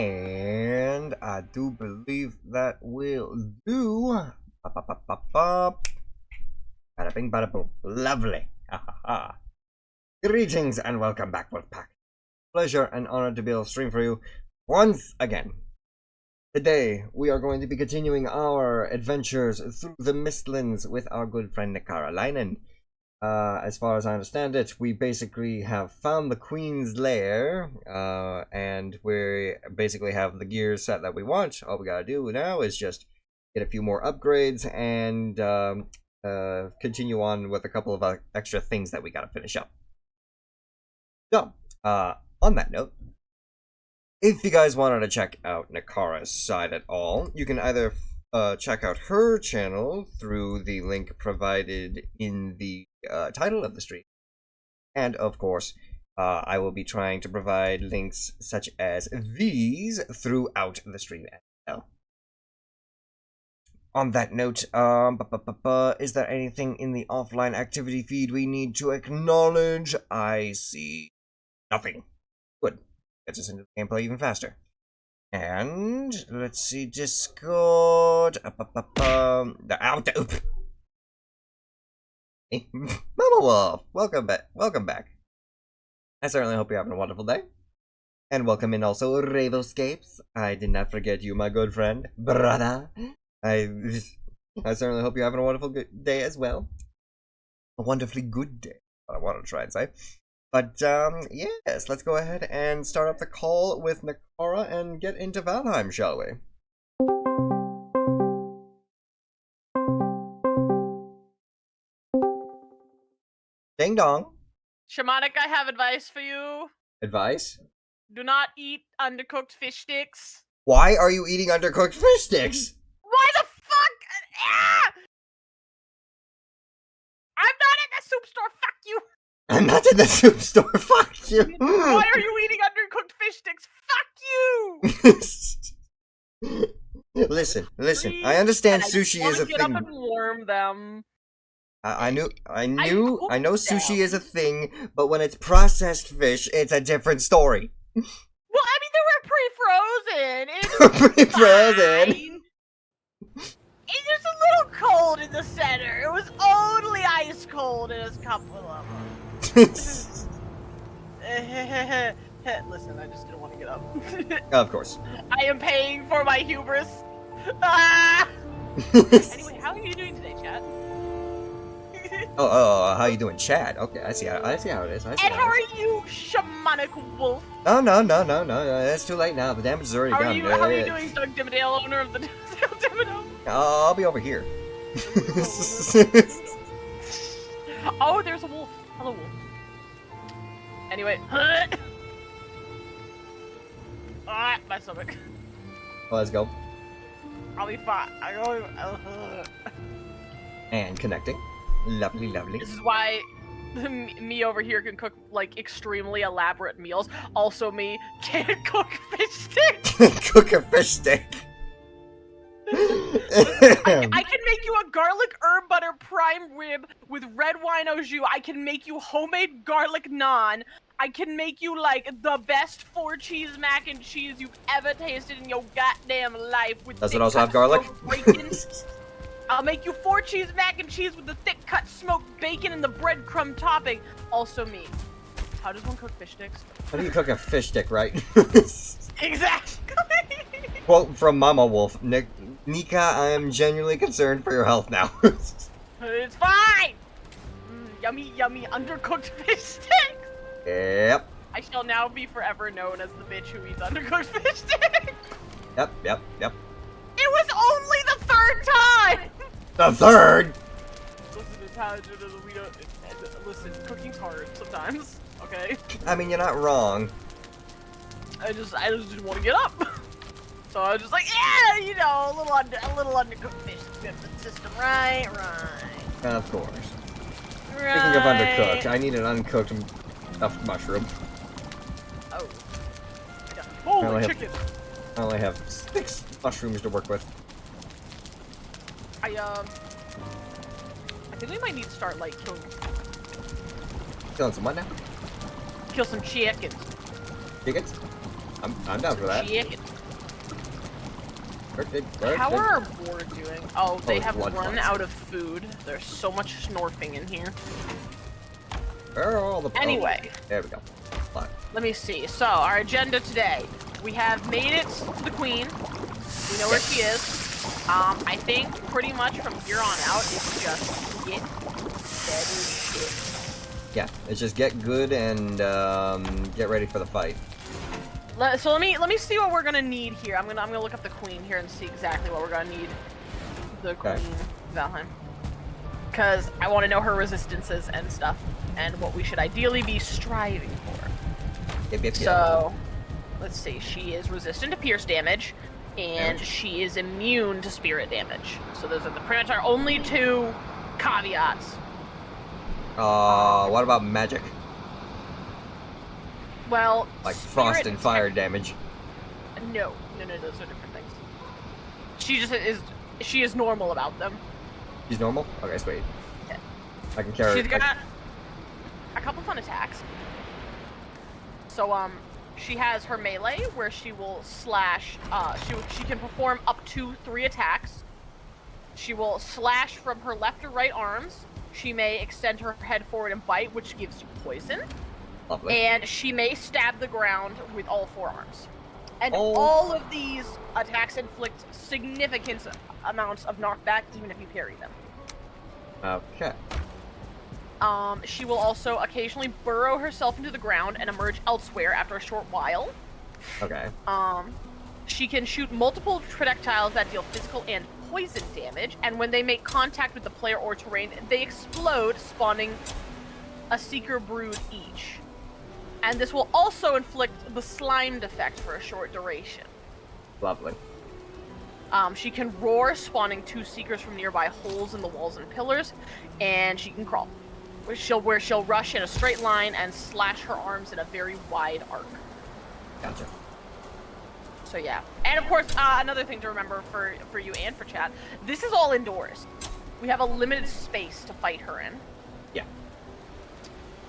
And I do believe that will do. Bada bing, bada boom. Lovely. Greetings and welcome back, Wolfpack. Pleasure and honor to be able to stream for you once again. Today, we are going to be continuing our adventures through the Mistlands with our good friend Nikara. As far as I understand it, we basically have found the Queen's Lair, and we basically have the gear set that we want. All we gotta do now is just get a few more upgrades and continue on with a couple of extra things that we gotta finish up. So, on that note, if you guys wanted to check out Nikara's side at all, you can either check out her channel through the link provided in the title of the stream. And of course, I will be trying to provide links such as these throughout the stream as well. On that note, is there anything in the offline activity feed we need to acknowledge? I see nothing. Good. Gets us into the gameplay even faster. And let's see, Discord. Hey, Mama Wolf, welcome back. Welcome back. I certainly hope you're having a wonderful day. And welcome in also Ravoscapes. I did not forget you, my good friend, brother. I certainly hope you're having a wonderful good day as well. A wonderfully good day. What I wanted to try and say. But, yes, let's go ahead and start up the call with Nikara and get into Valheim, shall we? Ding dong. Shamanic, I have advice for you. Advice? Do not eat undercooked fish sticks. Why are you eating undercooked fish sticks? Why the fuck? Ah! I'm not at the soup store, fuck you! I'm not in the soup store, fuck you! Why are you eating undercooked fish sticks? Fuck you! Listen, I understand sushi is a get thing. Up and warm them. I know sushi is a thing, but when it's processed fish, it's a different story. Well, I mean, they were pre-frozen. It's pre-frozen. It was a little cold in the center. It was only ice cold in a couple of them. Listen, I just didn't want to get up. Of course. I am paying for my hubris. Ah! Anyway, how are you doing today, Chad? how you doing, Chad? Okay, I see how it is. And how are you, shamanic wolf? No, it's too late now. The damage is already done. How are you doing, Doug Dimmadale, owner of the Dimmadale? I'll be over here. Oh, there's a wolf. Hello, wolf. Anyway. My stomach. Well, let's go. I'll be fine. And connecting. Lovely. This is why me over here can cook, like, extremely elaborate meals. Also, me can't cook fish stick. Cook a fish stick. I can make you a garlic herb butter prime rib with red wine au jus. I can make you homemade garlic naan. I can make you, like, the best 4-cheese mac and cheese you've ever tasted in your goddamn life. Does it also have garlic? I'll make you 4-cheese mac and cheese with the thick-cut smoked bacon and the breadcrumb topping. Also me. How does one cook fish sticks? How do you cook a fish stick, right? Exactly! Quote from Mama Wolf. Nika, I am genuinely concerned for your health now. It's fine! Yummy, undercooked fish sticks! Yep. I shall now be forever known as the bitch who eats undercooked fish sticks! Yep. It was only the third time! The third? Listen, cooking's hard sometimes, okay? I mean, you're not wrong. I just didn't want to get up. So I was just like, yeah, you know, a little undercooked fish system, right? Of course. Speaking of undercooked, I need an uncooked stuffed mushroom. Oh. Holy chicken! I only have 6 mushrooms to work with. I think we might need to start, like, Killing some what now? kill some chickens. Chickens? I'm down for that. Chicken. Where How did- are our board doing? Oh, they it's have blood run clots. out of food. There's so much snorfing in here. Where are all the... Anyway. Oh, there we go. Fine. Let me see. So, our agenda today. We have made it to the queen. We know where she is. I think pretty much from here on out, it's just get better shit. Yeah, it's just get good and get ready for the fight. So let me see what we're gonna need here. I'm gonna look up the queen here and see exactly what we're gonna need. The queen, Okay. Valheim. Because I want to know her resistances and stuff, and what we should ideally be striving for. Yep. So, let's see. She is resistant to pierce damage, and she is immune to spirit damage. So those are pretty much our only two caveats. What about magic? Well, Like frost spirit and fire damage. No, those are different things. She is normal about them. She's normal? Okay, sweet. Yeah. I can carry She's got a couple fun attacks. So, she has her melee, where she will slash, she can perform up to 3 attacks. She will slash from her left or right arms. She may extend her head forward and bite, which gives you poison. Lovely. And she may stab the ground with all 4 arms. And Oh. all of these attacks inflict significant amounts of knockback, even if you parry them. Okay. She will also occasionally burrow herself into the ground and emerge elsewhere after a short while. Okay. She can shoot multiple projectiles that deal physical and poison damage, and when they make contact with the player or terrain, they explode, spawning a Seeker Brood each. And this will also inflict the slimed effect for a short duration. Lovely. She can roar, spawning 2 Seekers from nearby holes in the walls and pillars, and she can crawl, where she'll rush in a straight line and slash her arms in a very wide arc. Gotcha. So yeah, and of course, another thing to remember for you and for chat, this is all indoors. We have a limited space to fight her in. Yeah.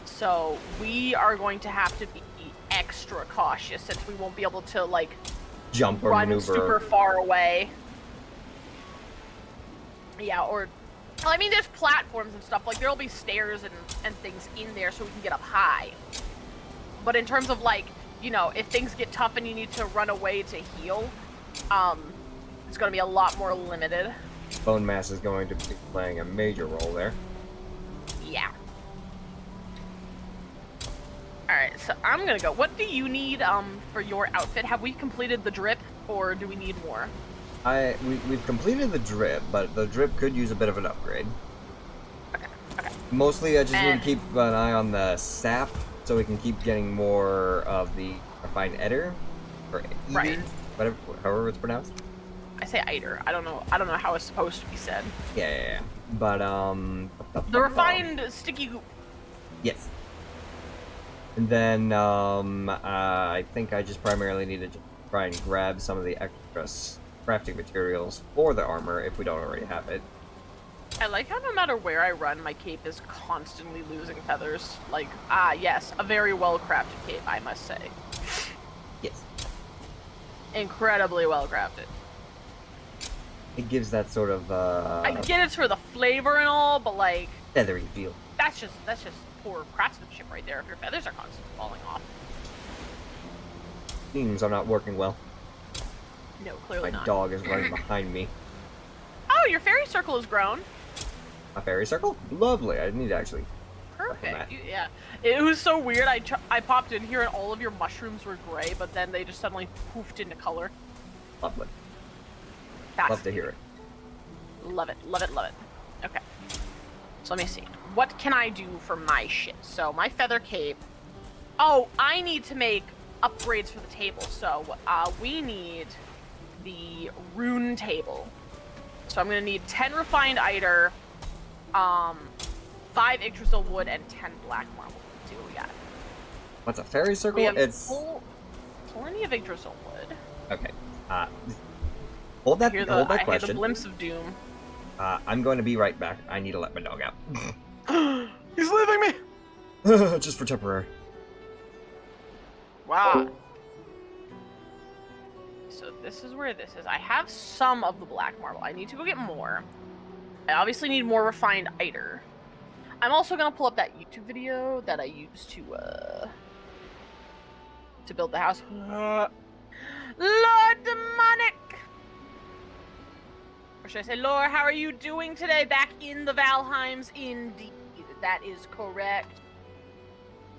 So we are going to have to be extra cautious since we won't be able to like Jump or run maneuver. super far away. Yeah, or I mean, there's platforms and stuff. Like there'll be stairs and things in there so we can get up high. But in terms of like, you know, if things get tough and you need to run away to heal, it's going to be a lot more limited. Bone mass is going to be playing a major role there. Yeah. Alright, so I'm gonna go. What do you need for your outfit? Have we completed the drip, or do we need more? We've completed the drip, but the drip could use a bit of an upgrade. Okay. Mostly, I just need to keep an eye on the sap, so we can keep getting more of the refined eder, or eder, Right. whatever, however it's pronounced. I say Eider. I don't know how it's supposed to be said. Yeah. But The refined sticky goop. Yes. And then I think I just primarily need to try and grab some of the extra crafting materials for the armor if we don't already have it. I like how no matter where I run, my cape is constantly losing feathers. Like, yes, a very well-crafted cape, I must say. Yes. Incredibly well-crafted. It gives that sort of I get it's for the flavor and all, but like, feathery feel. that's just poor craftsmanship right there if your feathers are constantly falling off. Seems I'm not working well. No, clearly My not. dog is running behind me. Oh, your fairy circle has grown. A fairy circle? Lovely. I need to actually. Perfect. Yeah. It was so weird. I popped in here and all of your mushrooms were gray, but then they just suddenly poofed into color. Lovely. That's Love to hear it. Love it. Okay. So let me see. What can I do for my shit? So my feather cape. Oh, I need to make upgrades for the table. So we need the rune table. So I'm gonna need 10 refined eider, 5 Yggdrasil wood, and 10 black marble. Let's see what we got. What's a fairy circle? We have It's plenty of Yggdrasil wood. okay. Hold that I hear the question. glimpse of doom. I'm going to be right back. I need to let my dog out. He's leaving me. Just for temporary. Wow. This is where this is. I have some of the black marble. I need to go get more. I obviously need more refined iter. I'm also gonna pull up that YouTube video that I used to build the house. Lord Demonic! Or should I say, Lore, how are you doing today? Back in the Valheims? Indeed. That is correct.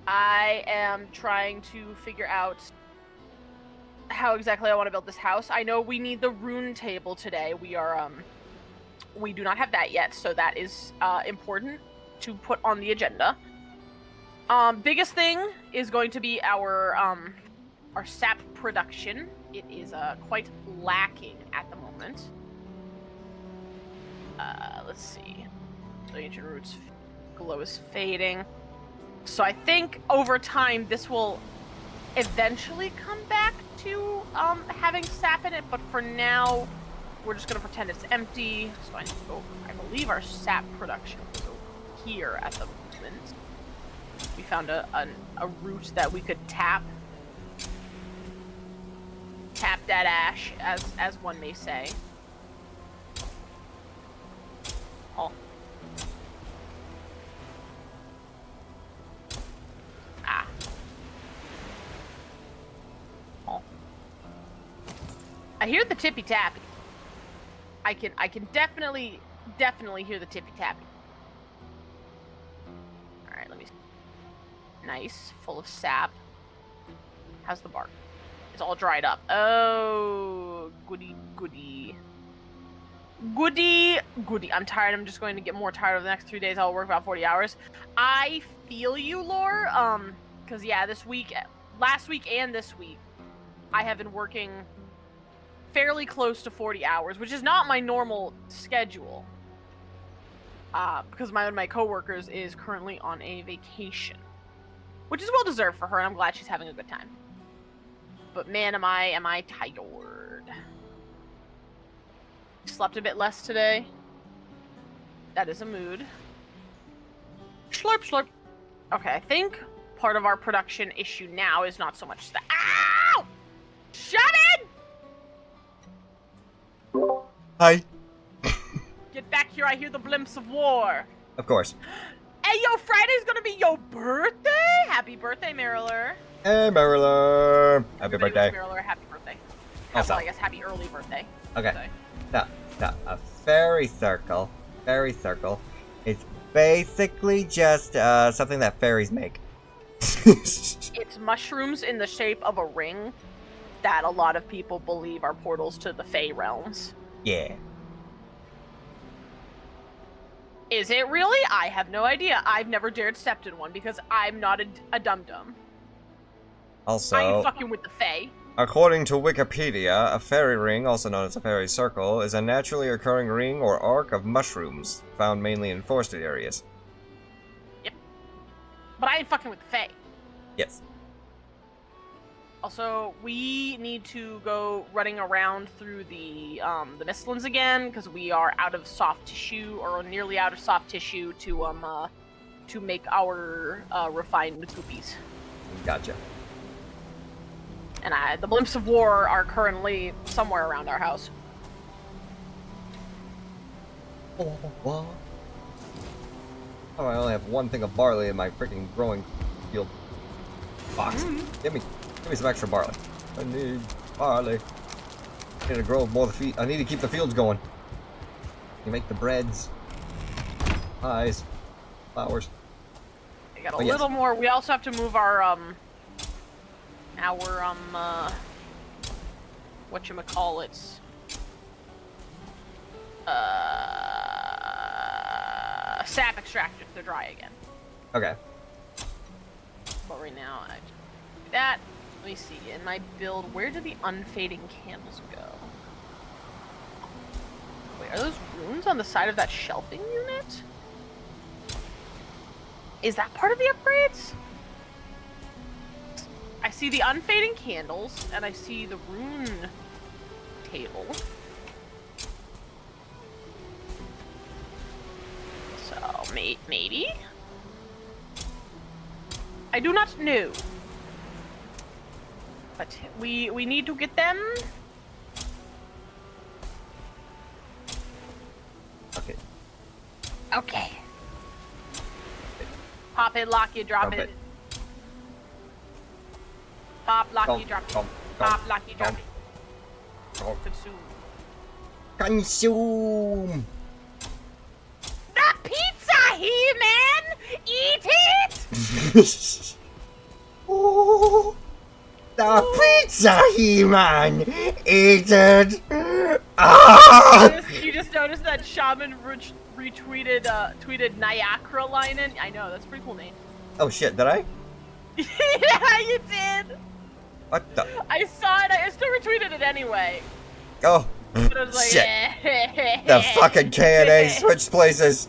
I am trying to figure out how exactly I want to build this house. I know we need the rune table today. We do not have that yet, so that is important to put on the agenda. Biggest thing is going to be our sap production. It is quite lacking at the moment. Let's see. The ancient roots glow is fading. So I think over time this will eventually come back to having sap in it, but for now we're just gonna pretend it's empty. So I need to go over. I believe our sap production is over here at the moment. We found a root that we could tap that ash, as one may say. Oh. Ah. Oh. I hear the tippy tappy. I can definitely hear the tippy tappy. All right, let me see. Nice, full of sap. How's the bark? It's all dried up. Oh, goody. I'm tired. I'm just going to get more tired over the next 3 days. I'll work about 40 hours. I feel you, Lore. Because yeah, last week and this week, I have been working fairly close to 40 hours, which is not my normal schedule. Because one of my coworkers is currently on a vacation, which is well deserved for her, and I'm glad she's having a good time. But man, am I tired. Slept a bit less today. That is a mood. Slurp, slurp. Okay, I think part of our production issue now is not so much that. Ow! Shut it! Hi. Get back here, I hear the blimps of war. Of course. Hey, yo, Friday's gonna be your birthday? Happy birthday, Mariller. Hey, Marilyn. Happy birthday. Mariller, happy birthday. Also. Well, I guess happy early birthday. Okay. Now, a fairy circle. Fairy circle is basically just something that fairies make. It's mushrooms in the shape of a ring that a lot of people believe are portals to the Fey realms. Yeah. Is it really? I have no idea. I've never dared step in one because I'm not a dum-dum. Also, I ain't fucking with the Fey. According to Wikipedia, a fairy ring, also known as a fairy circle, is a naturally occurring ring or arc of mushrooms, found mainly in forested areas. Yep. But I ain't fucking with the Fey. Yes. Also, we need to go running around through the Mistlands again, because we are out of soft tissue, or nearly out of soft tissue, to make our refined goopies. Gotcha. And the blimps of war are currently somewhere around our house. Oh, I only have one thing of barley in my freaking growing field box. Give me some extra barley. I need barley. I need to grow more I need to keep the fields going. You make the breads, pies, flowers. We got a little more. We also have to move our whatchamacallits, sap extractors. They're dry again. Okay. But right now, I just do that. Let me see. In my build, where do the unfading candles go? Wait, are those runes on the side of that shelving unit? Is that part of the upgrades? I see the unfading candles, and I see the rune table. So, maybe? I do not know. But we need to get them. Okay. Pop it, lock it, drop Dump it. it. Pop, lock Dump, it, drop it. dump, Pop, dump, lock it, drop dump, it. dump. Consume. Consume! The pizza, He-Man! Eat it! Oh, the pizza, He-Man! Eat it! Ah! You just noticed that Shaman retweeted tweeted Niagara Linen. I know, that's a pretty cool name. Oh shit, did I? Yeah, you did! What the? I saw it, I still retweeted it anyway. Oh, But I was like, shit. The fucking K&A switched places.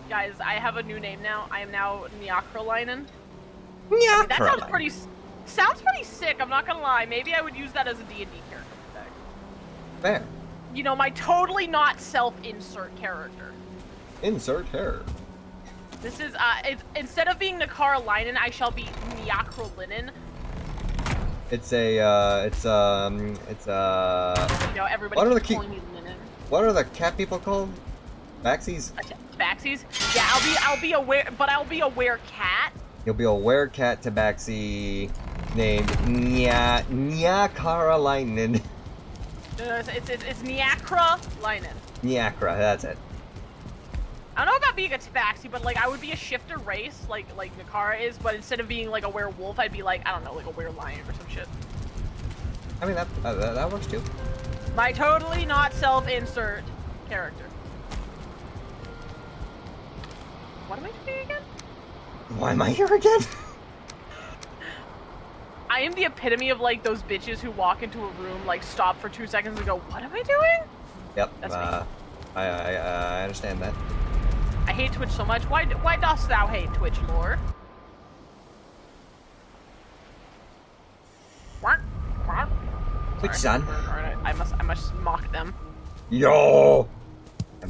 Guys, I have a new name now. I am now Niagara Linen. Yeah, That sounds pretty sick, I'm not gonna lie. Maybe I would use that as a D&D character today. Fair. You know, my totally not self-insert character. Insert hair. This is, instead of being Nakara Linen, I shall be Niakra Linen. It's a, You know, everybody What are keeps the calling me Linen. what are the cat people called? Baxies? Tabaxis? Yeah, I'll be a werecat. You'll be a werecat tabaxi named Nya Carolinen. No, it's Niakra Linen. Nyakra, that's it. I don't know about being a tabaxi, but like I would be a shifter race, like Nakara is, but instead of being like a werewolf, I'd be like, I don't know, like a werelion or some shit. I mean, that works too. My totally not self-insert character. What am I doing again? Why am I here again? I am the epitome of like those bitches who walk into a room, like stop for 2 seconds and go, what am I doing? Yep, That's me. I understand that. I hate Twitch so much. Why dost thou hate Twitch, lore? Which son? I must mock them. Yo!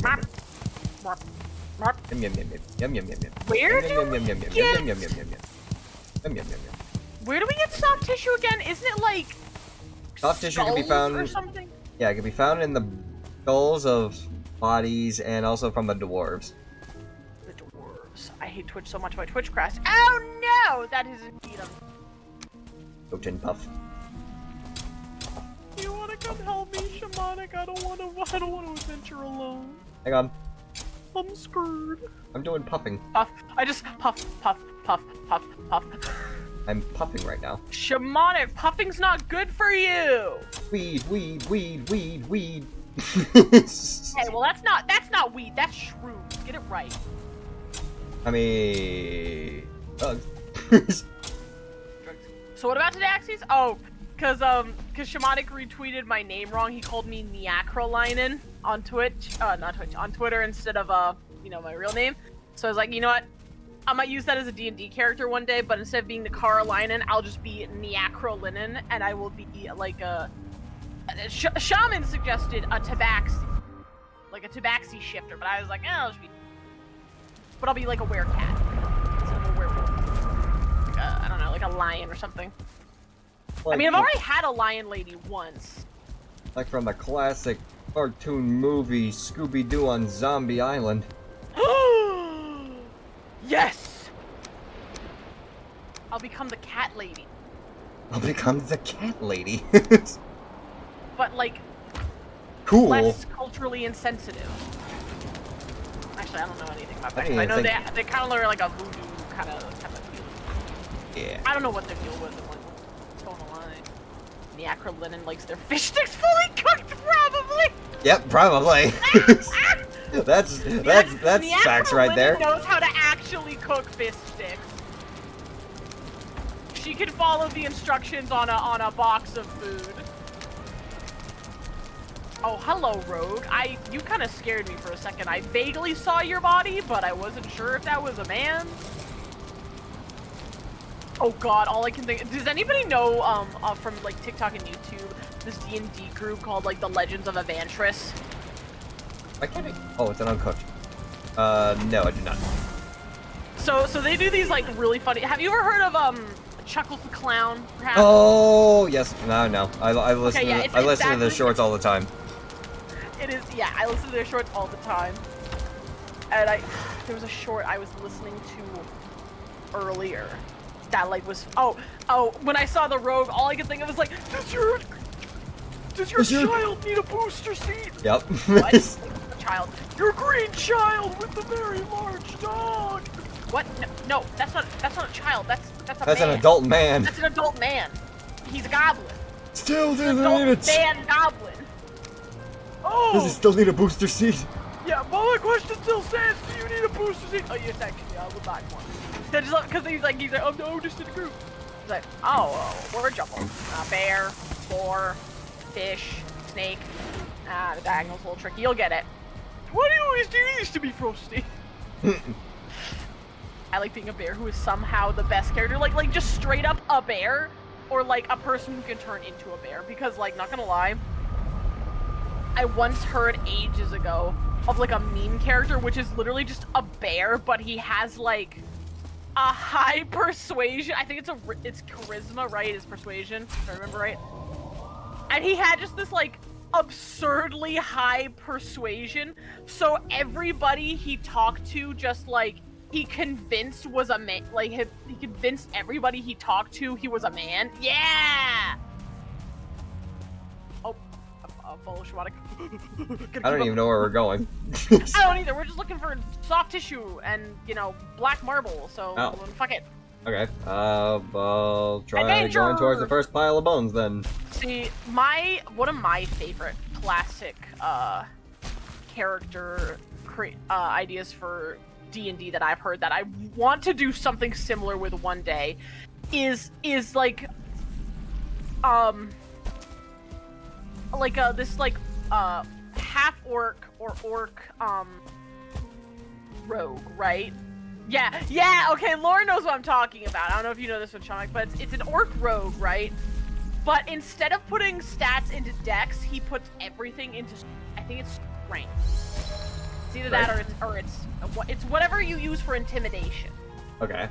Marp. Yum yum yum yum yum yum yum yum. Where Yum do yum we yum yum yum get? yum yum yum yum yum. Yum yum yum yum. Where do we get soft tissue again? Isn't it like Soft tissue can be skulls or found. something? Yeah, it can be found in the skulls of bodies and also from the dwarves. The dwarves. I hate Twitch so much. My Twitch crashed. Oh no! That is indeed a... Oaten puff. You wanna come help me, Shamanic? I don't wanna adventure alone. Hang on. I'm screwed. I'm doing puffing. Puff. I just puff, puff, puff, puff, puff. I'm puffing right now. Shamanic, puffing's not good for you. Weed, weed, weed, weed, weed. Hey, well that's not weed. That's shrooms. Get it right. I mean, drugs. So what about Tabaxis? Oh, cause Shamanic retweeted my name wrong. He called me Niakrolinen on Twitch. Not Twitch, on Twitter instead of you know, my real name. So I was like, you know what? I might use that as a D&D character one day, but instead of being Nakara Linen, I'll just be Niakrolinen, and I will be like a... Shaman suggested a tabaxi. Like a tabaxi shifter, but I was like, I'll just be... But I'll be like a werecat. Instead of a werewolf. Like a, I don't know, like a lion or something. Like, I mean, I've already had a lion lady once. like from the classic cartoon movie Scooby-Doo on Zombie Island. Yes! I'll become the cat lady. I'll become the cat lady. But like, Cool. less culturally insensitive. Actually, I don't know anything about that. I didn't I know even they kind of look like a voodoo kind of deal. Yeah. I don't know what their deal was. What's going on? The Acrolinen likes their fish sticks fully cooked, probably. Yep, probably. that's The facts right Acrolinen there. knows how to actually cook fish sticks. She can follow the instructions on a box of food. Oh, hello, Rogue. You kind of scared me for a second. I vaguely saw your body, but I wasn't sure if that was a man. Oh God, all I can think. Does anybody know from like TikTok and YouTube this D&D group called like the Legends of Evantris? Why can't I? Oh, it's an uncooked. No, I do not. So they do these like really funny. Have you ever heard of Chuckles the Clown? Perhaps? Oh yes, no. I listen. Okay, yeah, to it's I listen to the exactly- shorts all the time. It is. Yeah, I listen to their shorts all the time. And there was a short I was listening to earlier that like was when I saw the rogue, all I could think of was like, does your child need a booster seat? Yep. What? Child? Your green child with the very large dog. What? No, that's not a child. That's an adult man. That's an adult man. He's a goblin. Still He's doesn't an adult need it. man goblin. Oh. Does he still need a booster seat? Yeah, but my question still stands. Do you need a booster seat? Oh, yes, actually, I will buy one. Because he's like, oh no, just in a group. He's like, we're a jumble. Bear, boar, fish, snake. The diagonal's a little tricky. You'll get it. Why do you always do these to be Frosty? I like being a bear who is somehow the best character. Like just straight up a bear, or like a person who can turn into a bear. Because like, not gonna lie, I once heard ages ago of like a meme character, which is literally just a bear, but he has like a high persuasion. I think it's charisma, right? It's persuasion, if I remember right. And he had just this like absurdly high persuasion, so everybody he talked to just like he convinced was a man. Like he convinced everybody he talked to he was a man. Yeah. Oh, Voloshomatic. I don't even know where we're going. I don't either. We're just looking for soft tissue and, you know, black marble, so fuck it. Okay. I'll try Adventure! going towards the first pile of bones then. See, one of my favorite classic character ideas for D&D that I've heard that I want to do something similar with one day is like this half orc or orc rogue, right? Yeah, okay, Lauren knows what I'm talking about. I don't know if you know this one, Shamak, but it's an orc rogue, right? But instead of putting stats into dex, he puts everything into, I think it's strength. It's either that or it's whatever you use for intimidation. Okay.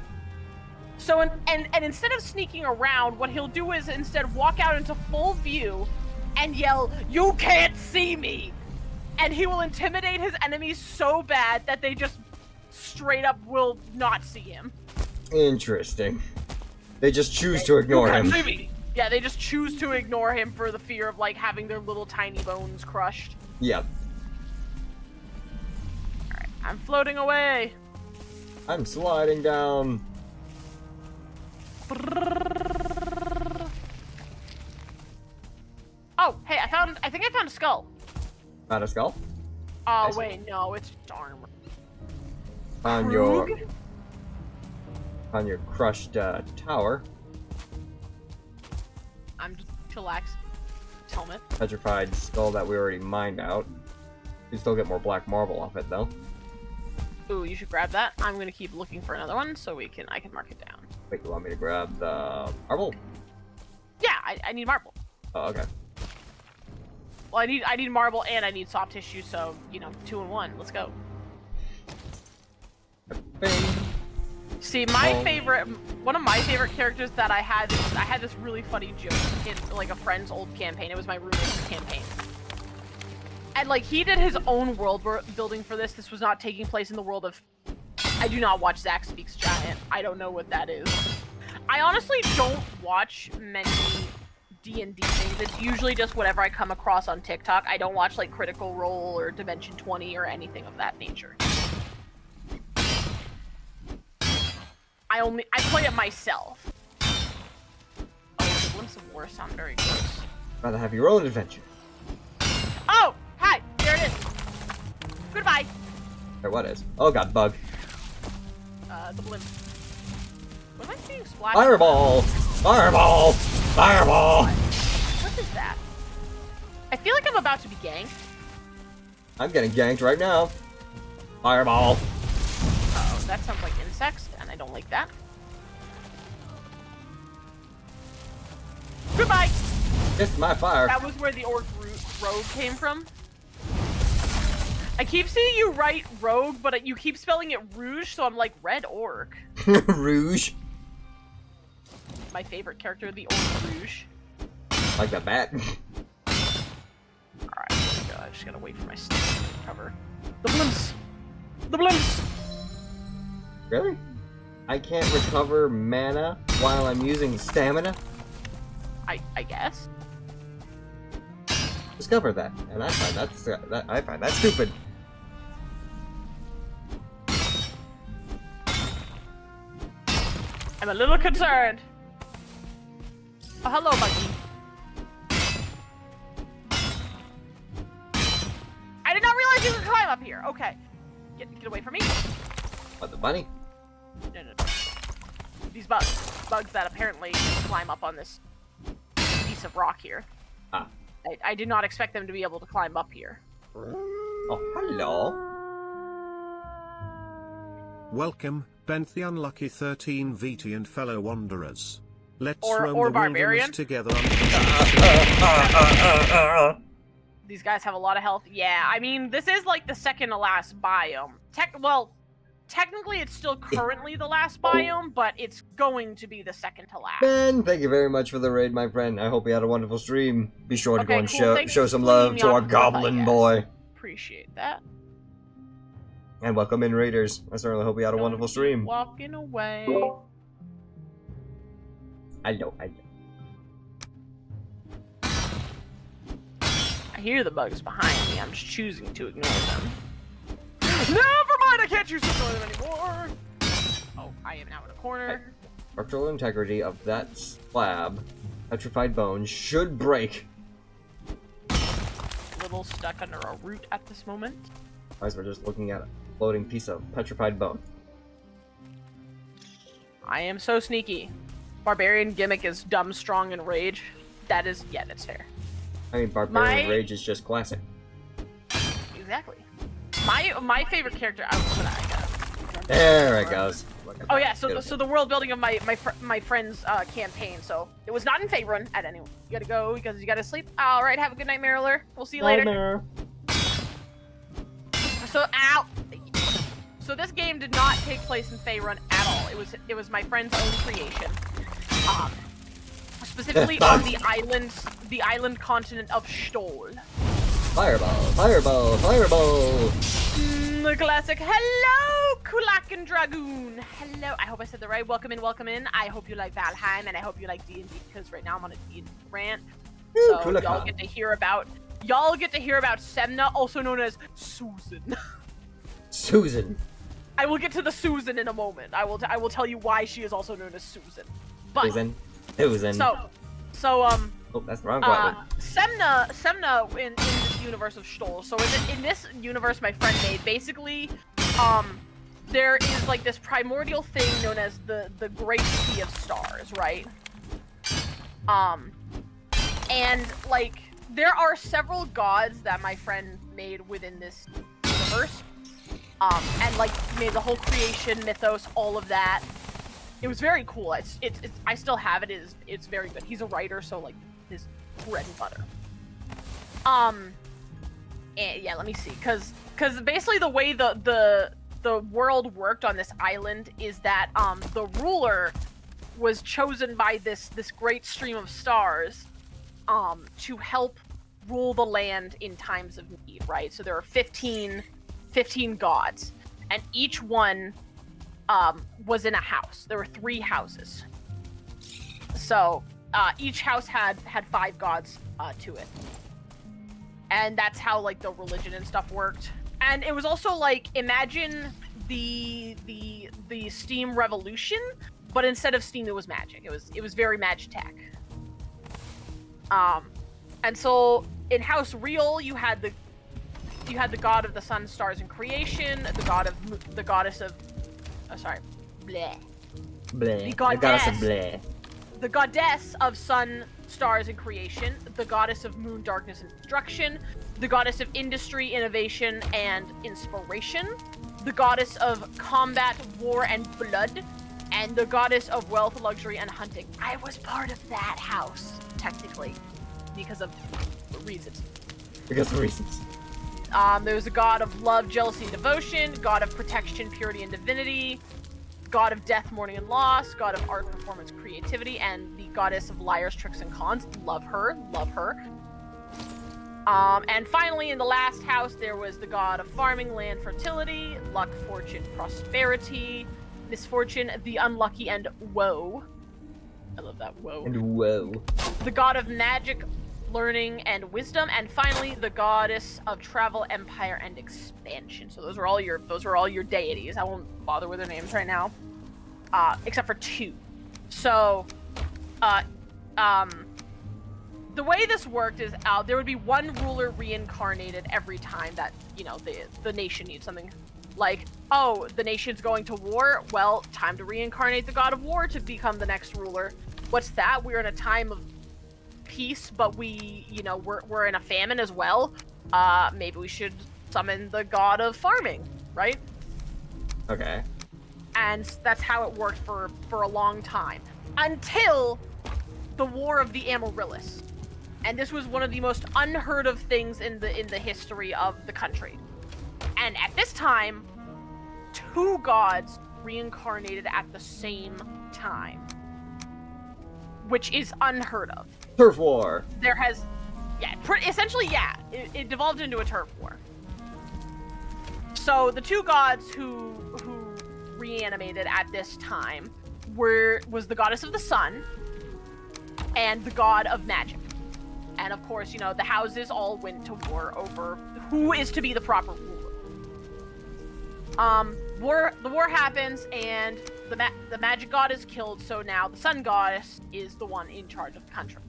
So, and instead of sneaking around, what he'll do is instead walk out into full view and yell, "You can't see me!" And he will intimidate his enemies so bad that they just straight up will not see him. Interesting. They just choose to ignore him. See me. Yeah, they just choose to ignore him for the fear of like having their little tiny bones crushed. Yep. Alright, I'm floating away. I'm sliding down. Oh, hey, I think I found a skull. Found a skull? Oh, wait, no, it's armor. Found your crushed tower. I'm just chillax. Helmet. Petrified skull that we already mined out. You still get more black marble off it though. Ooh, you should grab that. I'm gonna keep looking for another one so I can mark it down. Wait, you want me to grab the marble? Yeah, I need marble. Oh, okay. Well, I need marble and I need soft tissue, so, you know, 2 in 1. Let's go. Bing. See, one of my favorite characters that I had this really funny joke in, like, a friend's old campaign. It was my roommate's campaign. And, like, he did his own world building for this. This was not taking place in the world of... I do not watch Zach Speaks Giant. I don't know what that is. I honestly don't watch many D&D things. It's usually just whatever I come across on TikTok. I don't watch, like, Critical Role or Dimension 20 or anything of that nature. I play it myself. Oh, the Glimpse of War sound very gross. Rather have your own adventure. Oh! Hi! There it is! Goodbye! Or what is? Oh god, bug. The blimp. What am I seeing splash? Fireball! Fireball! Fireball! What is that? I feel like I'm about to be ganked. I'm getting ganked right now. Fireball! Uh-oh, that sounds like insects, and I don't like that. Goodbye! It's my fire. That was where the orc rogue came from. I keep seeing you write rogue, but you keep spelling it rouge, so I'm like, red orc. Rouge. My favorite character, the orc rouge. Like a bat. Alright, I just gotta wait for my stuff to recover. The blimps! The blimps! Really? I can't recover mana while I'm using stamina? I guess. Discover that, and I find that stupid. I'm a little concerned. Oh, hello, Buggy. I did not realize you could climb up here. Okay. Get away from me. What, the bunny? No. These bugs that apparently climb up on this piece of rock here. Ah. I did not expect them to be able to climb up here. Oh, hello. Welcome, Bent the Unlucky 13 VT and fellow wanderers. Let's Or roam the Barbarian. wilderness together. These guys have a lot of health. Yeah, I mean, this is like the second to last biome. Technically it's still currently the last biome, but it's going to be the second to last. Ben, thank you very much for the raid, my friend. I hope you had a wonderful stream. Be sure to go and Thanks show for some flinging love me to off our the cliff, I goblin guess. boy. Appreciate that. And welcome in, raiders. I certainly hope you had a wonderful stream. Walking away. I know. I hear the bugs behind me. I'm just choosing to ignore them. Never mind, I can't choose to ignore them anymore. Oh, I am now in a corner. Structural integrity of that slab, petrified bones, should break. A little stuck under a root at this moment. Guys, we're just looking at a floating piece of petrified bone. I am so sneaky. Barbarian gimmick is dumb, strong, and rage. That's fair. I mean, Barbarian Rage is just classic. Exactly. My favorite character. There it goes. Oh yeah, so the world building of my friend's campaign. So it was not in Faerun at any. You gotta go because you gotta sleep. All right, have a good night, Mariler. We'll see you later. Nightmare. So So this game did not take place in Faerun at all. It was my friend's own creation. Specifically on the island continent of Stoll. Fireball, fireball, fireball! The classic, hello, Kulak and Dragoon. Hello, I hope I said that right. Welcome in. I hope you like Valheim, and I hope you like D&D, because right now I'm on a D&D rant. So Kulak. y'all get to hear about Semna, also known as Susan. Susan. I will get to the Susan in a moment. I will tell you why she is also known as Susan. But Susan. Oh, that's the wrong button. Semna in this universe of Stoll. So in this universe my friend made, basically, there is like this primordial thing known as the Great Sea of Stars, right? And like there are several gods that my friend made within this universe. And like made the whole creation mythos, all of that. It was very cool. It's I still have it. It's very good. He's a writer, so like his bread and butter. And yeah, let me see, cause basically the way the world worked on this island is that the ruler was chosen by this great stream of stars to help rule the land in times of need, right? So there are 15 gods, and each one was in a house. There were 3 houses. So each house had 5 gods to it. And that's how like the religion and stuff worked. And it was also like, imagine the Steam revolution, but instead of Steam it was magic. It was very Magitech. And so in House Real you had the god of the sun, stars, and creation, the goddess of bleh. Bleh. The goddess of bleh. The goddess of sun, stars, and creation, the goddess of moon, darkness, and destruction, the goddess of industry, innovation, and inspiration, the goddess of combat, war, and blood, and the goddess of wealth, luxury, and hunting. I was part of that house, technically, because of reasons. There's a god of love, jealousy, and devotion, god of protection, purity, and divinity, god of death, mourning, and loss, god of art, performance, creativity, and the goddess of liars, tricks, and cons. Love her. And finally, in the last house, there was the god of farming, land, fertility, luck, fortune, prosperity, misfortune, the unlucky, and woe. I love that, woe. And whoa. The god of magic, learning, and wisdom, and finally, the goddess of travel, empire, and expansion. So those are all your deities. I won't bother with their names right now, except for 2. So, the way this worked is there would be one ruler reincarnated every time that, the nation needs something. Like, oh, the nation's going to war? Well, time to reincarnate the god of war to become the next ruler. What's that? We're in a time of peace, but we're in a famine as well. Maybe we should summon the god of farming, right? Okay. And that's how it worked for a long time. Until the War of the Amaryllis. And this was one of the most unheard of things in the history of the country. And at this time, 2 gods reincarnated at the same time. Which is unheard of. Turf war. There has... essentially, it devolved into a turf war. So the 2 gods who reanimated at this time was the goddess of the sun and the god of magic. And of course, the houses all went to war over who is to be the proper ruler. The war happens, and the magic god is killed, so now the sun goddess is the one in charge of the country.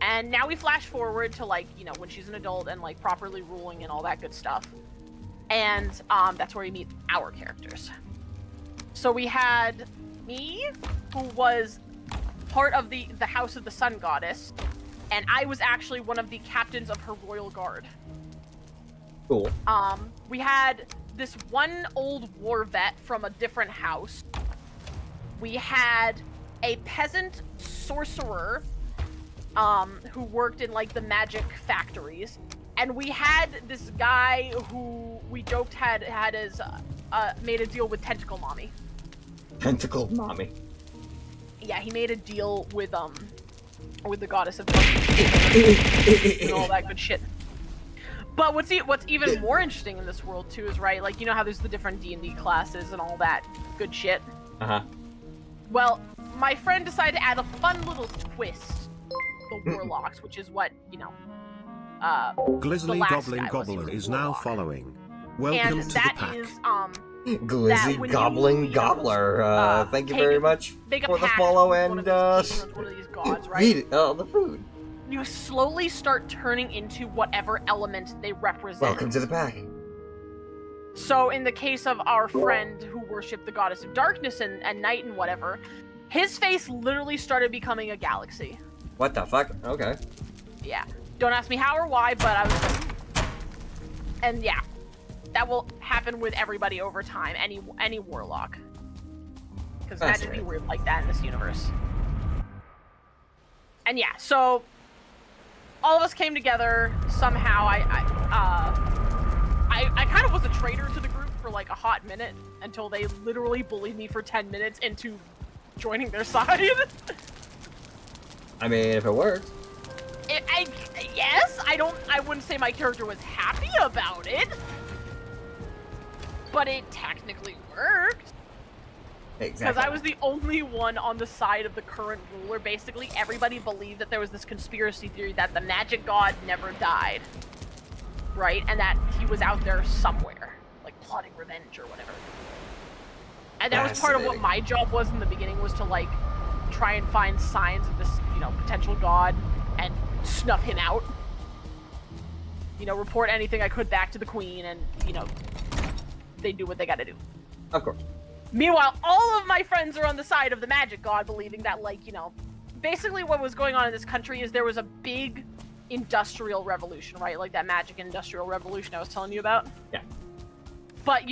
And now we flash forward to, when she's an adult and, properly ruling and all that good stuff. And, that's where we meet our characters. So we had me, who was part of the House of the Sun Goddess, and I was actually one of the captains of her royal guard. Cool. We had this one old war vet from a different house. We had a peasant sorcerer, who worked in, the magic factories. And we had this guy who we joked had his, made a deal with Tentacle Mommy. Tentacle Mommy. Yeah, he made a deal with the goddess of and all that good shit. But what's even more interesting in this world too is, right, how there's the different D&D classes and all that good shit. Uh-huh. Well, my friend decided to add a fun little twist, the warlocks, which is what, Glizzly Goblin Gobbler is now following. Welcome to the pack. Glizzy Goblin Gobbler. Thank you very much for the follow and one of these gods, right? eat the food. You slowly start turning into whatever element they represent. Welcome to the pack. So in the case of our friend who worshipped the goddess of darkness and night and whatever, his face literally started becoming a galaxy. What the fuck? Okay. Yeah. Don't ask me how or why, but I was... And yeah. That will happen with everybody over time, any warlock. Because magic be weird like that in this universe. And yeah, so all of us came together somehow. I kind of was a traitor to the group for a hot minute until they literally bullied me for 10 minutes into joining their side. I mean, if it works. Yes, I wouldn't say my character was happy about it. But it technically worked. Exactly. Because I was the only one on the side of the current ruler. Basically, everybody believed that there was this conspiracy theory that the magic god never died. Right? And that he was out there somewhere. Plotting revenge or whatever. And that was part of what my job was in the beginning, was to, try and find signs of this, potential god and snuff him out. Report anything I could back to the queen and, they do what they gotta do. Of course. Meanwhile, all of my friends are on the side of the magic god, believing that, basically what was going on in this country is there was a big industrial revolution, right? That magic industrial revolution I was telling you about. Yeah. But,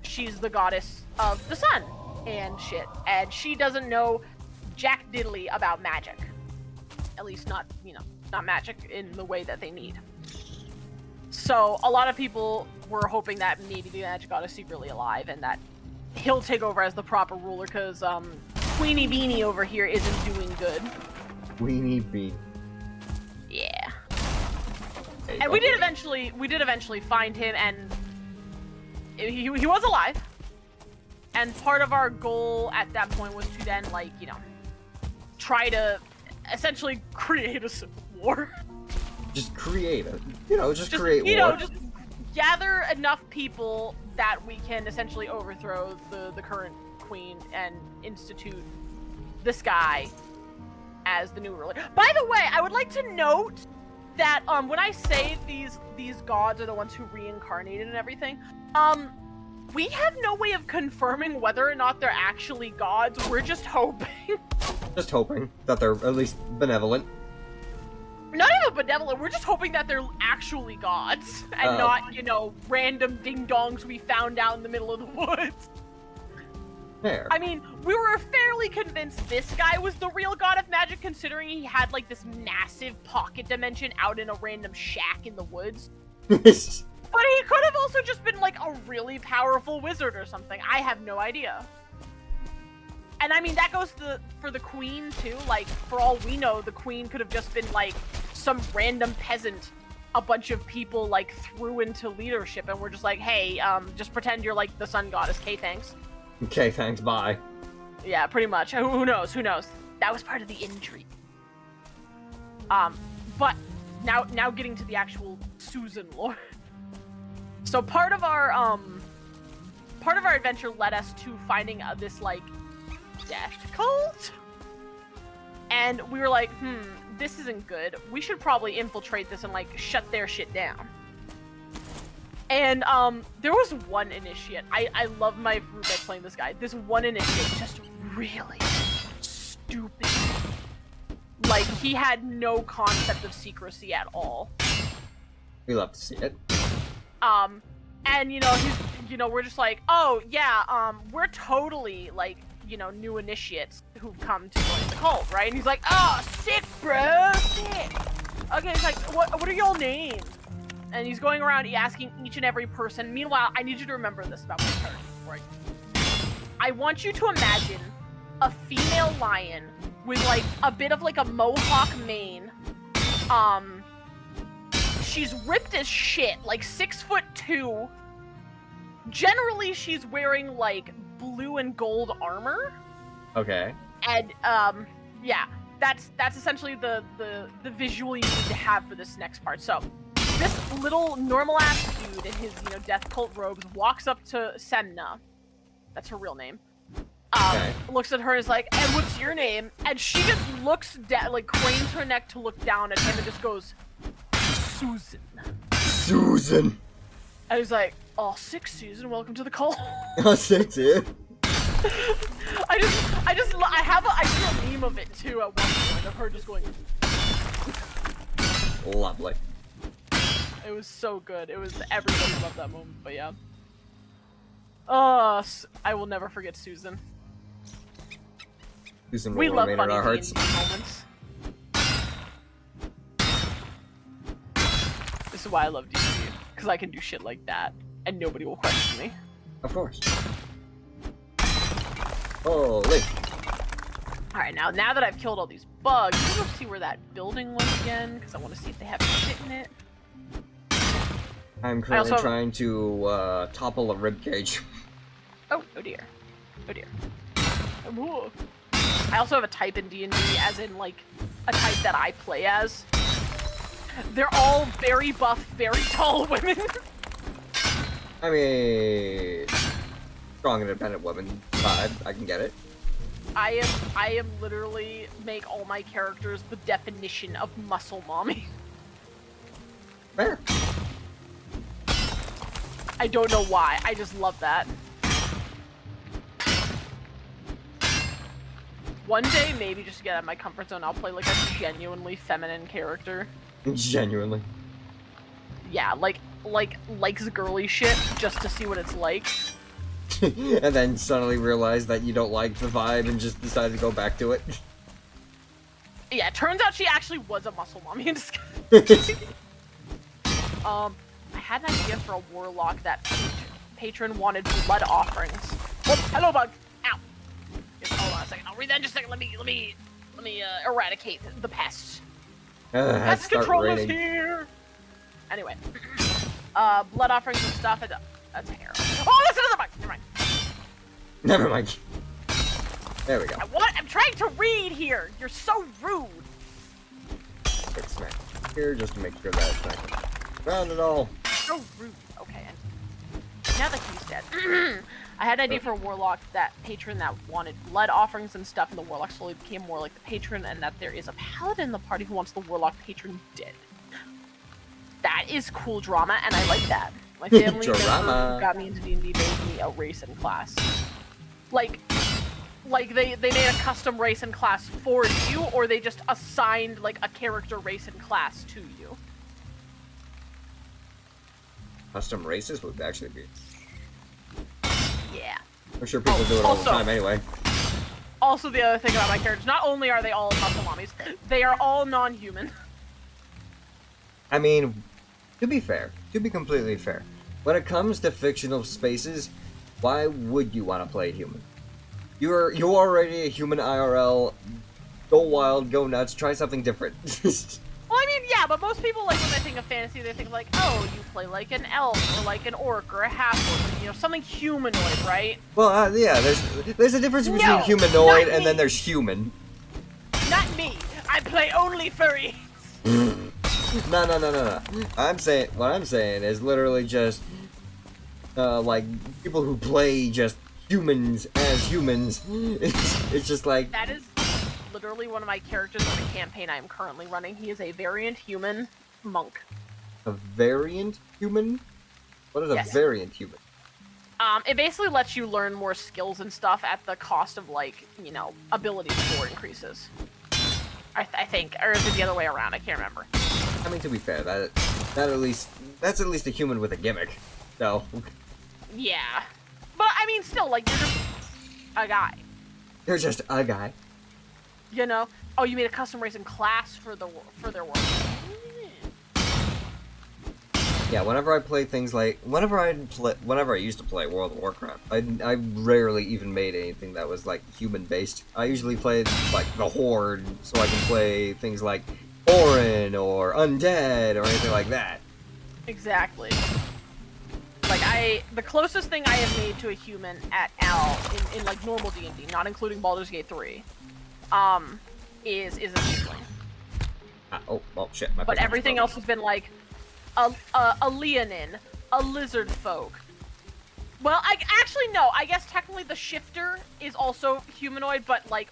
she's the goddess of the sun and shit. And she doesn't know jack diddly about magic. At least not, not magic in the way that they need. So a lot of people were hoping that maybe the magic god is secretly alive and that he'll take over as the proper ruler, because Queenie Beanie over here isn't doing good. Queenie Beanie. Yeah. And we did eventually find him, and he was alive. And part of our goal at that point was to then, like, you know, try to essentially create a civil war. Just create it. You know, just create you war. know, just gather enough people that we can essentially overthrow the current queen and institute this guy as the new ruler. By the way, I would like to note that when I say these gods are the ones who reincarnated and everything, we have no way of confirming whether or not they're actually gods. We're just hoping. Just hoping that they're at least benevolent. Not even benevolent, we're just hoping that they're actually gods, and not, you know, random ding-dongs we found out in the middle of the woods. Fair. I mean, we were fairly convinced this guy was the real god of magic, considering he had, like, this massive pocket dimension out in a random shack in the woods. But he could have also just been, like, a really powerful wizard or something. I have no idea. And I mean, that goes for the queen, too. Like, for all we know, the queen could have just been, like, some random peasant a bunch of people, like, threw into leadership, and we're just like, hey, just pretend you're, like, the sun goddess. Okay, thanks. Okay, thanks, bye. Yeah, pretty much. Who knows? Who knows? That was part of the intrigue. But now getting to the actual Susan lore. So part of our adventure led us to finding this, like, death cult, and we were like, this isn't good. We should probably infiltrate this and, like, shut their shit down. And there was one initiate. I love my roommate playing this guy. This one initiate just really stupid. Like, he had no concept of secrecy at all. We love to see it. And we're just like, oh yeah, we're totally, like, you know, new initiates who've come to join the cult, right? And he's like, oh, sick, bro, sick. Okay, he's like, what are y'all names? And he's going around asking each and every person. Meanwhile, I need you to remember this about my character before I want you to imagine a female lion with, like, a bit of, like, a mohawk mane. She's ripped as shit, like 6'2". Generally, she's wearing, like, blue and gold armor. Okay. And yeah, that's essentially the visual you need to have for this next part. So this little normal ass dude in his, you know, death cult robes walks up to Semna. That's her real name. Okay. Looks at her and is like, and what's your name? And she just looks down, like, cranes her neck to look down at him and just goes, Susan. Susan. And he's like, oh, sick, Susan, welcome to the cult. Oh, sick, dude. I drew a meme of it too at one point of her just going. Lovely. It was so good. Everybody loved that moment, but yeah. I will never forget Susan. Susan We will love remain in funny our hearts. moments. This is why I love D&D, because I can do shit like that, and nobody will question me. Of course. Holy. Alright, now that I've killed all these bugs, I'm gonna see where that building was again, because I want to see if they have shit in it. I'm currently trying to topple a ribcage. Oh dear. Oh dear. Ooh. I also have a type in D&D, as in, like, a type that I play as. They're all very buff, very tall women. I mean, strong, independent woman vibe. I can get it. I am literally make all my characters the definition of muscle mommy. Fair. I don't know why. I just love that. One day, maybe just to get out of my comfort zone, I'll play, like, a genuinely feminine character. Genuinely. Yeah, like likes girly shit just to see what it's like. And then suddenly realize that you don't like the vibe and just decide to go back to it. Yeah, it turns out she actually was a muscle mommy in disguise. I had an idea for a warlock that patron wanted blood offerings. Oh, hello, bug. Ow. Just hold on a second. I'll read that in just a second. Let me eradicate the pest. Pest control is here. Anyway. Blood offerings and stuff. That's a hair. Oh, that's another bug! Never mind. Never mind. There we go. I'm trying to read here! You're so rude! Quick smack here just to make sure that it's not around at all. So rude. Okay. Now that he's dead. I had an idea for a warlock, that patron that wanted blood offerings and stuff, and the warlock slowly became more like the patron, and that there is a paladin in the party who wants the warlock patron dead. That is cool drama, and I like that. My family who got me into D&D made me a race and class. Like they made a custom race and class for you, or they just assigned like a character race and class to you. Custom races would actually be. Yeah. I'm sure people do it all the time anyway. Also, the other thing about my characters, not only are they all Muslimamis, they are all non-human. I mean, to be fair, to be completely fair, when it comes to fictional spaces, why would you want to play human? You're already a human IRL. Go wild, go nuts, try something different. Well, I mean, yeah, but most people, like, when they think of fantasy, they think, like, oh, you play like an elf, or like an orc, or a half-orc, you know, something humanoid, right? Well, yeah, there's a difference between humanoid and then there's human. Not me. I play only furry. No. What I'm saying is literally just, like, people who play just humans as humans. It's just like... That is literally one of my characters in the campaign I am currently running. He is a variant human monk. A variant human? What is a variant human? It basically lets you learn more skills and stuff at the cost of, like, you know, ability score increases. I think, or is it the other way around? I can't remember. I mean, to be fair, that's at least a human with a gimmick. So. Yeah. But I mean, still, like, you're just a guy. You're just a guy. You know? Oh, you made a custom racing class for their work. Yeah, whenever I play things like whenever I used to play World of Warcraft, I rarely even made anything that was like human based. I usually played like the Horde, so I can play things like Orin or Undead or anything like that. Exactly. Like the closest thing I have made to a human at Al in like normal D&D, not including Baldur's Gate 3, is a tiefling. Oh shit! But everything else has been like a Leonin, a lizard folk. Well, actually no. I guess technically the shifter is also humanoid, but like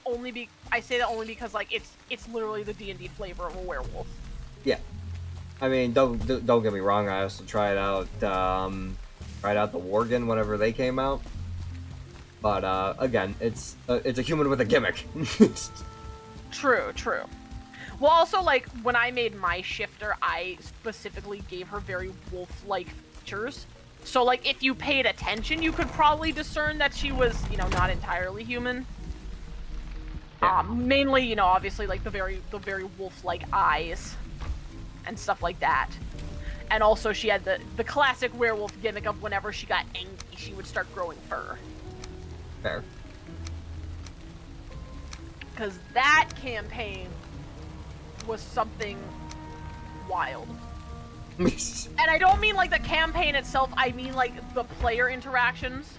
I say that only because like it's literally the D&D flavor of a werewolf. Yeah, I mean don't get me wrong. I also tried out the Worgen whenever they came out, but again, it's a human with a gimmick. True. Well, also, like, when I made my shifter, I specifically gave her very wolf-like features. So, like, if you paid attention, you could probably discern that she was, you know, not entirely human. Yeah. Mainly, you know, obviously, like, the very wolf-like eyes and stuff like that. And also, she had the classic werewolf gimmick of whenever she got angry, she would start growing fur. Fair. Because that campaign was something wild. And I don't mean like the campaign itself, I mean like the player interactions.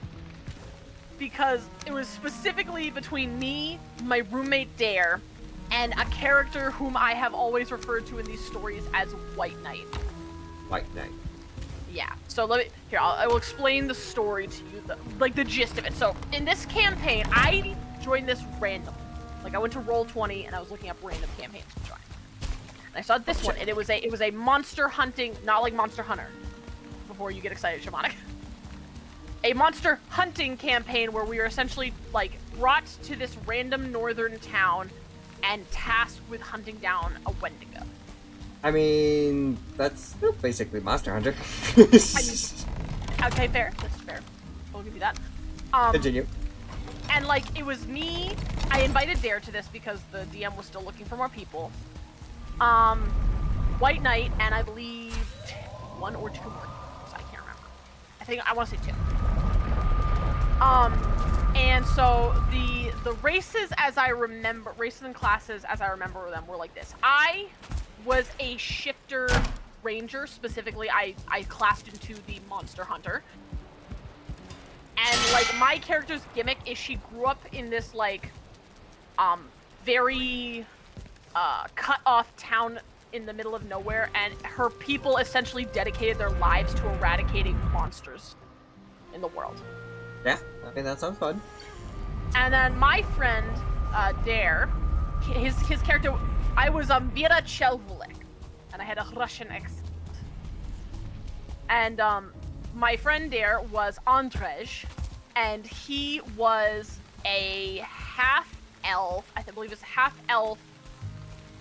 Because it was specifically between me, my roommate Dare, and a character whom I have always referred to in these stories as White Knight. White Knight. Yeah, so I will explain the story to you, the gist of it. So, in this campaign, I joined this randomly. Like, I went to Roll20 and I was looking up random campaigns to join. And I saw this one, and it was a monster hunting, not like Monster Hunter, before you get excited, Shamanic. A monster hunting campaign where we were essentially, like, brought to this random northern town and tasked with hunting down a Wendigo. I mean, that's still basically Monster Hunter. Okay, fair. That's fair. I'll give you that. Continue. And, like, it was me. I invited Dare to this because the DM was still looking for more people. White Knight, and I believe one or two more. So I can't remember. I want to say two. And so the races races and classes as I remember them were like this. I was a shifter ranger specifically. I classed into the monster hunter. And, like, my character's gimmick is she grew up in this, like, very, cut-off town in the middle of nowhere, and her people essentially dedicated their lives to eradicating monsters in the world. Yeah, I mean, that sounds fun. And then my friend, Dare, his character, I was, Vera Chelvulik, and I had a Russian accent. And, my friend Dare was Andrzej, and he was a half-elf, I believe it's a half-elf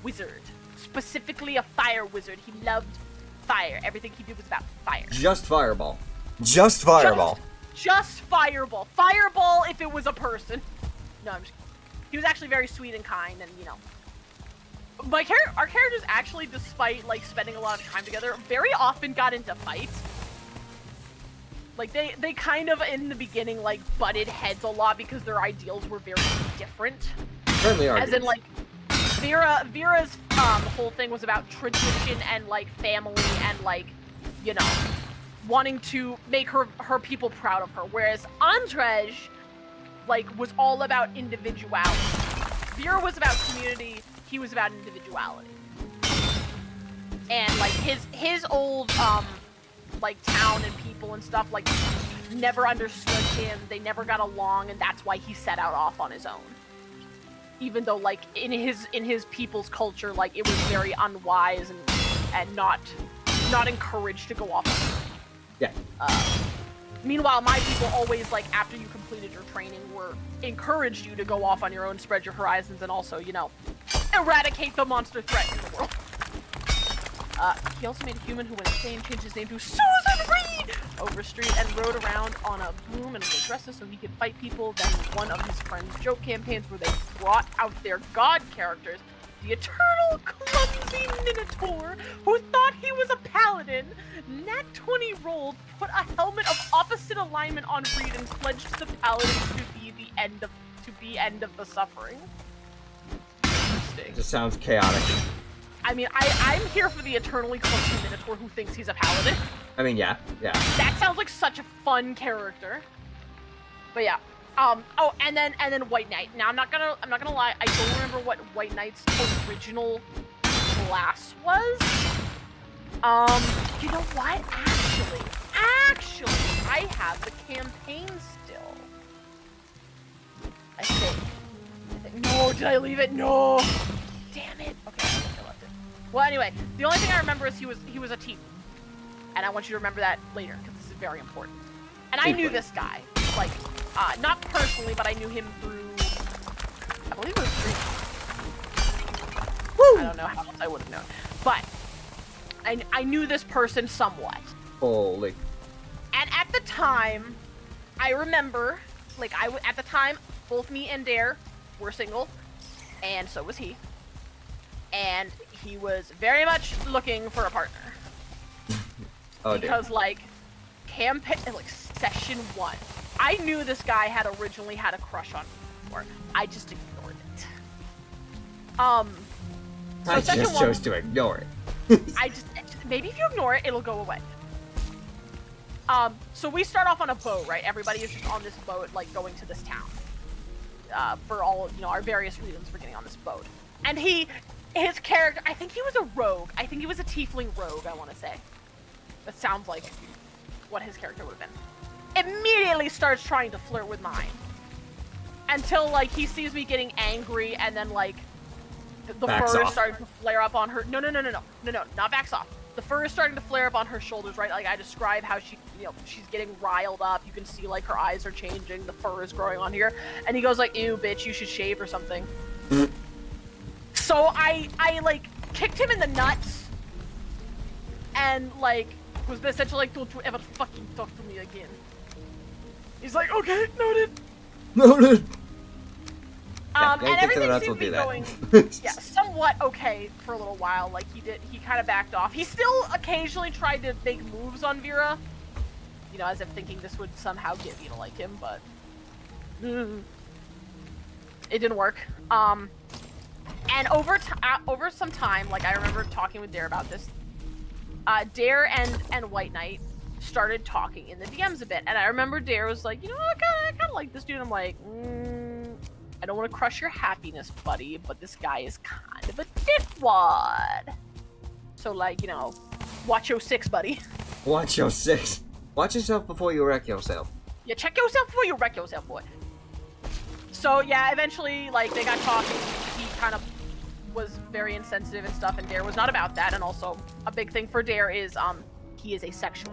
wizard. Specifically a fire wizard. He loved fire. Everything he did was about fire. Just Fireball. Just Fireball. Just Fireball. Fireball if it was a person. No, I'm just kidding. He was actually very sweet and kind, and, you know. Our characters actually, despite, like, spending a lot of time together, very often got into fights. Like, they kind of, in the beginning, like, butted heads a lot because their ideals were very different. Certainly are. As in, like, Vera's whole thing was about tradition and, like, family and, like, you know, wanting to make her people proud of her. Whereas Andrzej, like, was all about individuality. Vera was about community, he was about individuality. And, like, his old, like, town and people and stuff, like, never understood him, they never got along, and that's why he set out off on his own. Even though, like, in his people's culture, like, it was very unwise and not encouraged to go off. Yeah. Meanwhile, my people always, like, after you completed your training, were encouraged you to go off on your own, spread your horizons, and also, you know, eradicate the monster threat in the world. He also made a human who went insane, changed his name to Susan Reed Overstreet, and rode around on a broom and was dresses so he could fight people. Then one of his friends' joke campaigns where they brought out their god characters, the eternal clumsy Minotaur, who thought he was a paladin. Nat 20 rolled, put a helmet of opposite alignment on Reed, and pledged the paladin to be the end of the suffering. It just sounds chaotic. I mean, I'm here for the eternally clumsy Minotaur who thinks he's a paladin. I mean, yeah. That sounds like such a fun character. But yeah. Oh, and then White Knight. Now I'm not gonna lie, I don't remember what White Knight's original class was. You know what? Actually, I have the campaign still. I think. No, did I leave it? No. Damn it. Okay, I think I left it. Well, anyway, the only thing I remember is he was a tiefling, and I want you to remember that later because this is very important. And I knew this guy, like, not personally, but I knew him through, I believe it was streaming. Woo! I don't know how else I would have known, but I knew this person somewhat. Holy. And at the time, I remember, like, at the time, both me and Dare were single, and so was he. And he was very much looking for a partner. Oh, because, dear. like, session 1, I knew this guy had originally had a crush on me before. I just ignored it. So I just chose to ignore it. maybe if you ignore it, it'll go away. So we start off on a boat, right? Everybody is just on this boat, like, going to this town. For all, you know, our various reasons for getting on this boat. And his character, I think he was a rogue. I think he was a tiefling rogue, I want to say. That sounds like what his character would have been. Immediately starts trying to flirt with mine. Until, like, he sees me getting angry, and then, like, the fur is starting to flare up on her. No, not backs off. The fur is starting to flare up on her shoulders, right? Like, I describe how she, you know, she's getting riled up. You can see, like, her eyes are changing. The fur is growing on here. And he goes, like, ew, bitch, you should shave or something. So I, like, kicked him in the nuts. And, like, was essentially like, don't you ever fucking talk to me again. He's like, okay, noted. And everything seemed to be going, yeah, somewhat okay for a little while. Like, he kind of backed off. He still occasionally tried to make moves on Vera, you know, as if thinking this would somehow get me to like him, but it didn't work. And over some time, like, I remember talking with Dare about this. Dare and White Knight started talking in the DMs a bit, and I remember Dare was like, you know, I kind of like this dude. I'm like, I don't want to crush your happiness, buddy, but this guy is kind of a dickwad. So, like, you know, watch your six, buddy. Watch your six. Watch yourself before you wreck yourself. Yeah, check yourself before you wreck yourself, boy. So, yeah, eventually, like, they got talking. He kind of was very insensitive and stuff, and Dare was not about that. And also, a big thing for Dare is, he is asexual.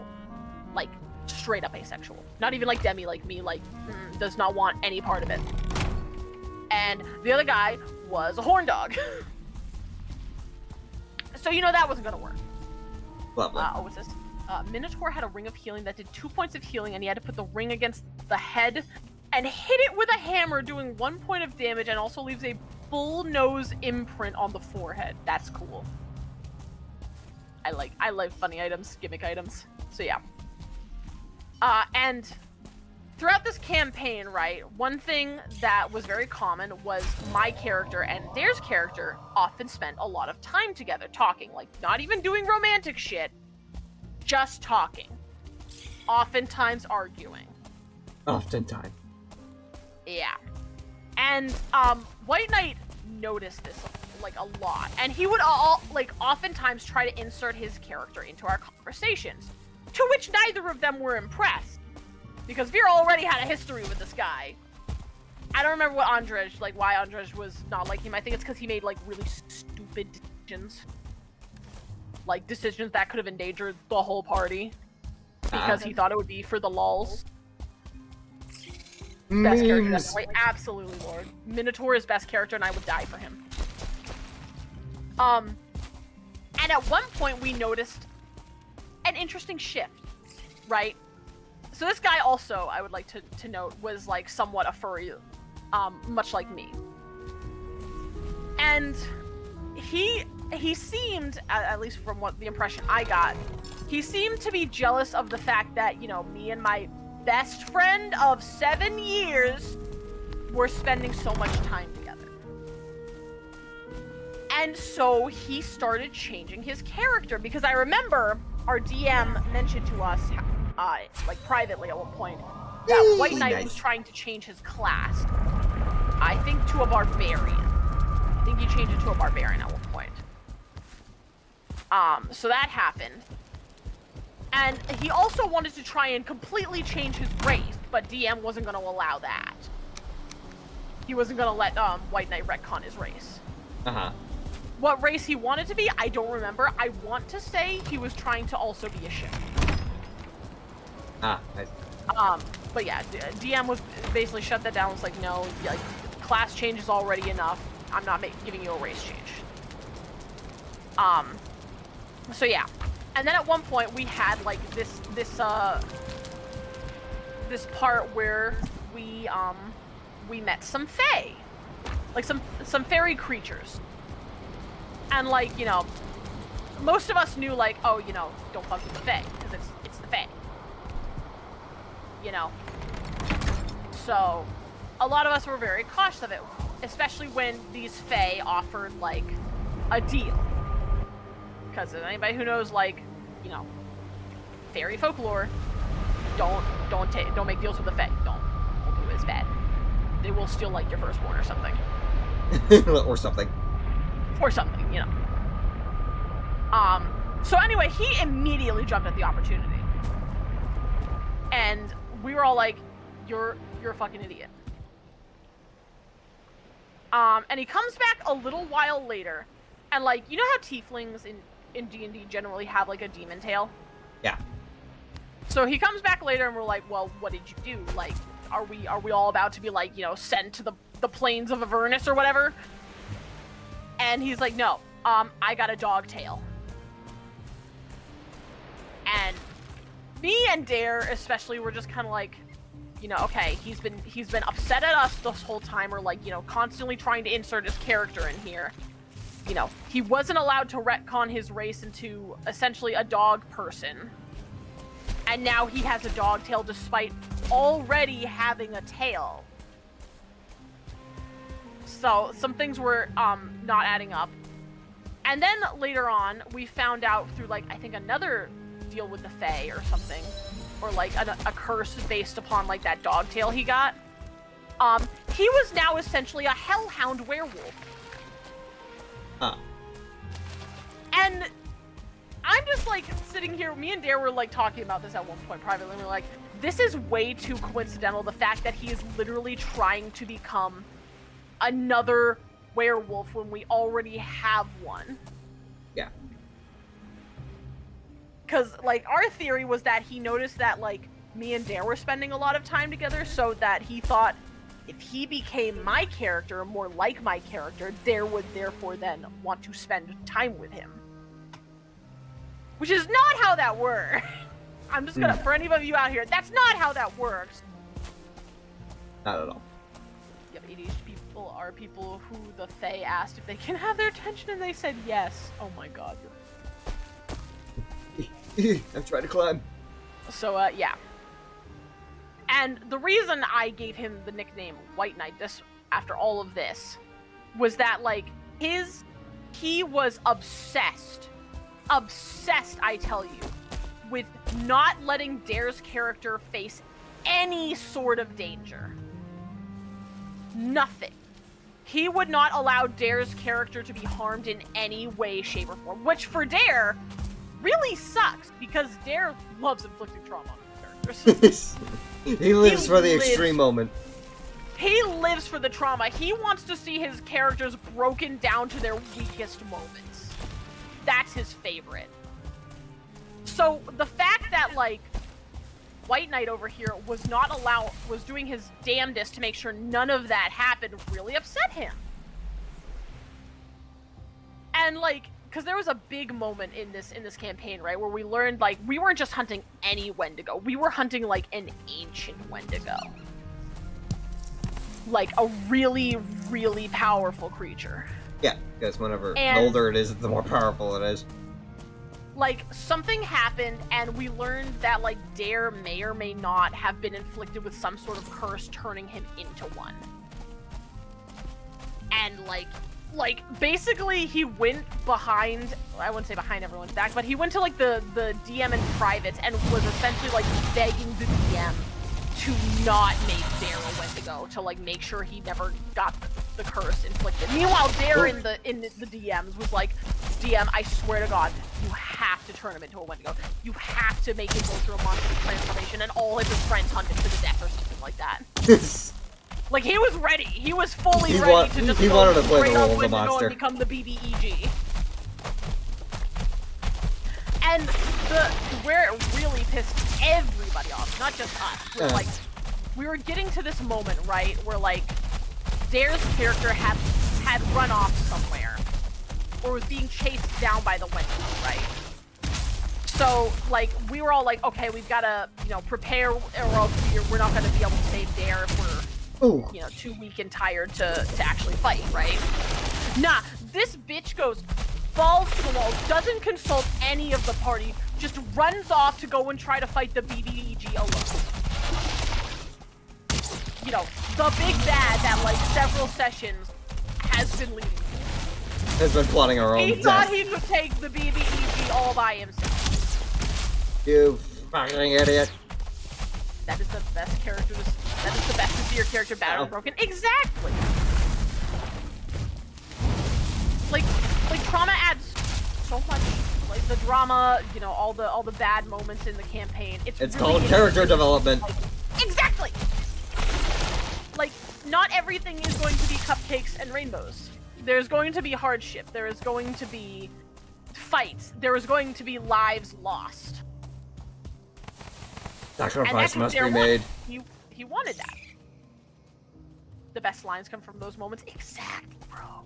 Like, straight up asexual. Not even like Demi, like me, like, does not want any part of it. And the other guy was a horn dog. So, you know, that wasn't gonna work. Lovely. What's this? Minotaur had a ring of healing that did 2 points of healing, and he had to put the ring against the head and hit it with a hammer, doing 1 point of damage, and also leaves a bull nose imprint on the forehead. That's cool. I like funny items, gimmick items. So yeah. And throughout this campaign, right, one thing that was very common was my character and Dare's character often spent a lot of time together talking, like not even doing romantic shit, just talking. Oftentimes arguing. Oftentimes. Yeah. And White Knight noticed this like a lot, and he would oftentimes try to insert his character into our conversations, to which neither of them were impressed, because Vera already had a history with this guy. I don't remember what Andrzej, like why Andrzej was not like him. I think it's because he made like really stupid decisions, like decisions that could have endangered the whole party, because he thought it would be for the lulz. Best character, definitely. Absolutely, Lord. Minotaur is best character, and I would die for him. And at one point we noticed an interesting shift, right? So this guy also, I would like to note, was like somewhat a furry, much like me. And he seemed, at least from what the impression I got, he seemed to be jealous of the fact that, you know, me and my best friend of 7 years were spending so much time together. And so he started changing his character, because I remember our DM mentioned to us, like privately at one point, that White Knight was trying to change his class. I think to a barbarian. I think he changed it to a barbarian at one point. So that happened. And he also wanted to try and completely change his race, but DM wasn't going to allow that. He wasn't going to let White Knight retcon his race. Uh-huh. What race he wanted to be, I don't remember. I want to say he was trying to also be a ship. Ah, nice. But yeah, DM was basically shut that down. Was like, no, like, class change is already enough. I'm not giving you a race change. So yeah. And then at one point we had like this part where we met some fae. Like some fairy creatures. And like, you know, most of us knew like, oh, you know, don't fuck with the fae, because it's the fae. You know. So a lot of us were very cautious of it, especially when these fae offered like a deal. Because anybody who knows, like, you know, fairy folklore, don't make deals with the fae. Don't do it. It's bad. They will steal like your firstborn or something. Or something. Or something, you know. So anyway, he immediately jumped at the opportunity. And we were all like, you're a fucking idiot. And he comes back a little while later, and like, you know how tieflings in D&D generally have like a demon tail? Yeah. So he comes back later and we're like, well, what did you do? Like, are we all about to be like, you know, sent to the plains of Avernus or whatever? And he's like, no, I got a dog tail. And me and Dare especially were just kind of like, you know, okay, he's been upset at us this whole time, or like, you know, constantly trying to insert his character in here. You know, he wasn't allowed to retcon his race into essentially a dog person. And now he has a dog tail despite already having a tail. So some things were not adding up. And then later on, we found out through, like, I think another deal with the Fae or something, or like a curse based upon like that dog tail he got. He was now essentially a hellhound werewolf. Ah. And I'm just like sitting here, me and Dare were like talking about this at one point privately, and we're like, this is way too coincidental, the fact that he is literally trying to become another werewolf when we already have one. Yeah. Because, like, our theory was that he noticed that, like, me and Dare were spending a lot of time together, so that he thought if he became my character, more like my character, Dare would therefore then want to spend time with him. Which is not how that works. I'm just gonna, for any of you out here, that's not how that works. Not at all. Yep, ADHD people are people who the Fae asked if they can have their attention and they said yes. Oh my god. I'm trying to climb. So, yeah. And the reason I gave him the nickname White Knight this after all of this was that, like, he was obsessed, I tell you, with not letting Dare's character face any sort of danger. Nothing. He would not allow Dare's character to be harmed in any way, shape, or form, which for Dare really sucks, because Dare loves inflicting trauma on his characters. He lives for the extreme moment. He lives for the trauma. He wants to see his characters broken down to their weakest moments. That's his favorite. So the fact that, like, White Knight over here was doing his damnedest to make sure none of that happened really upset him. And, like, because there was a big moment in this campaign, right, where we learned, like, we weren't just hunting any Wendigo. We were hunting, like, an ancient Wendigo. Like, a really, really powerful creature. Yeah, because whenever the older it is, the more powerful it is. Like, something happened, and we learned that, like, Dare may or may not have been inflicted with some sort of curse, turning him into one. And, like, basically, he went behind, I wouldn't say behind everyone's back, but he went to, like, the DM in private and was essentially, like, begging the DM to not make Dare a Wendigo, to, like, make sure he never got the curse inflicted. Meanwhile, Dare in the DMs was like, DM, I swear to God, you have to turn him into a Wendigo. You have to make him go through a monster transformation, and all of his friends hunt him to the death or something like that. Like, he was ready. He was fully ready to just go straight up Wendigo and become the BBEG. And where it really pissed everybody off, not just us, was like, we were getting to this moment, right, where, like, Dare's character had run off somewhere, or was being chased down by the Wendigo, right? So, like, we were all like, okay, we've got to, you know, prepare, or else we're not going to be able to save Dare if we're, you know, too weak and tired to actually fight, right? Nah, this bitch goes balls to the wall, doesn't consult any of the party, just runs off to go and try to fight the BBEG alone. You know, the big bad that, like, several sessions has been leading. Has been plotting our own death. He thought he could take the BBEG all by himself. You fucking idiot. That is the best character that is the best to see your character battered and broken. Exactly! Like, trauma adds so much, like, the drama, you know, all the bad moments in the campaign. It's really called character development. Like, exactly! Like, not everything is going to be cupcakes and rainbows. There's going to be hardship. There is going to be fights. There is going to be lives lost. Sacrifice must be made. He wanted that. The best lines come from those moments. Exactly, bro.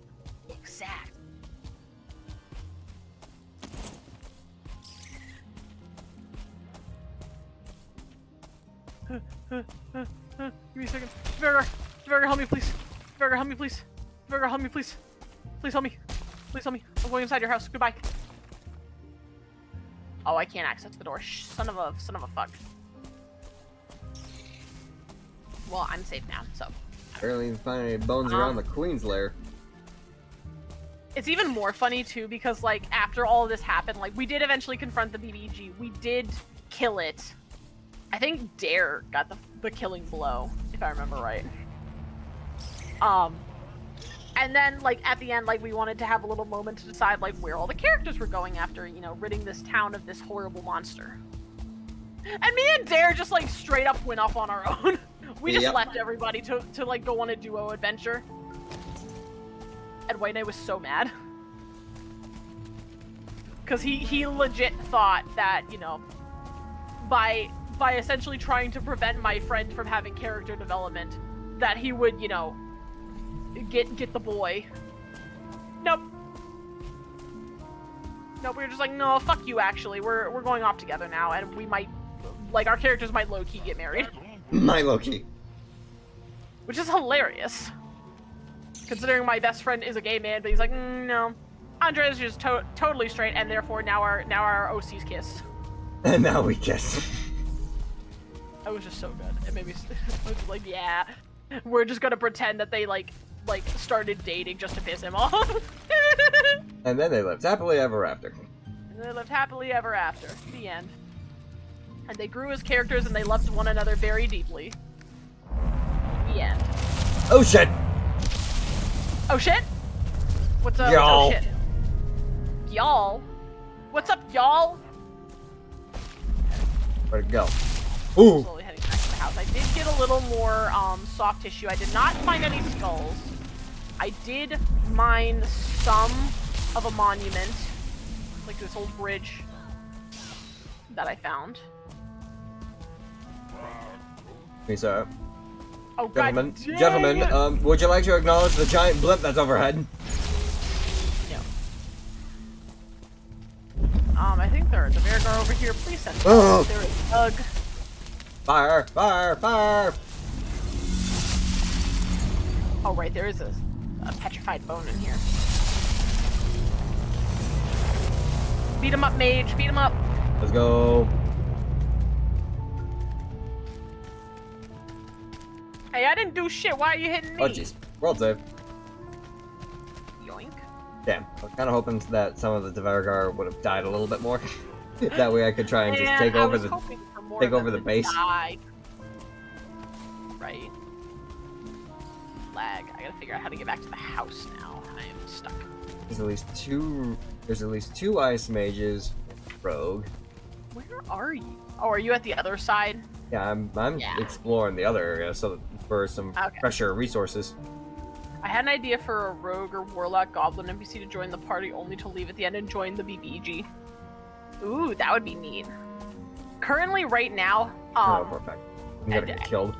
Exactly. Give me a second. Vergar, help me, please. Vergar, help me, please. Vergar, help me, please. Please help me. Please help me. I'm going inside your house. Goodbye. Oh, I can't access the door. Son of a fuck. Well, I'm safe now, so. Barely even find any bones around the Queen's lair. It's even more funny too because like after all of this happened, like we did eventually confront the BBG. We did kill it. I think Dare got the killing blow, if I remember right. And then like at the end, like we wanted to have a little moment to decide like where all the characters were going after, you know, ridding this town of this horrible monster. And me and Dare just like straight up went off on our own. We just left everybody to like go on a duo adventure. And White Knight was so mad. Because he legit thought that, you know, by essentially trying to prevent my friend from having character development, that he would, you know, get the boy. Nope. Nope, we were just like, no, fuck you, actually. We're going off together now, and we might, like, our characters might low-key get married. My low-key. Which is hilarious. Considering my best friend is a gay man, but he's like, no. Andre's just totally straight, and therefore now our OCs kiss. And now we kiss. That was just so good. It made me I was just like, yeah. We're just gonna pretend that they like started dating just to piss him off. And then they lived happily ever after. And they lived happily ever after. The end. And they grew as characters and they loved one another very deeply. The end. Oh shit! Oh shit? What's up? Y'all. Oh shit. Y'all? What's up, y'all? Where'd it go? Ooh! Slowly heading back to the house. I did get a little more soft tissue. I did not find any skulls. I did mine some of a monument, like this old bridge that I found. Hey, sir. Oh, God Gentlemen, dang gentlemen, it. would you like to acknowledge the giant blip that's overhead? No. I think there's a Vergar over here. Please send me. Oh. There is Doug. Fire! Fire! Fire! Oh, right, there is a petrified bone in here. Beat him up, mage. Beat him up. Let's go. Hey, I didn't do shit. Why are you hitting me? Oh jeez. World save. Yoink. Damn. I was kind of hoping that some of the Devargar would have died a little bit more. That way I could try and just take over the base. Died. Right. Lag. I gotta figure out how to get back to the house now. I am stuck. There's at least two ice mages. Rogue. Where are you? Oh, are you at the other side? Yeah, I'm exploring the other area so for some fresher resources. I had an idea for a rogue or warlock goblin NPC to join the party only to leave at the end and join the BBG. Ooh, that would be neat. Currently, right now, oh, for a fact. I'm gonna get killed.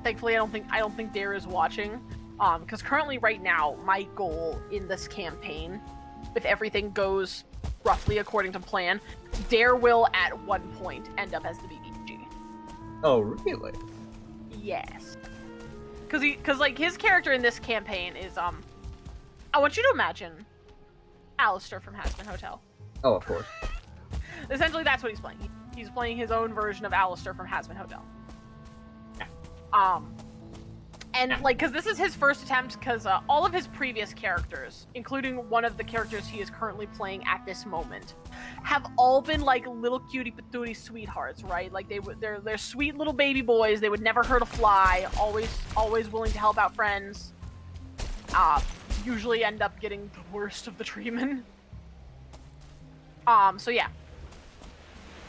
Thankfully, I don't think Dare is watching. Because currently, right now, my goal in this campaign, if everything goes roughly according to plan, Dare will at one point end up as the BBG. Oh, really? Yes. Because like his character in this campaign is I want you to imagine Alistair from Hazbin Hotel. Oh, of course. Essentially, that's what he's playing. He's playing his own version of Alistair from Hazbin Hotel. Yeah. And like, because this is his first attempt, because all of his previous characters, including one of the characters he is currently playing at this moment, have all been like little cutie patootie sweethearts, right? Like they're sweet little baby boys. They would never hurt a fly. Always willing to help out friends. Usually end up getting the worst of the treatment. So yeah.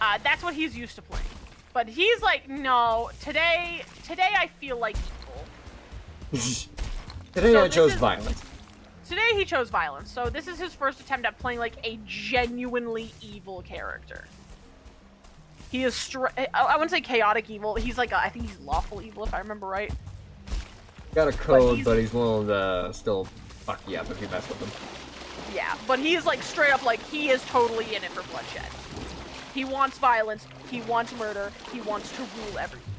That's what he's used to playing. But he's like, no, today I feel like evil. Today I chose violence. Today he chose violence, so this is his first attempt at playing like a genuinely evil character. He is I wouldn't say chaotic evil. He's like I think he's lawful evil if I remember right. Got a code, but he's willing to still fuck you up if you mess with him. Yeah, but he's like straight up like he is totally in it for bloodshed. He wants violence, he wants murder, he wants to rule everything.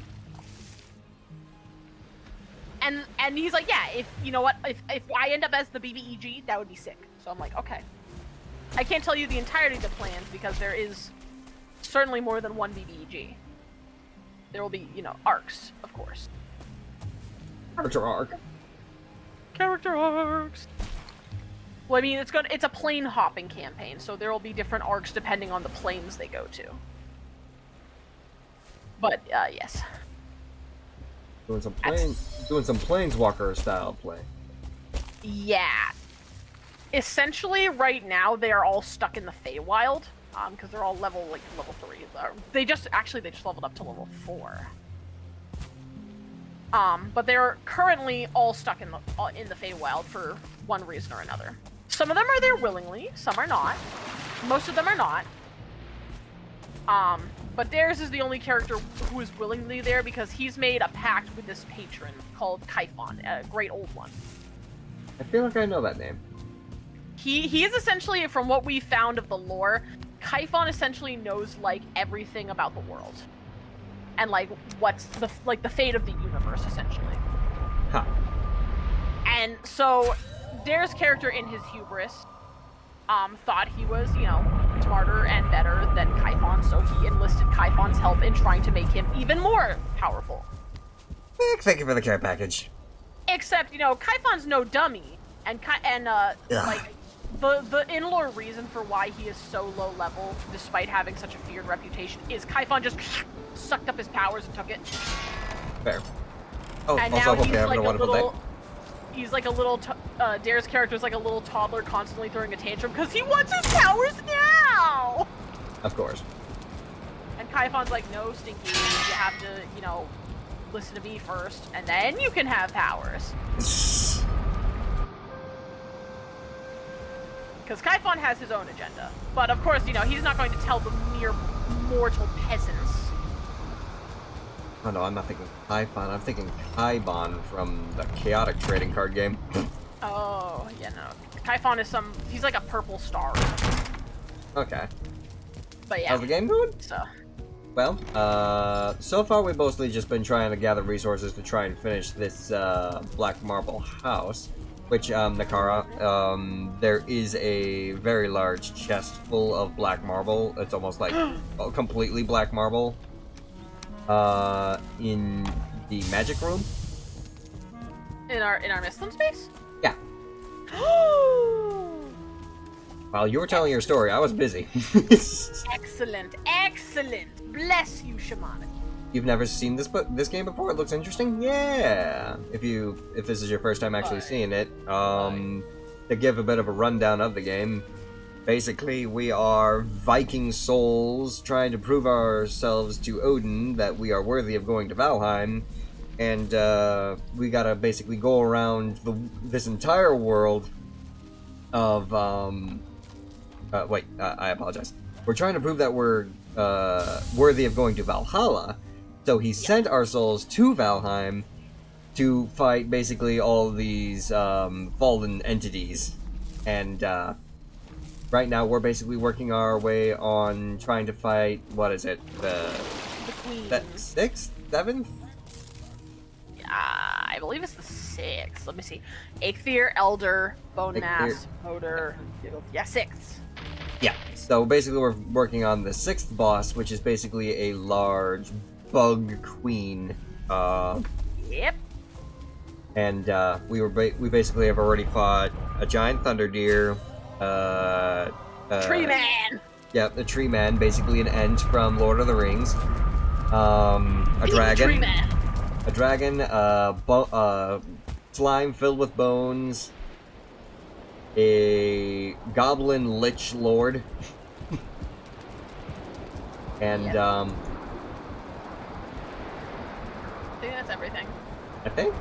And he's like, yeah, if you know what, if I end up as the BBEG, that would be sick. So I'm like, okay. I can't tell you the entirety of the plans because there is certainly more than one BBEG. There will be, you know, arcs, of course. Character arc. Character arcs. Well, I mean, it's a plane hopping campaign, so there will be different arcs depending on the planes they go to. But yes. Doing some planeswalker style play. Yeah. Essentially, right now they are all stuck in the Feywild, because they're all level 3. They just leveled up to level 4. But they're currently all stuck in the Feywild for one reason or another. Some of them are there willingly, some are not. Most of them are not. But Darius is the only character who is willingly there because he's made a pact with this patron called Kaifon, a great old one. I feel like I know that name. He is essentially, from what we found of the lore, Kaifon essentially knows like everything about the world. And like what's the fate of the universe essentially. Huh. And so Darius' character in his hubris thought he was, smarter and better than Kaifon, so he enlisted Kaifon's help in trying to make him even more powerful. Thank you for the care package. Except, Kaifon's no dummy, and the in-lore reason for why he is so low level, despite having such a feared reputation, is Kaifon just sucked up his powers and took it. Fair. Oh, and also now hope you're having a wonderful day. He's like a little, Darius' character is like a little toddler constantly throwing a tantrum because he wants his powers now! Of course. And Kaifon's like, no, Stinky, you have to, listen to me first, and then you can have powers. Because Kaifon has his own agenda. But of course, he's not going to tell the mere mortal peasants. Oh no, I'm not thinking Kaifon, I'm thinking Kaibon from the Chaotic trading card game. Oh, yeah, no. Kaifon is he's like a purple star. Okay. But yeah. How's the game going? So. Well, so far we've mostly just been trying to gather resources to try and finish this, black marble house. Which, Nakara, there is a very large chest full of black marble. It's almost like completely black marble. In the magic room. In our Muslim space? Yeah. While you were telling your story, I was busy. Excellent, excellent. Bless you, Shamanic. You've never seen this game before? It looks interesting? Yeah! If this is your first time actually seeing it, to give a bit of a rundown of the game, basically we are Viking souls trying to prove ourselves to Odin that we are worthy of going to Valheim, and we gotta basically go around this entire world of, I apologize. We're trying to prove that we're worthy of going to Valhalla. So he sent our souls to Valheim to fight basically all these fallen entities. And right now we're basically working our way on trying to fight, what is it? The Queen. That 6th? 7th? I believe it's the 6th. Let me see. Eikthyr, Elder, Bone Mass, Motor. Yeah, 6th. Yeah. So basically we're working on the 6th boss, which is basically a large bug queen. Yep. And we basically have already fought a giant thunder deer, Tree Man. Yep, the tree man, basically an Ent from Lord of the Rings. A dragon. Tree Man. A dragon. Slime filled with bones. A goblin lich lord. And Yep. I think that's everything. I think.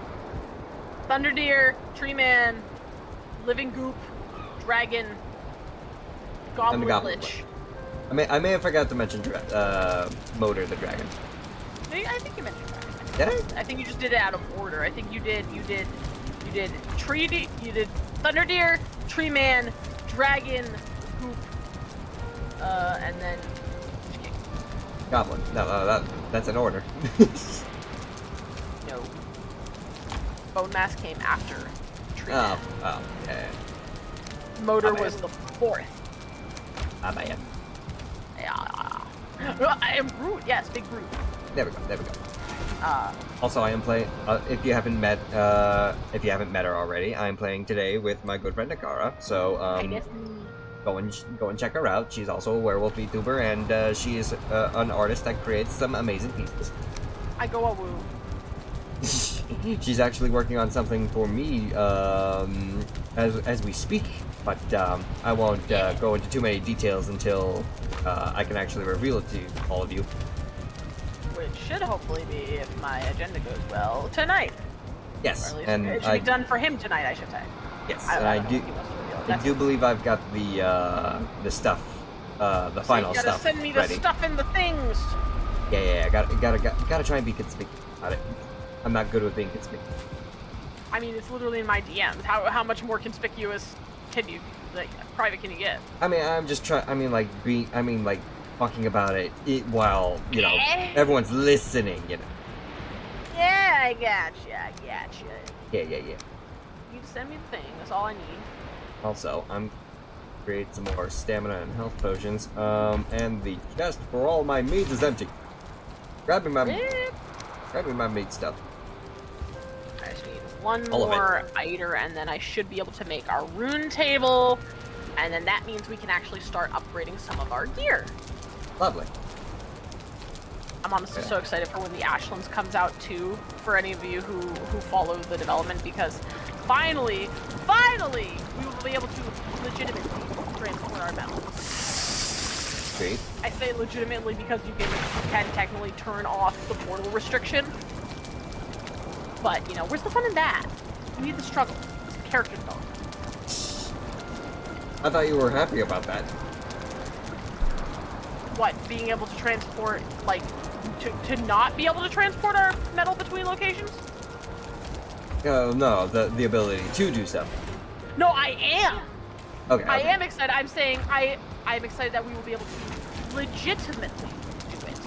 Thunder Deer, Tree Man, Living Goop, Dragon, Goblin Goblin Lich. I may have forgot to mention Motor the dragon. I think you mentioned Dragon. Did I? I think you just did it out of order. I think you did Thunder Deer, Tree Man, Dragon, Goop, and then Goblin. No, that's an order. no. Bone Mass came after Tree Man. Oh, okay. Motor my was bad. the 4th. Ah, man. Yeah. And Brute, yes, Big Brute. There we go. Also, I am playing. If you haven't met her already, I'm playing today with my good friend Akara. So I guess go and check her out. She's also a werewolf VTuber, and she is an artist that creates some amazing pieces. I go a woo. She's actually working on something for me as we speak, but I won't go into too many details until I can actually reveal it to all of you. Which should hopefully be, if my agenda goes well, tonight. Yes, Or at least and it should be done for him tonight, I should say. yes, I and I don't know do. what he wants to reveal. I That's do it. believe I've got the stuff, the final you gotta stuff send me the ready. stuff and the things. Yeah. Gotta try and be conspicuous about it. I'm not good with being conspicuous. I mean, it's literally in my DMs. How much more conspicuous can you, like, private can you get? I mean, I'm just trying. I mean, like talking about it while everyone's listening. Yeah, I gotcha. Yeah. You just send me the thing. That's all I need. Also, I'm create some more stamina and health potions. And the chest for all my meat is empty. Grab me my meat stuff. I just need one All of it. more iter, and then I should be able to make our rune table, and then that means we can actually start upgrading some of our gear. Lovely. I'm honestly Yeah. so excited for when the Ashlands comes out too, for any of you who follow the development, because finally, we will be able to legitimately transport our metal. Great. I say legitimately because you can technically turn off the portal restriction. But, where's the fun in that? You need the struggle. It's the character development. I thought you were happy about that. What, being able to transport, like, to not be able to transport our metal between locations? No, the ability to do stuff. No, I am! Okay. I am excited. I'm saying I'm excited that we will be able to legitimately do it.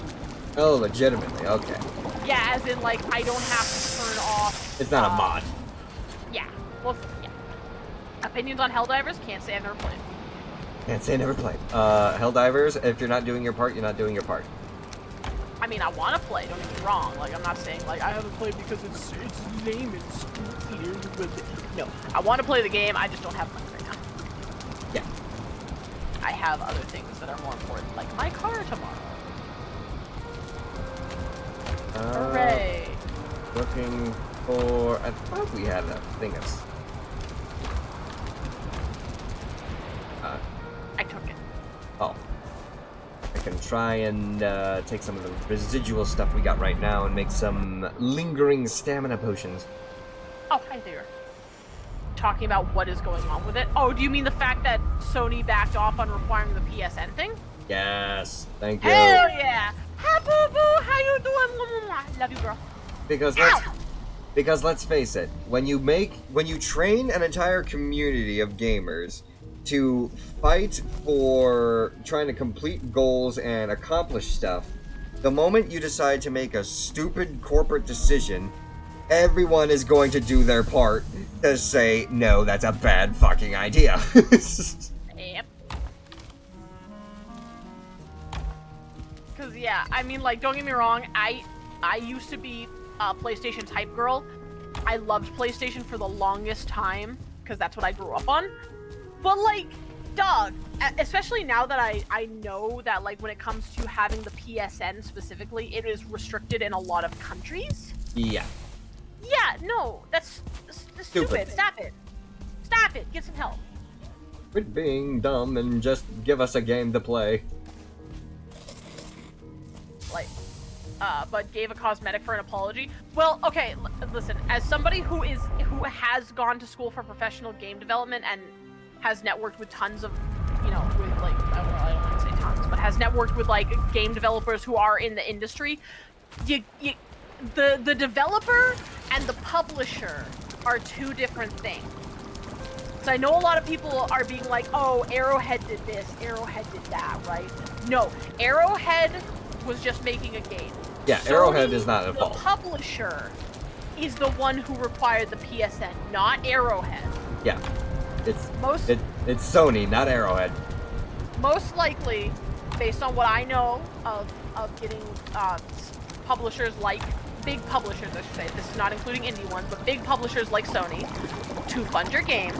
Oh, legitimately. Okay. Yeah, as in, like, I don't have to turn off... It's not a mod. Yeah. Well, yeah. Opinions on Helldivers? Can't say I've never played. Can't say never played. Helldivers, if you're not doing your part, you're not doing your part. I mean, I want to play, don't get me wrong. Like, I'm not saying, like, I haven't played because it's lame and stupid. No, I want to play the game, I just don't have money right now. Yeah. I have other things that are more important, like my car tomorrow. Hooray! Looking for... I thought we had that thing of... I took it. Oh. I can try and take some of the residual stuff we got right now and make some lingering stamina potions. Oh, hi there. Talking about what is going on with it. Oh, do you mean the fact that Sony backed off on requiring the PSN thing? Yes, thank you. Hell yeah! Hi, boo boo. How you doing? Love you, girl. Because let's face it, when you train an entire community of gamers to fight for trying to complete goals and accomplish stuff, the moment you decide to make a stupid corporate decision, everyone is going to do their part to say, no, that's a bad fucking idea. Yep. Cause yeah, I mean, like, don't get me wrong, I used to be a PlayStation type girl. I loved PlayStation for the longest time, because that's what I grew up on. But, like, dog, especially now that I know that, like, when it comes to having the PSN specifically, it is restricted in a lot of countries. Yeah. Yeah, no, that's stupid. Stop it. Stop it. Get some help. Quit being dumb and just give us a game to play. Like, but gave a cosmetic for an apology. Well, okay, listen, as somebody who has gone to school for professional game development and has networked with tons of, with, like, I don't want to say tons, but has networked with, like, game developers who are in the industry, the developer and the publisher are two different things. So I know a lot of people are being like, oh, Arrowhead did this, Arrowhead did that, right? No, Arrowhead was just making a game. Yeah, Arrowhead is not at fault. The publisher is the one who required the PSN, not Arrowhead. Yeah. It's Sony, not Arrowhead. Most likely, based on what I know of getting publishers like big publishers, I should say, this is not including indie ones, but big publishers like Sony, to fund your game,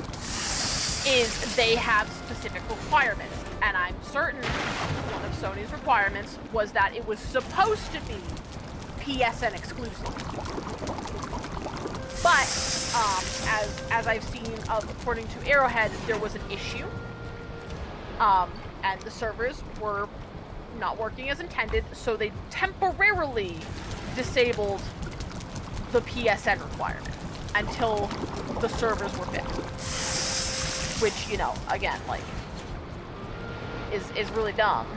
is they have specific requirements. And I'm certain one of Sony's requirements was that it was supposed to be PSN exclusive. But, as I've seen, according to Arrowhead, there was an issue. And the servers were not working as intended, so they temporarily disabled the PSN requirement until the servers were fixed. Which, you know, again, like, is really dumb.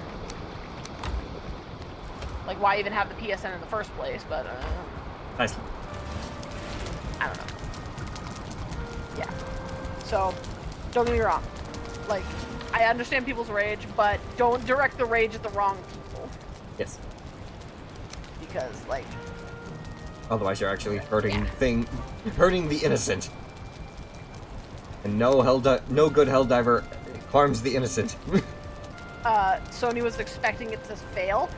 Like, why even have the PSN in the first place? But, Nice. I don't know. Yeah. So, don't get me wrong. Like, I understand people's rage, but don't direct the rage at the wrong people. Yes. Because, like... Otherwise you're actually hurting the innocent. And no good helldiver harms the innocent. Sony was expecting it to fail.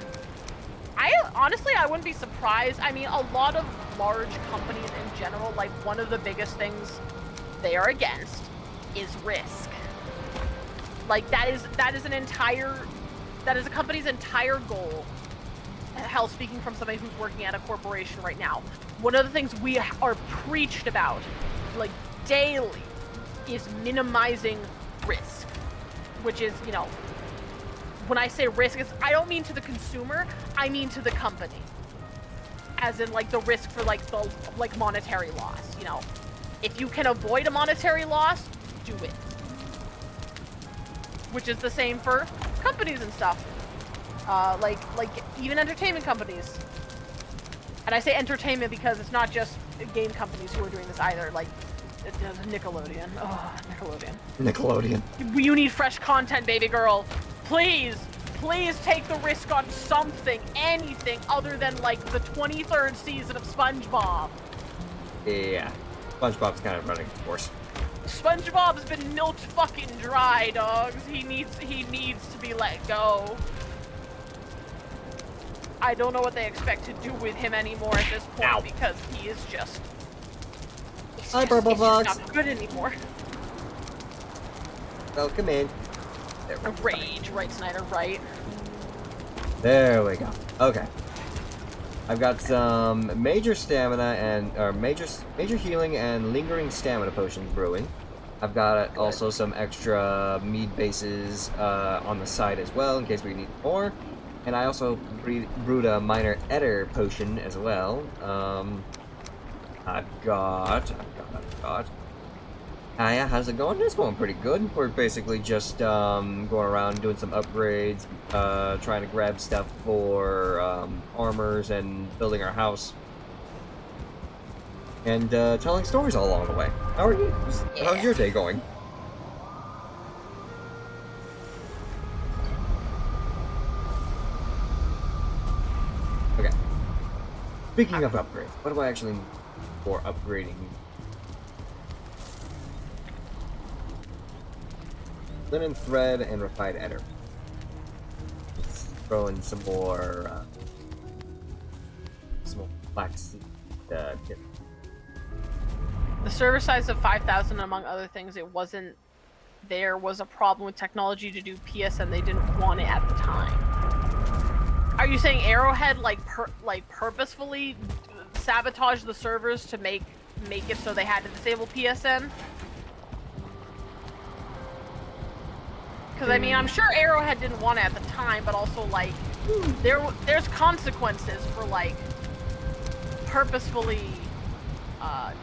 Honestly, I wouldn't be surprised. I mean, a lot of large companies in general, like, one of the biggest things they are against is risk. Like, that is a company's entire goal. Hell, speaking from somebody who's working at a corporation right now, one of the things we are preached about, like, daily, is minimizing risk. Which is, you know, when I say risk, I don't mean to the consumer, I mean to the company. As in, like, the risk for, like, the, like, monetary loss, you know. If you can avoid a monetary loss, do it. Which is the same for companies and stuff. Like even entertainment companies. And I say entertainment because it's not just game companies who are doing this either. Like, Nickelodeon. Oh, Nickelodeon. Nickelodeon. You need fresh content, baby girl. Please take the risk on something, anything other than, like, the 23rd season of SpongeBob. Yeah. SpongeBob's kind of running its course. SpongeBob's been milked fucking dry, dogs. He needs to be let go. I don't know what they expect to do with him anymore at this point. Ow. Because he is just... Hi, Purple Fox. He's not good anymore. Welcome in. Rage, right, Snyder, right. There we go. Okay. I've got some major stamina and major healing and lingering stamina potions brewing. I've got also some extra mead bases on the side as well in case we need more. And I also brewed a minor Eder potion as well. I've got. Yeah, how's it going? It's going pretty good. We're basically just going around doing some upgrades, trying to grab stuff for armors and building our house. And telling stories all along the way. How are you? How's your day going? Okay. Speaking of upgrades, what do I actually need for upgrading? Linen thread and refined eder. Let's throw in some more flaxseed kit. The server size of 5,000, among other things, there was a problem with technology to do PSN. They didn't want it at the time. Are you saying Arrowhead purposefully sabotaged the servers to make it so they had to disable PSN? Because I mean, I'm sure Arrowhead didn't want it at the time, but also, like, there's consequences for, like, purposefully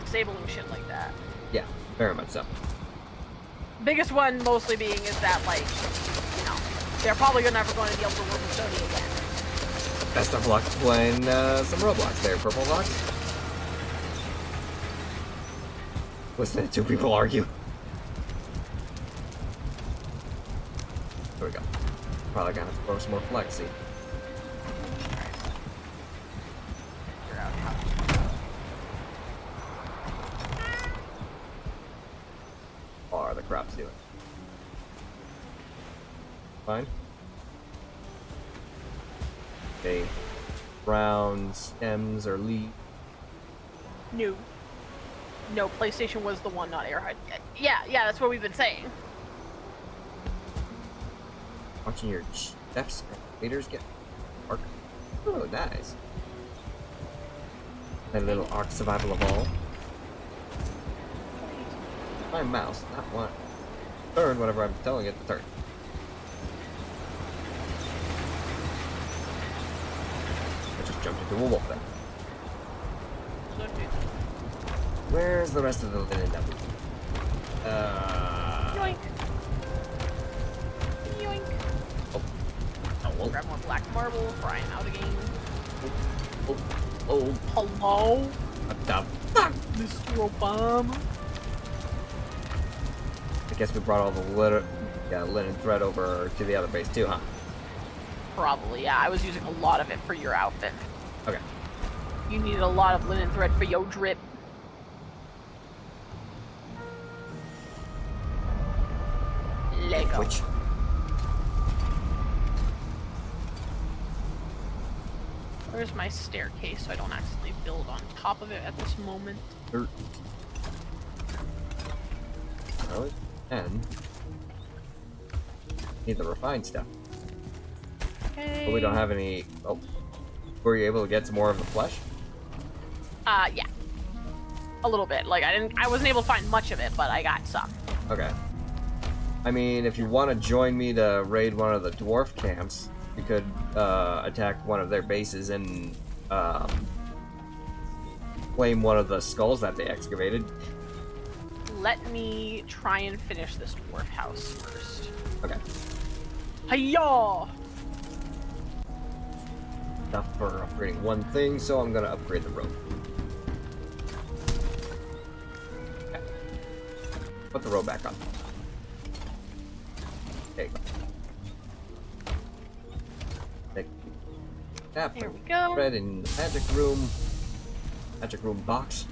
disabling shit like that. Yeah, very much so. Biggest one mostly being is that, like, you know, they're probably never going to be able to work with Sony again. Best of luck playing some Roblox there, Purple Fox. Listen to two people argue. There we go. Probably gonna throw some more flexi. How are the crops doing? Fine. Okay. Brown stems or leaves. No. No, PlayStation was the one, not Airhide. Yeah, that's what we've been saying. Watching your steps and leaders get dark. Oh, nice. That little Ark Survival Evolve. My mouse, not one. Turn whenever I'm telling it to turn. I just jumped into a wolf then. Where's the rest of the linen that we Yoink. Yoink. Oh. Oh, well. Grab more black marble, fry him out again. Oh. Hello? What the fuck? Mr. Obama? I guess we brought all the linen thread over to the other base too, huh? Probably, yeah. I was using a lot of it for your outfit. Okay. You needed a lot of linen thread for your drip. Lego. Which? Where's my staircase so I don't accidentally build on top of it at this moment? Well, and need the refined stuff. Okay. But we don't have any. Oh, were you able to get some more of the flesh? Yeah. A little bit. Like I wasn't able to find much of it, but I got some. Okay. I mean, if you want to join me to raid one of the dwarf camps, we could attack one of their bases and claim one of the skulls that they excavated. Let me try and finish this dwarf house first. Okay. Hiya! Enough for upgrading one thing, so I'm gonna upgrade the rope. Okay. Put the rope back on. There you go. That There we go. Red in the magic room box.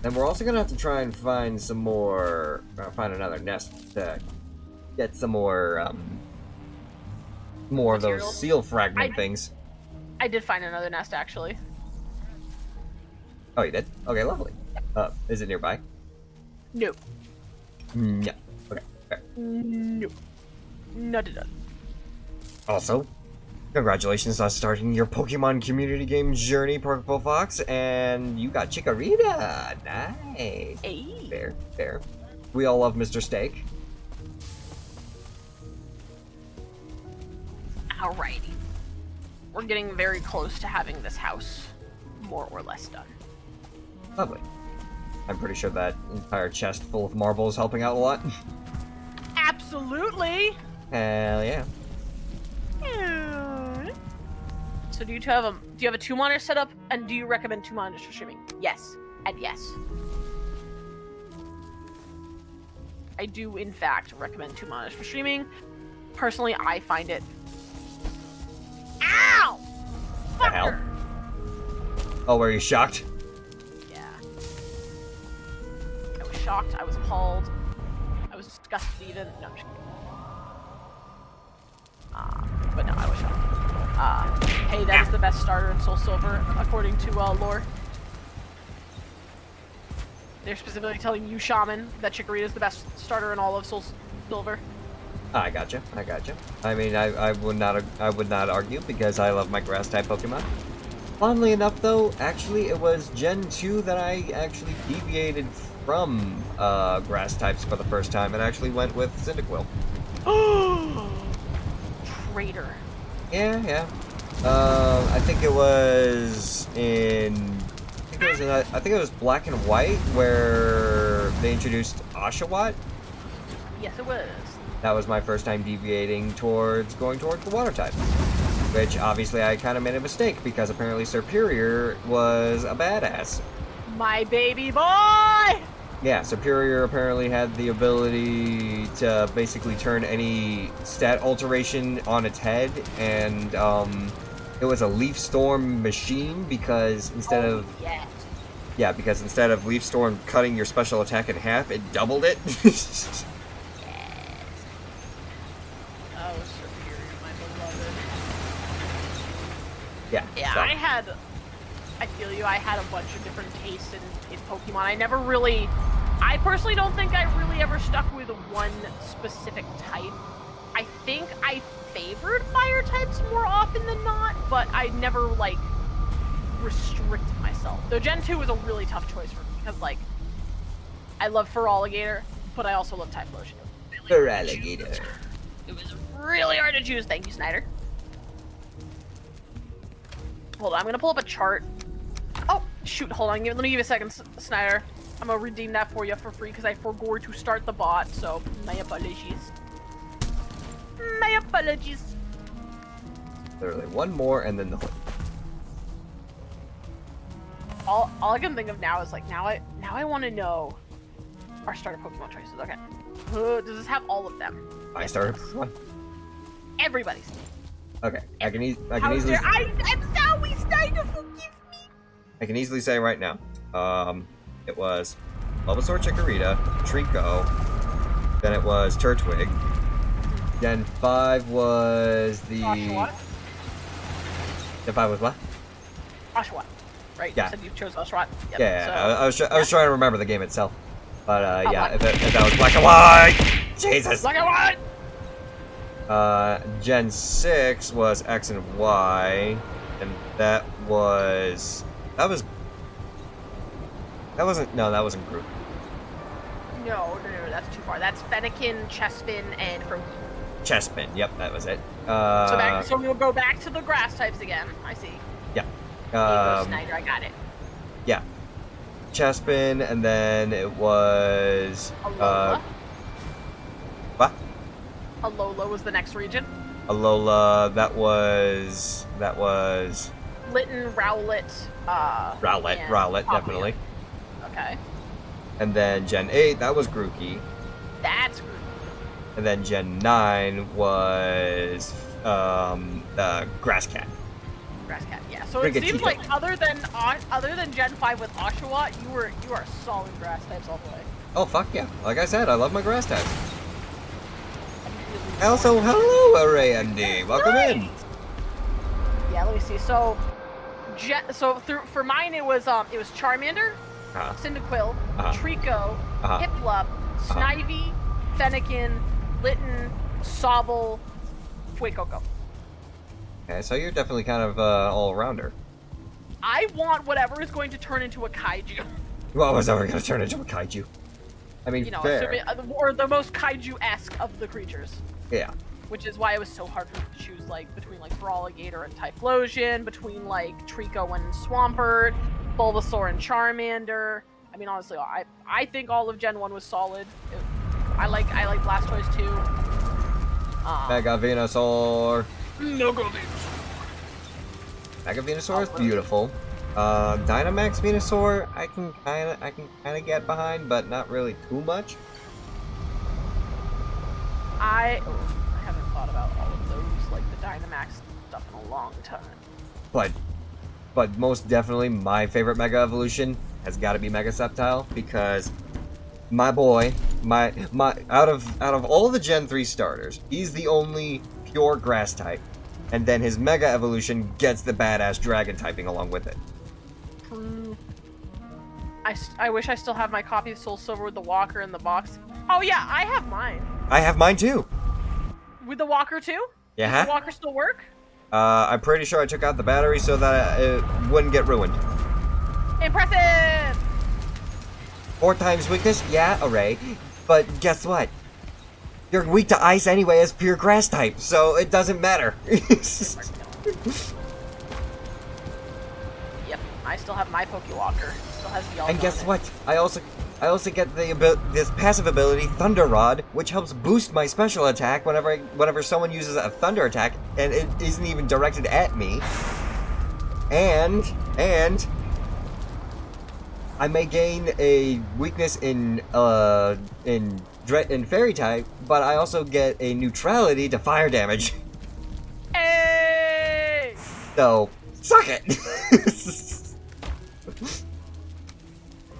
And we're also gonna have to try and find some more, find another nest to get some more of Materials? those seal fragment things. I did find another nest actually. Oh, you did? Okay, lovely. Is it nearby? No. No. Okay. Fair. No. Not at all. Also, congratulations on starting your Pokemon community game journey, Purple Fox, and you got Chikorita. Nice. Hey. Fair. We all love Mr. Steak. Alrighty. We're getting very close to having this house more or less done. Lovely. I'm pretty sure that entire chest full of marble is helping out a lot. Absolutely. Hell yeah. So do you have a 2 monitor setup, and do you recommend 2 monitors for streaming? Yes, and yes. I do in fact recommend 2 monitors for streaming. Personally, I find it. Ow! The hell? Fucker! Oh, were you shocked? Yeah. I was shocked. I was appalled. I was disgusted even. No, I'm just kidding. But no, I was shocked. Hey, that is the best starter in Soul Silver, according to lore. They're specifically telling you, Shaman, that Chikorita is the best starter in all of Soul Silver. I gotcha. I mean, I would not argue because I love my grass type Pokemon. Funnily enough, though, actually, it was Gen 2 that I actually deviated from grass types for the first time and actually went with Cyndaquil. Traitor. Yeah. I think it was I think it was Black and White where they introduced Oshawott. Yes, it was. That was my first time deviating towards going towards the water type. Which obviously I kind of made a mistake because apparently Superior was a badass. My baby boy! Yeah, Superior apparently had the ability to basically turn any stat alteration on its head, and it was a Leaf Storm machine because instead of Leaf Storm cutting your special attack in half, it doubled it. Oh, Superior, my beloved. Yeah. Yeah, so. I had I feel you. I had a bunch of different tastes in Pokemon. I personally don't think I really ever stuck with one specific type. I think I favored fire types more often than not, but I never, like, restricted myself. Though Gen 2 was a really tough choice for me, because, like, I love Feraligatr, but I also love Typhlosion. Feraligatr. It was really hard to choose. Thank you, Snyder. Hold on, I'm gonna pull up a chart. Oh, shoot, hold on. Let me give you a second, Snyder. I'm gonna redeem that for you for free because I forgot to start the bot, so my apologies. My apologies. Literally one more and then the hood. All I can think of now is like now I want to know our starter Pokemon choices. Okay, does this have all of them? My starter Pokemon. Everybody's. Okay, I can easily. I'm sorry, Snyder, forgive me. I can easily say right now. It was Bulbasaur, Chikorita, Trico. Then it was Turtwig. Then 5 was the. Oshawott. Then 5 was what? Oshawott. Right? Yeah. You said you chose Oshawott. Yep. Yeah, So, I was trying to remember the game itself. But yeah, if that was Black and White. Jesus. Black and White. Gen 6 was X and Y, and that wasn't Groot. No, that's too far. That's Fennekin, Chespin, and Froakie. Chespin, yep, that was it. So we'll go back to the grass types again. I see. Yeah. Snyder, I got it. Yeah. Chespin, and then it was Alola. what? Alola was the next region. Alola, that was Litten, Rowlet, Rowlet, and Rowlet, Palkia. definitely. Okay. And then Gen 8, that was Grookey. That's Groot. And then Gen 9 was Grass Cat. Grass Cat, yeah. So it seems like other than Gen 5 with Oshawott, you are solid grass types all the way. Oh fuck yeah! Like I said, I love my grass types. Also, hello, Array MD. Welcome in. Yeah, let me see. So, for mine it was Charmander, Cyndaquil, Trico, Piplup, Snivy, Fennekin, Litten, Sobble, Fuecoco. Okay, so you're definitely kind of all-rounder. I want whatever is going to turn into a kaiju. What was ever going to turn into a kaiju? I mean, fair. Or the most kaiju-esque of the creatures. Yeah. Which is why it was so hard for me to choose, like, between, like, Feraligatr and Typhlosion, between, like, Trico and Swampert, Bulbasaur and Charmander. I mean, honestly, I think all of Gen 1 was solid. I like Blastoise too. Mega Venusaur. Mega Venusaur. Mega Venusaur is beautiful. Dynamax Venusaur, I can kind of get behind, but not really too much. I haven't thought about all of those, like the Dynamax stuff, in a long time. But most definitely, my favorite Mega Evolution has got to be Mega Sceptile, because my boy, out of all the Gen 3 starters, he's the only pure Grass type, and then his Mega Evolution gets the badass Dragon typing along with it. True. I wish I still have my copy of Soul Silver with the Walker in the box. Oh yeah, I have mine. I have mine too. With the Walker too? Yeah. Does the Walker still work? I'm pretty sure I took out the battery so that it wouldn't get ruined. Impressive! 4 times weakness? Yeah, Array. But guess what? You're weak to ice anyway as pure grass type, so it doesn't matter. Yep, I still have my Pokewalker. Still has the And guess what? I also get this passive ability, Thunder Rod, which helps boost my special attack whenever someone uses a thunder attack, and it isn't even directed at me. And I may gain a weakness in Fairy type, but I also get a neutrality to fire damage. Hey! So suck it.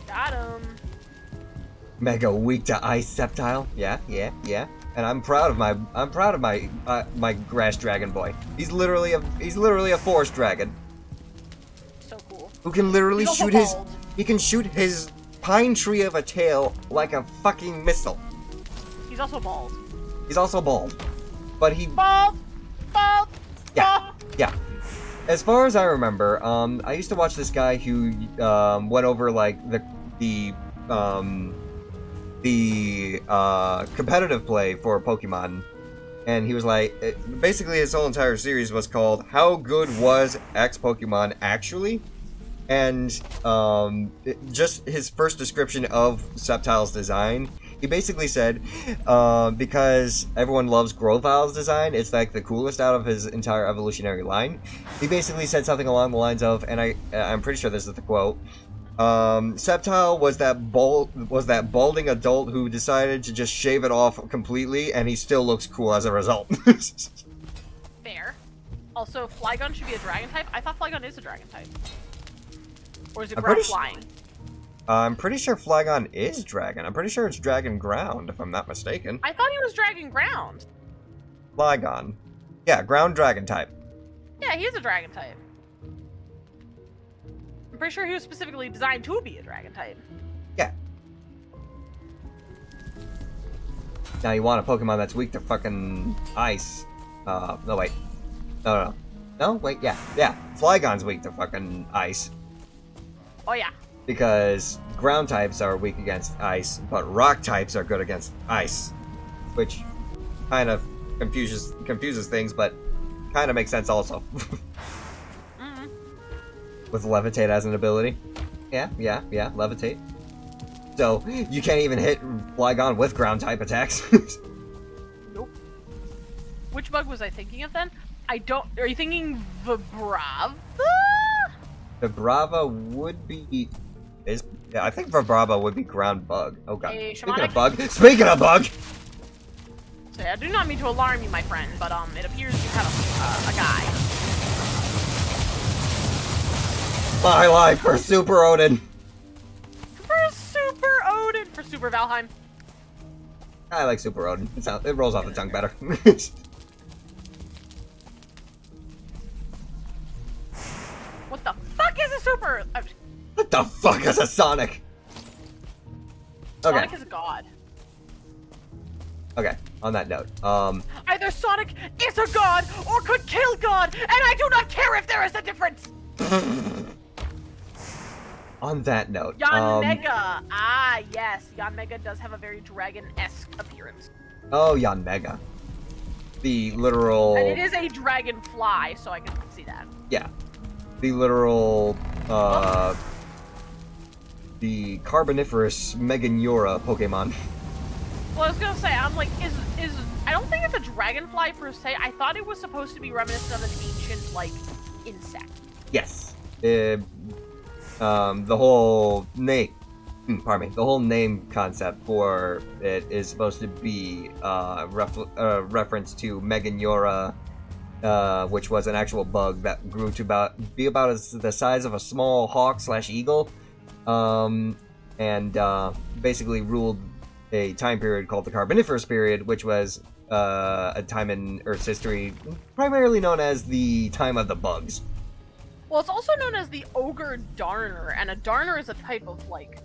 Got him. Mega weak to ice Sceptile. Yeah. And I'm proud of my my grass dragon boy. He's literally a forest dragon. So cool. who can literally He's also shoot his... bald. He can shoot his pine tree of a tail like a fucking missile. He's also bald. He's also bald. But he... Bald! Bald! Yeah. Bald! Yeah. As far as I remember, I used to watch this guy who went over like the competitive play for Pokemon, and he was like, basically his whole entire series was called "How Good Was X Pokemon Actually?" And just his first description of Sceptile's design. He basically said, because everyone loves Grovile's design, it's like the coolest out of his entire evolutionary line. He basically said something along the lines of, and I'm pretty sure this is the quote, Sceptile was that balding adult who decided to just shave it off completely, and he still looks cool as a result. Fair. Also, Flygon should be a dragon type. I thought Flygon is a dragon type. Or is it I'm ground pretty flying? I'm pretty sure Flygon is dragon. I'm pretty sure it's dragon ground, if I'm not mistaken. I thought he was dragon ground. Flygon. Yeah, ground dragon type. Yeah, he is a dragon type. I'm pretty sure he was specifically designed to be a dragon type. Yeah. Now you want a Pokemon that's weak to fucking ice. No wait. No. No, wait, yeah. Yeah. Flygon's weak to fucking ice. Oh yeah. Because ground types are weak against ice, but rock types are good against ice. Which kind of confuses things, but kind of makes sense also. Mm-hmm. With Levitate as an ability. Yeah, Levitate. So, you can't even hit Flygon with ground type attacks. Nope. Which bug was I thinking of then? Are you thinking Vibrava? Vibrava would be... Yeah, I think Vibrava would be ground bug. Oh god. Hey, Speaking Shamanic. of bug. Speaking of bug! So I do not mean to alarm you, my friend, but it appears you have a guy. My life for Super Odin! For Super Odin! For Super Valheim. I like Super Odin. It rolls off the tongue better. What the fuck is a Super? What the fuck is a Sonic? Okay. Sonic is a god. Okay, on that note, Either Sonic is a god or could kill God, and I do not care if there is a difference! on that note, Yanmega! Ah, yes. Yanmega does have a very dragon-esque appearance. oh, Yanmega. The literal... And it is a dragonfly, so I can see that. Yeah. The literal, the Carboniferous Meganeura Pokemon. Well, I was gonna say, I'm like, I don't think it's a dragonfly per se. I thought it was supposed to be reminiscent of an ancient, like, insect. Yes. The whole name... pardon me. The whole name concept for it is supposed to be reference to Meganeura, which was an actual bug that grew to be about the size of a small hawk/eagle, and basically ruled a time period called the Carboniferous period, which was a time in Earth's history primarily known as the time of the bugs. Well, it's also known as the Ogre Darner, and a Darner is a type of, like,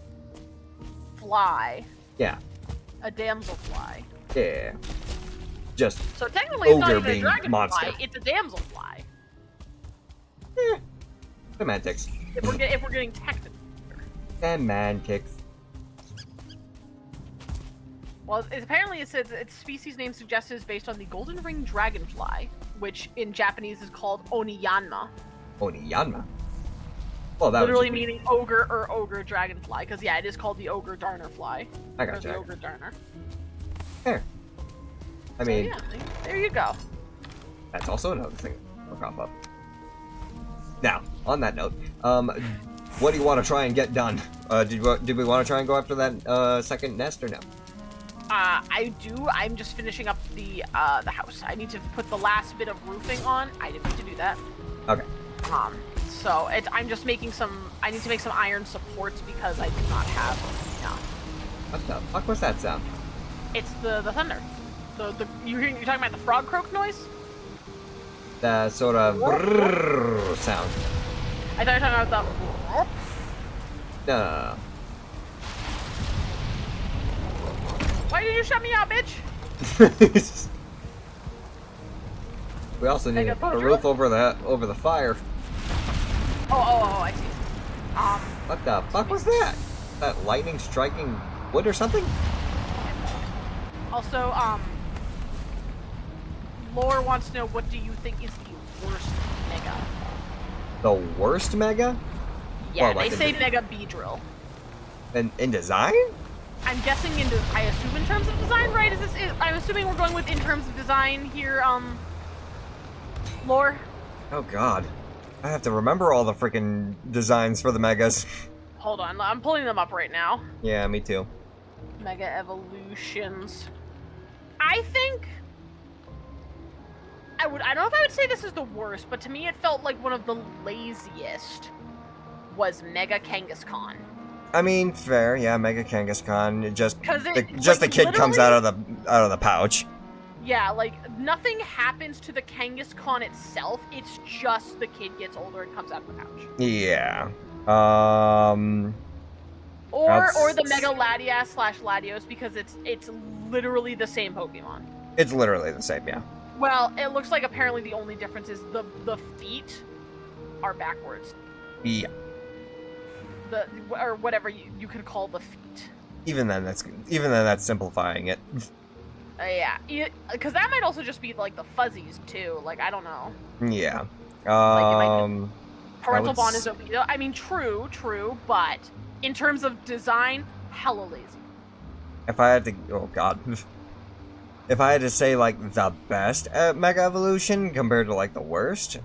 fly. Yeah. A damselfly. Yeah. Just So technically it's not ogre even a being dragonfly, monster. it's a damselfly. semantics. If we're getting technical. Semantics. Well, apparently it says its species name suggested is based on the golden ring dragonfly, which in Japanese is called Oniyanma. Oniyanma. Well, that Literally would just be... meaning ogre or ogre dragonfly, because yeah, it is called the ogre darner fly. I Or gotcha. the ogre darner. There. I So, mean, yeah, there you go. that's also another thing to look off of. Now, on that note, what do you want to try and get done? Did we want to try and go after that second nest or no? I do. I'm just finishing up the house. I need to put the last bit of roofing on. I didn't mean to do that. Okay. So I'm just making some. I need to make some iron supports because I do not have enough. What the fuck was that sound? It's the thunder. You're talking about the frog croak noise? The sort of brrrr sound. I thought you were talking about No. Why did you shut me out, bitch? We also need to Mega put a Beedrill? roof over the fire. Oh, I see. What the fuck was that? That lightning striking wood or something? Also, Lore wants to know, what do you think is the worst Mega? The worst Mega? Yeah, Well, like they say Mega Beedrill. In design? I'm guessing I assume in terms of design, right? I'm assuming we're going with in terms of design here, Lore? Oh god. I have to remember all the freaking designs for the Megas. Hold on, I'm pulling them up right now. Yeah, me too. Mega Evolutions. I think... I don't know if I would say this is the worst, but to me it felt like one of the laziest was Mega Kangaskhan. I mean, fair, yeah, Mega Kangaskhan. Just like, the kid comes out of the pouch. Yeah, like, nothing happens to the Kangaskhan itself, it's just the kid gets older and comes out of the pouch. Yeah. Or the Mega Latias / Latios, because it's literally the same Pokemon. It's literally the same, yeah. Well, it looks like apparently the only difference is the feet are backwards. Yeah. Or whatever you could call the feet. Even then that's simplifying it. Yeah, because that might also just be like the fuzzies too. Like, I don't know. Yeah. Parental bond is OP. I mean, true, but in terms of design, hella lazy. If I had to, oh god, if I had to say like the best Mega Evolution compared to like the worst,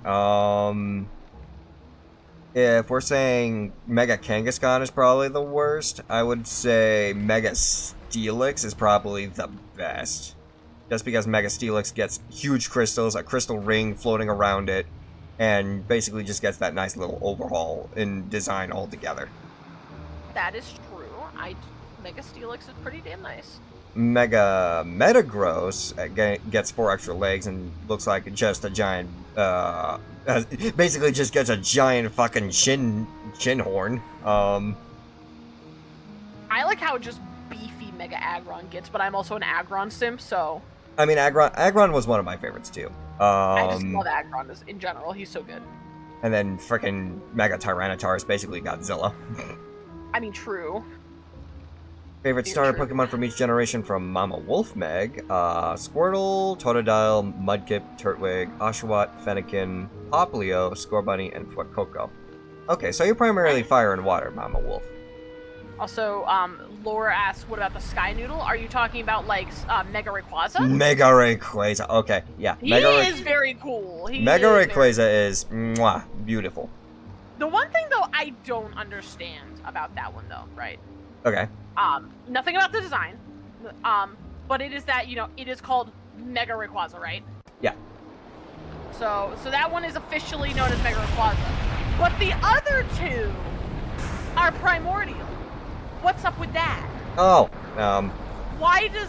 if we're saying Mega Kangaskhan is probably the worst, I would say Mega Steelix is probably the best. Just because Mega Steelix gets huge crystals, a crystal ring floating around it, and basically just gets that nice little overhaul in design altogether. That is true. Mega Steelix is pretty damn nice. Mega Metagross gets 4 extra legs and looks like just a giant, basically just gets a giant fucking chin horn. I like how just beefy Mega Aggron gets, but I'm also an Aggron simp, so... I mean, Aggron was one of my favorites, too. I just love Aggron in general, he's so good. And then frickin' Mega Tyranitar is basically Godzilla. I mean, true. Favorite starter Pokemon from each generation from Mama Wolf Meg, Squirtle, Totodile, Mudkip, Turtwig, Oshawott, Fennekin, Popplio, Scorbunny, and Fuecoco. Okay, so you're primarily fire and water, Mama Wolf. Also, Laura asks, what about the Sky Noodle? Are you talking about, like, Mega Rayquaza? Mega Rayquaza, okay, yeah. He is very cool. Mega Rayquaza is, mwah, beautiful. The one thing, though, I don't understand about that one, though, right? Okay. Nothing about the design, but it is that, it is called Mega Rayquaza, right? Yeah. So that one is officially known as Mega Rayquaza. But the other two are primordial. What's up with that? Oh, Why does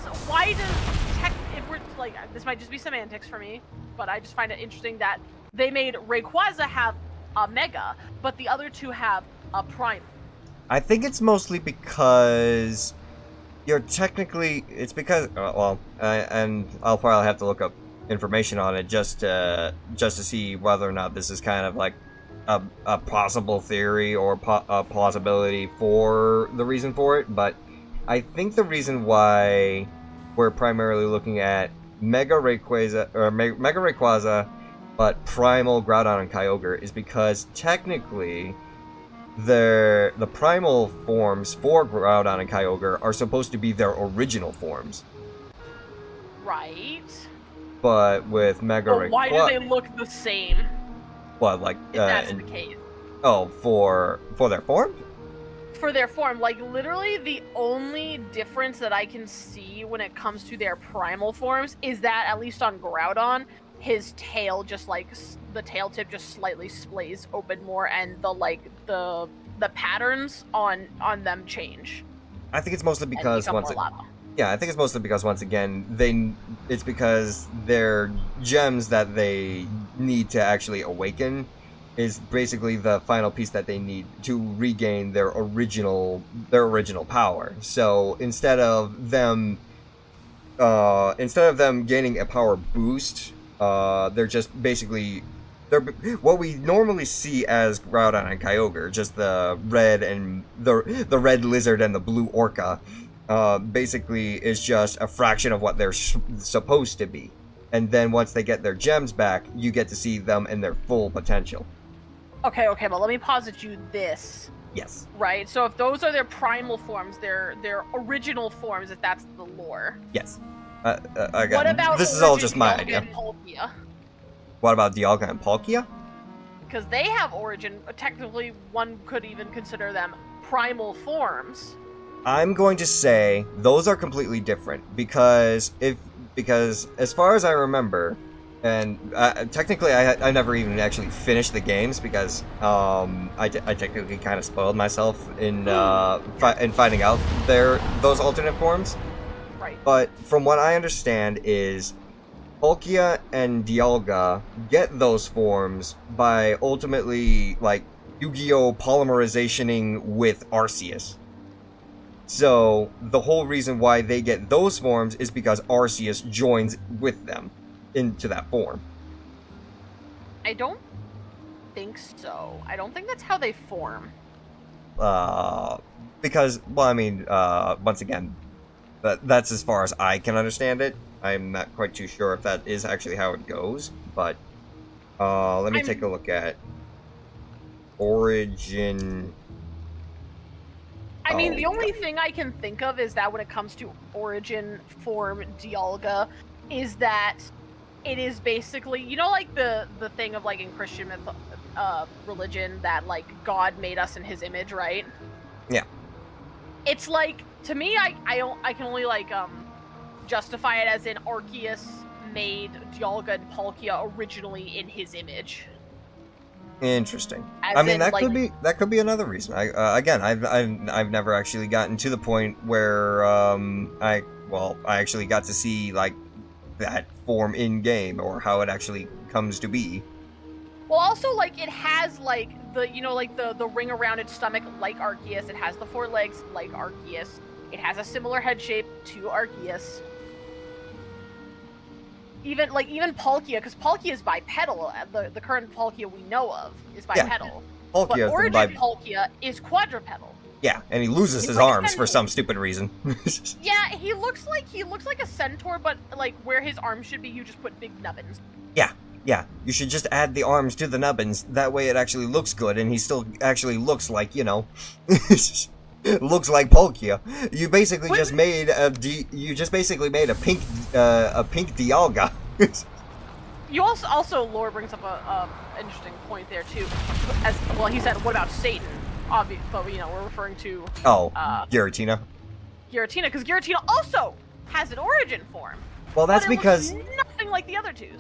if we're like, this might just be semantics for me, but I just find it interesting that they made Rayquaza have a Mega, but the other two have a Prime. I think it's mostly because it's because and I'll probably have to look up information on it just to see whether or not this is kind of like a possible theory or a plausibility for the reason for it, but I think the reason why we're primarily looking at Mega Rayquaza, but Primal, Groudon, and Kyogre is because technically the primal forms for Groudon and Kyogre are supposed to be their original forms. Right. But with Mega Rayquaza... why do they look the same? What, like... if that's the case. Oh, for their form? For their form. Like, literally, the only difference that I can see when it comes to their primal forms is that, at least on Groudon, his tail just, like... the tail tip just slightly splays open more, and the patterns on them change. I think it's mostly because I think it's mostly because once again it's because they're gems that they need to actually awaken, is basically the final piece that they need to regain their original power. So instead of them gaining a power boost, they're just basically what we normally see as Groudon and Kyogre, just the red lizard and the blue orca, basically is just a fraction of what they're supposed to be. And then once they get their gems back, you get to see them in their full potential. Okay, but let me posit you this. Yes. Right, so if those are their primal forms, their original forms, if that's the lore. Yes. Again, What about this is all just my Dialga idea. and Palkia? What about Dialga and Palkia? Because they have origin. Technically, one could even consider them primal forms. I'm going to say those are completely different because as far as I remember, and technically I never even actually finished the games because I technically kind of spoiled myself in finding out those alternate forms. Right. But from what I understand is Palkia and Dialga get those forms by ultimately like Yu-Gi-Oh! Polymerizationing with Arceus. So the whole reason why they get those forms is because Arceus joins with them into that form. I don't think so. I don't think that's how they form. Because, well, I mean, once again, that's as far as I can understand it. I'm not quite too sure if that is actually how it goes, but let me take a look at Origin. I mean, the only thing I can think of is that when it comes to origin form Dialga, is that it is basically, you know, like the thing of like in Christian religion that like God made us in His image, right? Yeah. It's like, to me, I can only like justify it as in Arceus made Dialga and Palkia originally in his image. Interesting. As I mean, in, that like, could be another reason. I've never actually gotten to the point where I actually got to see like that form in game or how it actually comes to be. well, also like it has like the, you know, like the ring around its stomach like Arceus. It has the 4 legs like Arceus. It has a similar head shape to Arceus. Even Palkia, because Palkia is bipedal. The current Palkia we know of is bipedal. Palkia But is Origin Palkia is quadrupedal. Yeah, and he loses his like arms for some stupid reason. Yeah, he looks like a centaur, but like where his arms should be, you just put big nubbins. Yeah, you should just add the arms to the nubbins. That way it actually looks good, and he still actually looks like, you know, looks like Palkia. You basically just made a pink Dialga. You also Lore brings up a interesting point there too. As well, he said, "What about Satan?" Obvious, but you know we're referring to Giratina. Giratina, because Giratina also has an origin form. Well, that's but it because looks nothing like the other two.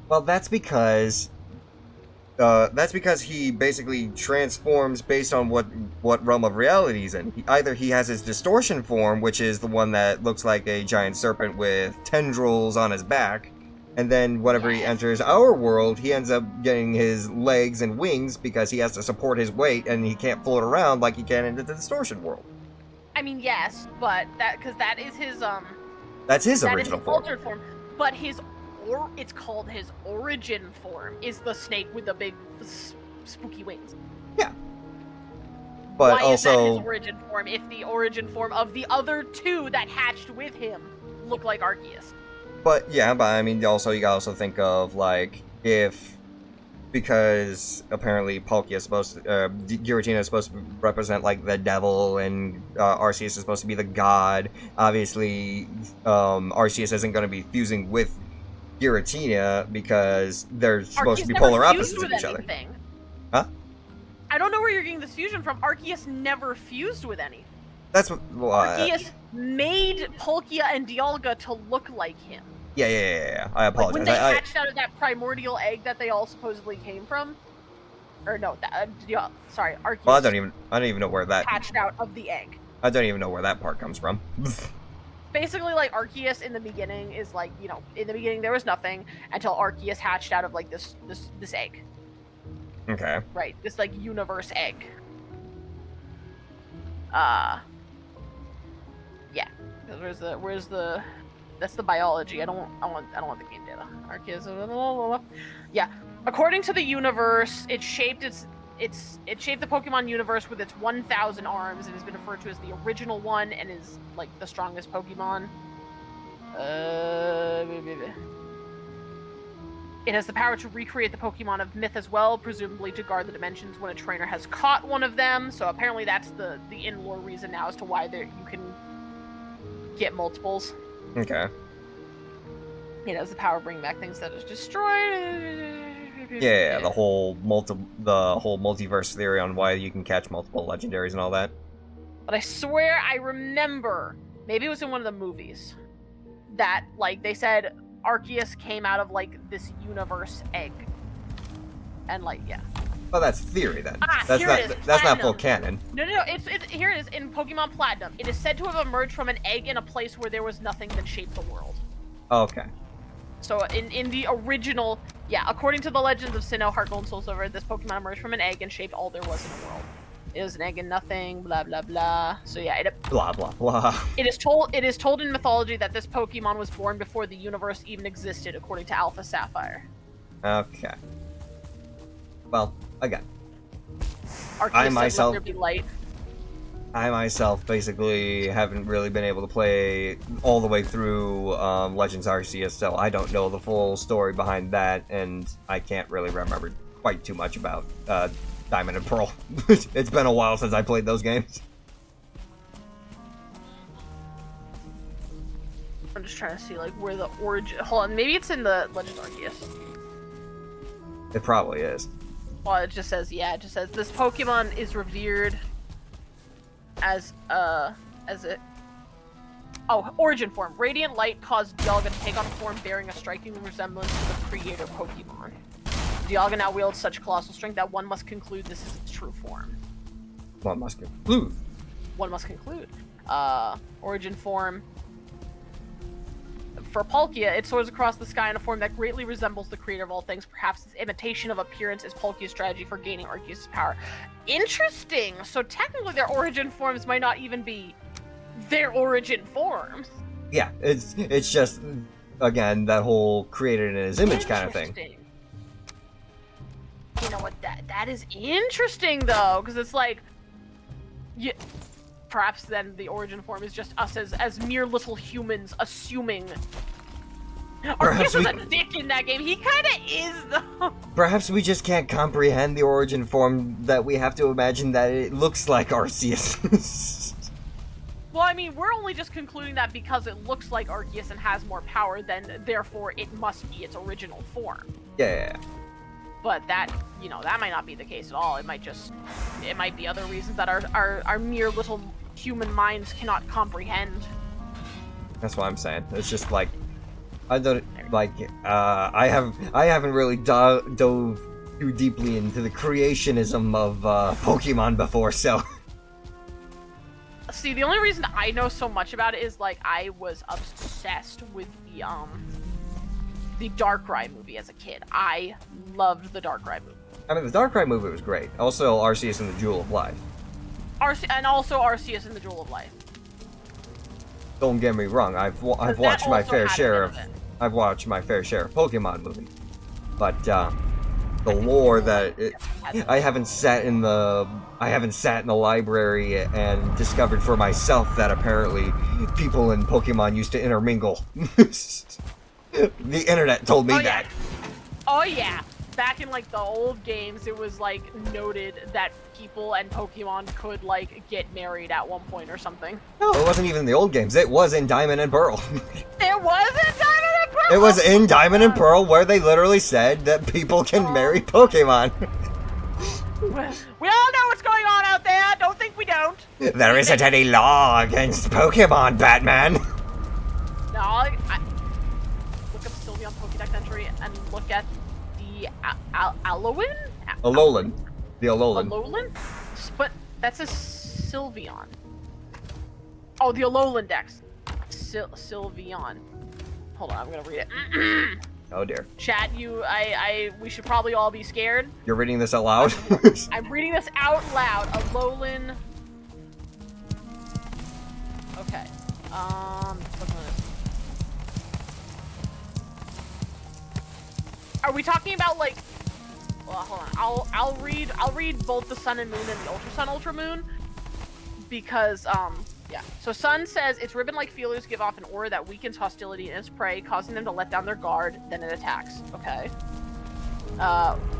Well, that's because he basically transforms based on what realm of reality he's in. Either he has his distortion form, which is the one that looks like a giant serpent with tendrils on his back, and then whenever he enters our world, he ends up getting his legs and wings because he has to support his weight and he can't float around like he can in the distortion world. I mean, yes, but that is his That's his that original is his form. altered form. But it's called his origin form is the snake with the big spooky wings. Yeah. But why also, is that his origin form if the origin form of the other two that hatched with him look like Arceus? But I mean, you also think of like because apparently Palkia is supposed to, Giratina is supposed to represent like the devil, and Arceus is supposed to be the god. Obviously, Arceus isn't going to be fusing with Giratina because they're supposed to be polar opposites of each other. Huh? I don't know where you're getting this fusion from. Arceus never fused with any. That's what. Well, Arceus made Palkia and Dialga to look like him. Yeah. I apologize. Like when they hatched out of that primordial egg that they all supposedly came from, or no, sorry, Arceus. Well, I don't even know where that hatched out of the egg. I don't even know where that part comes from. Basically, like Arceus in the beginning is like, you know, in the beginning there was nothing until Arceus hatched out of like this egg. Okay. Right, this like universe egg. Yeah. Where's the that's the biology. I don't want the game data. Arceus. Yeah. According to the universe, it shaped the Pokemon universe with its 1,000 arms and has been referred to as the original one and is like the strongest Pokemon. It has the power to recreate the Pokemon of myth as well, presumably to guard the dimensions when a trainer has caught one of them. So apparently that's the in-lore reason now as to why you can get multiples. Okay. It has the power to bring back things that is destroyed. Yeah, the whole multiverse theory on why you can catch multiple legendaries and all that. But I swear I remember, maybe it was in one of the movies, that like they said Arceus came out of like this universe egg. And like, yeah. Well, that's theory then. That's not full canon. No. It's here it is in Pokemon Platinum. It is said to have emerged from an egg in a place where there was nothing that shaped the world. Okay. So in the original, yeah, according to the Legends of Sinnoh, Heart Gold, and Soul Silver, this Pokemon emerged from an egg and shaped all there was in the world. It was an egg and nothing, blah blah blah. So yeah, blah blah blah. It is told in mythology that this Pokemon was born before the universe even existed, according to Alpha Sapphire. Okay. Well, again, Arceus said, "Let there be light." I myself basically haven't really been able to play all the way through Legends Arceus, so I don't know the full story behind that, and I can't really remember quite too much about Diamond and Pearl. It's been a while since I played those games. I'm just trying to see like where the origin. Hold on, maybe it's in the Legends Arceus. It probably is. Well, it just says this Pokemon is revered as origin form. Radiant light caused Dialga to take on a form bearing a striking resemblance to the creator Pokemon. Dialga now wields such colossal strength that one must conclude this is its true form. One must conclude. Origin form. For Palkia, it soars across the sky in a form that greatly resembles the creator of all things. Perhaps its imitation of appearance is Palkia's strategy for gaining Arceus' power. Interesting! So technically their origin forms might not even be their origin forms. Yeah, it's just, again, that whole created in his image kind of thing. You know what, that is interesting though, because it's like, perhaps then the origin form is just us as mere little humans assuming. Arceus was a dick in that game. He kind of is, though. Perhaps we just can't comprehend the origin form that we have to imagine that it looks like Arceus. Well, I mean, we're only just concluding that because it looks like Arceus and has more power, then therefore it must be its original form. Yeah. But that, that might not be the case at all. It might be other reasons that our mere little human minds cannot comprehend. That's what I'm saying. It's just like, I don't like. I haven't really dove too deeply into the creationism of Pokemon before, so. See, the only reason I know so much about it is like I was obsessed with the Darkrai movie as a kid. I loved the Darkrai movie. I mean, the Darkrai movie was great. Also, Arceus and the Jewel of Life. And also Arceus and the Jewel of Life. Don't get me wrong. I've watched my fair share of Pokemon movies, but the lore that I haven't sat in the library and discovered for myself that apparently people in Pokemon used to intermingle. The internet told me that. Oh yeah. Back in like the old games, it was like noted that people and Pokemon could like get married at one point or something. No, it wasn't even in the old games. It was in Diamond and Pearl. It was in Diamond and Pearl. It was in Diamond and Pearl where they literally said that people can marry Pokemon. We all know what's going on out there. Don't think we don't. There isn't any law against Pokemon, Batman. No, I look up Sylveon Pokédex entry and look at the Alolan? Alolan. The Alolan. Alolan? But that's a Sylveon. Oh, the Alolan Dex. Sylveon. Hold on, I'm gonna read it. Oh dear. Chat, we should probably all be scared. You're reading this out loud? I'm reading this out loud. Alolan. Okay. Are we talking about like? Well, hold on. I'll read both the Sun and Moon and the Ultra Sun, Ultra Moon, because yeah. So Sun says its ribbon-like feelers give off an aura that weakens hostility in its prey, causing them to let down their guard. Then it attacks. Okay.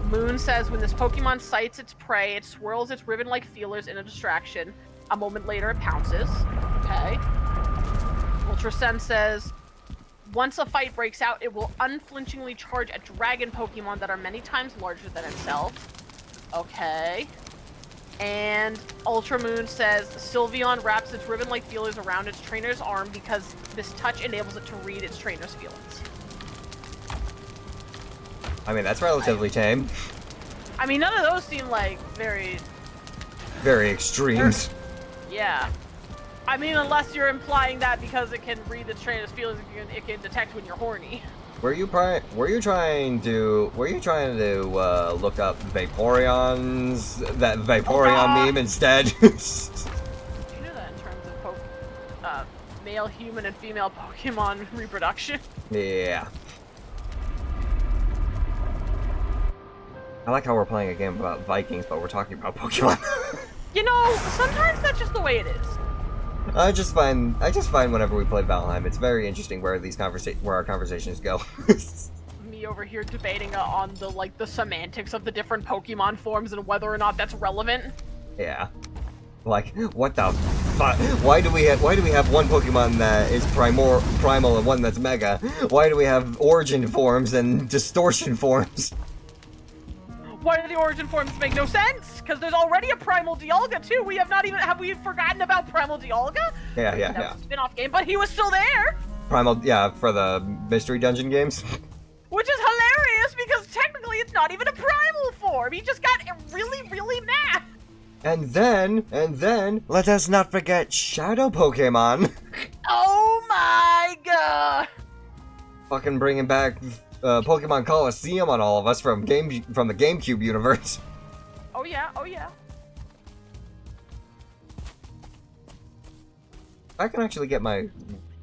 Moon says when this Pokemon sights its prey, it swirls its ribbon-like feelers in a distraction. A moment later, it pounces. Okay. Ultra Sun says once a fight breaks out, it will unflinchingly charge at dragon Pokemon that are many times larger than itself. Okay. And Ultra Moon says Sylveon wraps its ribbon-like feelers around its trainer's arm because this touch enables it to read its trainer's feelings. I mean, that's relatively tame. I mean, none of those seem like very extremes. Yeah. I mean, unless you're implying that because it can read its trainer's feelings, it can detect when you're horny. Were you trying to look up that Vaporeon meme instead? Do you know that in terms of male human and female Pokemon reproduction? Yeah. I like how we're playing a game about Vikings, but we're talking about Pokemon. You know, sometimes that's just the way it is. I just find whenever we play Valheim, it's very interesting where our conversations go. Me over here debating on the semantics of the different Pokemon forms and whether or not that's relevant. Yeah. Like, what the fuck? Why do we have one Pokemon that is primal and one that's Mega? Why do we have origin forms and distortion forms? Why do the origin forms make no sense? Because there's already a Primal Dialga too. Have we forgotten about Primal Dialga? Yeah. That was a spin-off game, but he was still there. Primal, yeah, for the Mystery Dungeon games. Which is hilarious because technically it's not even a primal form. He just got really, really mad. And then, let us not forget Shadow Pokemon. Oh my god. Fucking bringing back Pokemon Coliseum on all of us from the GameCube universe. Oh yeah. I can actually get my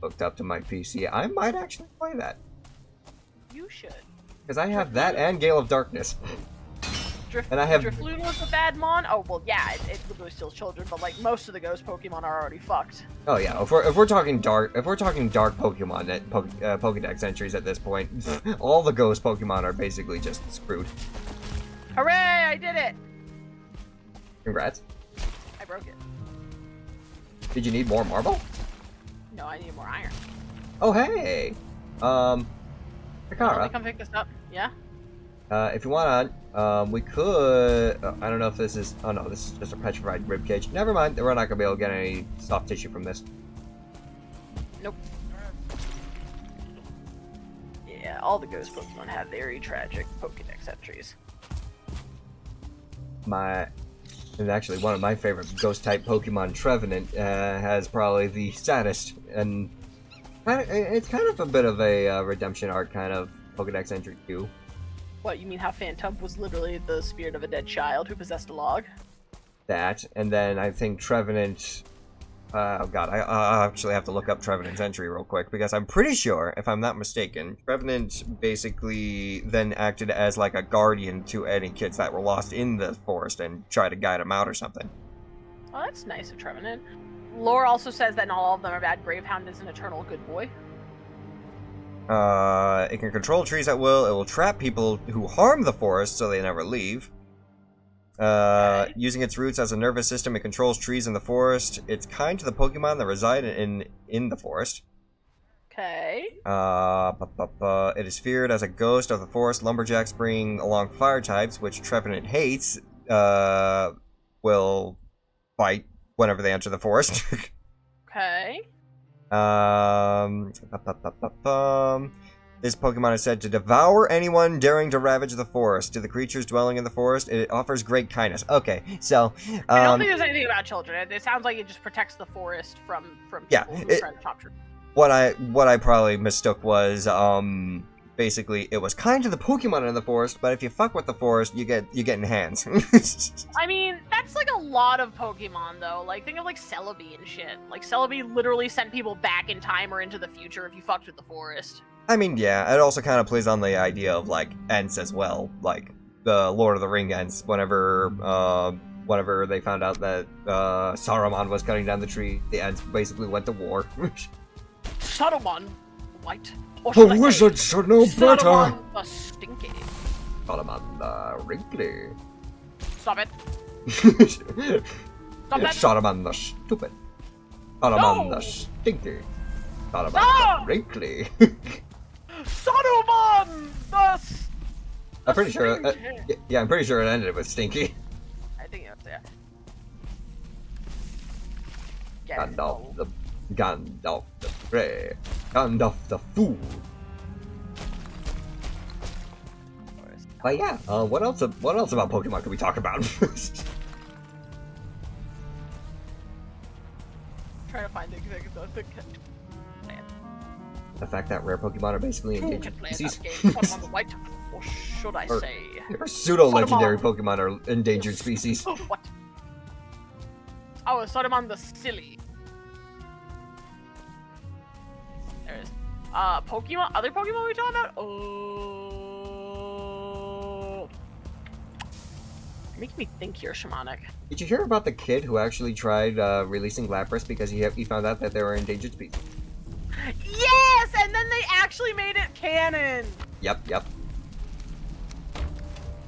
hooked up to my PC. I might actually play that. You should. Because I have that and Gale of Darkness. And I have Drifloon was a bad mon. Oh well, yeah, it literally steals children, but like most of the ghost Pokemon are already fucked. Oh yeah, if we're talking dark Pokemon at Pokedex entries at this point, all the ghost Pokemon are basically just screwed. Hooray! I did it. Congrats. I broke it. Did you need more marble? No, I need more iron. Oh hey, Takara. Let me come pick this up. Yeah. If you want, we could. I don't know if this is. Oh no, this is just a petrified rib cage. Never mind. We're not gonna be able to get any soft tissue from this. Nope. Yeah, all the ghost Pokemon have very tragic Pokedex entries. And actually, one of my favorite ghost type Pokemon, Trevenant, has probably the saddest, and it's kind of a bit of a redemption arc kind of Pokedex entry too. What, you mean how Phantom was literally the spirit of a dead child who possessed a log? That, and then I think Trevenant... oh god, I actually have to look up Trevenant's entry real quick, because I'm pretty sure, if I'm not mistaken, Trevenant basically then acted as like a guardian to any kids that were lost in the forest and try to guide them out or something. Oh, that's nice of Trevenant. Lore also says that not all of them are bad. Gravehound is an eternal good boy. It can control trees at will. It will trap people who harm the forest so they never leave. Okay. Using its roots as a nervous system, it controls trees in the forest. It's kind to the Pokemon that reside in the forest. Okay. It is feared as a ghost of the forest. Lumberjacks bring along fire types, which Trevenant hates. Will fight whenever they enter the forest. Okay. This Pokemon is said to devour anyone daring to ravage the forest. To the creatures dwelling in the forest, it offers great kindness. Okay, so I don't think there's anything about children. It sounds like it just protects the forest from people who try to chop trees. what I probably mistook was basically it was kind to the Pokemon in the forest, but if you fuck with the forest, you get enhanced. I mean, that's like a lot of Pokemon though. Like think of like Celebi and shit. Like Celebi literally sent people back in time or into the future if you fucked with the forest. I mean, yeah, it also kind of plays on the idea of like Ents as well, like the Lord of the Ring Ents. Whenever they found out that Saruman was cutting down the tree, the Ents basically went to war. Saruman, white. Or The should I say, wizard should know better. Saruman the Stinky. Saruman the Wrinkly. Stop it. Stop that. Saruman the Stupid. Saruman No! the Stinky. Saruman Stop! the Wrinkly. Saruman the I'm pretty sure. Stinky. Yeah, I'm pretty sure it ended with Stinky. I think it was there. Gandalf the Grey. Gandalf the Fool. But yeah, what else about Pokemon could we talk about? Trying to find The fact that rare Pokemon are basically who endangered can play species. that game? Saruman the white, or should I Or- say? Or pseudo-legendary Saruman. Pokemon are endangered species. Oh, what? Oh, Saruman the silly. There it is. Pokemon. Other Pokemon we talking about? Oh, making me think here, Shamanic. Did you hear about the kid who actually tried releasing Lapras because he found out that they were endangered species? Yes, and then they actually made it canon. Yep.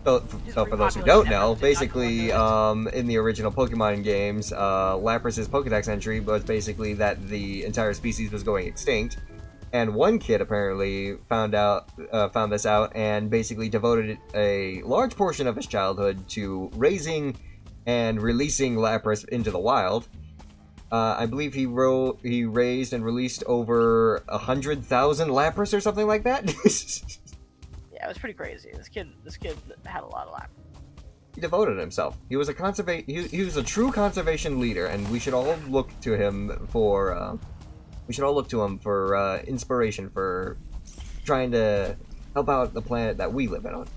So Just for those who repopulation don't know, efforts did not basically, go in the original Pokemon games, Lapras's Pokedex entry was basically that the entire species was going extinct, and one kid apparently found this out, and basically devoted a large portion of his childhood to raising and releasing Lapras into the wild. I believe he raised and released over 100,000 Lapras or something like that. Yeah, it was pretty crazy. This kid had a lot of lap. He devoted himself. He was a he was a true conservation leader, and we should all look to him for inspiration for trying to help out the planet that we live on.